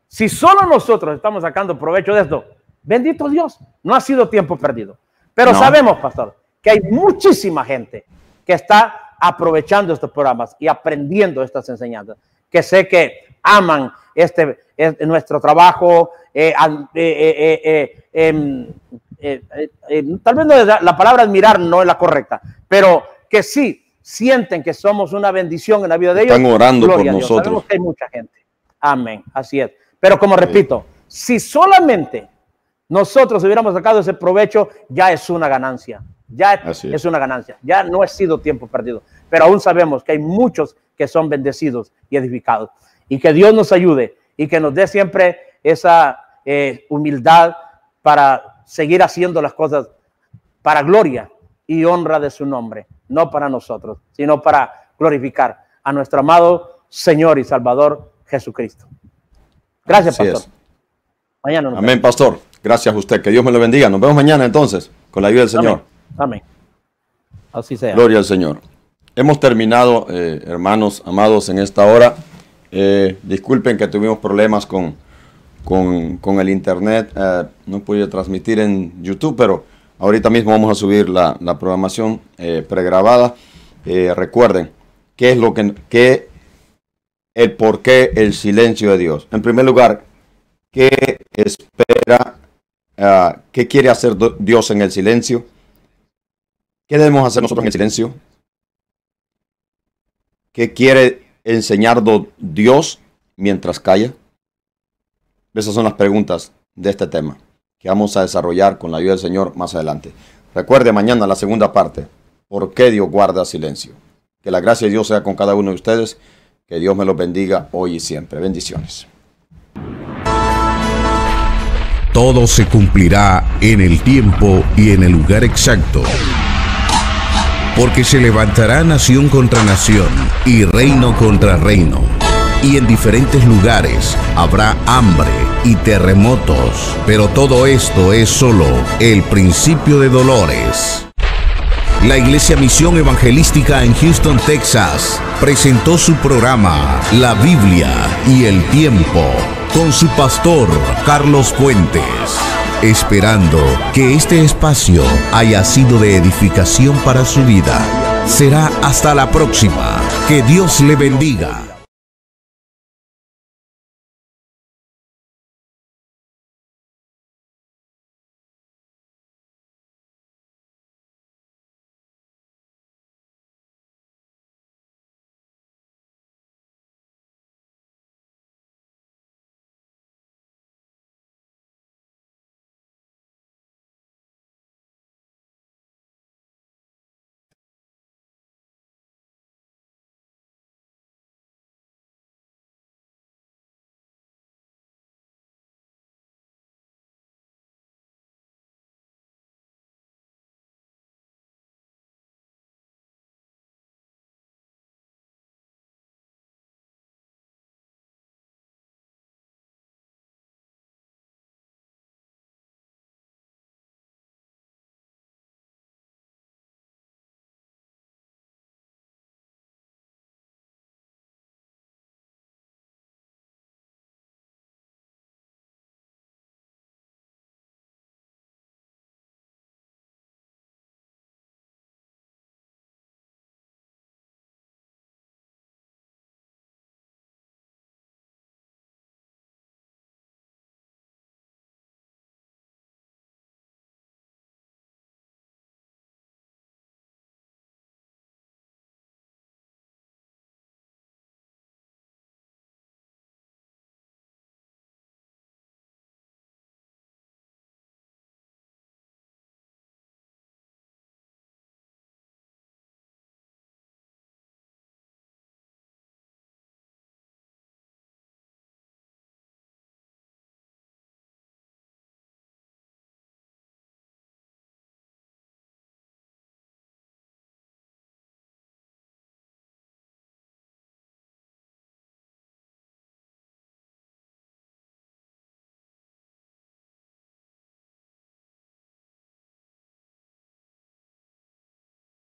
si solo nosotros estamos sacando provecho de esto, bendito Dios, no ha sido tiempo perdido. Pero sabemos, pastor, que hay muchísima gente que está aprovechando estos programas y aprendiendo estas enseñanzas, que sé que aman nuestro trabajo. Tal vez la palabra admirar no es la correcta, pero que sí sienten que somos una bendición en la vida de ellos. Están orando por nosotros. Sabemos que hay mucha gente. Amén, así es. Pero como repito, si solamente nosotros hubiéramos sacado ese provecho, ya es una ganancia. Ya es una ganancia. Ya no ha sido tiempo perdido. Pero aún sabemos que hay muchos que son bendecidos y edificados. Y que Dios nos ayude y que nos dé siempre esa humildad para seguir haciendo las cosas para gloria y honra de su nombre, no para nosotros, sino para glorificar a nuestro amado Señor y Salvador Jesucristo. Gracias, pastor. Mañana nos vemos. Amén, pastor. Gracias a usted. Que Dios me lo bendiga. Nos vemos mañana entonces, con la ayuda del Señor. Amén. Amén. Así sea. Gloria al Señor. Hemos terminado, hermanos amados, en esta hora. Disculpen que tuvimos problemas con el internet. No pude transmitir en YouTube, pero ahorita mismo vamos a subir la programación pregrabada. Recuerden, ¿qué es lo que el por qué el silencio de Dios? En primer lugar, ¿qué espera? ¿Qué quiere hacer Dios en el silencio? ¿Qué debemos hacer nosotros en el silencio? ¿Qué quiere enseñarnos Dios mientras calla? Esas son las preguntas de este tema que vamos a desarrollar con la ayuda del Señor más adelante. Recuerde mañana la segunda parte. ¿Por qué Dios guarda silencio? Que la gracia de Dios sea con cada uno de ustedes. Que Dios me los bendiga hoy y siempre. Bendiciones. Todo se cumplirá en el tiempo y en el lugar exacto. Porque se levantará nación contra nación y reino contra reino. Y en diferentes lugares habrá hambre y terremotos. Pero todo esto es solo el principio de dolores. La Iglesia Misión Evangelística en Houston, Texas, presentó su programa La Biblia y el Tiempo con su pastor Carlos Fuentes, esperando que este espacio haya sido de edificación para su vida. Será hasta la próxima. Que Dios le bendiga.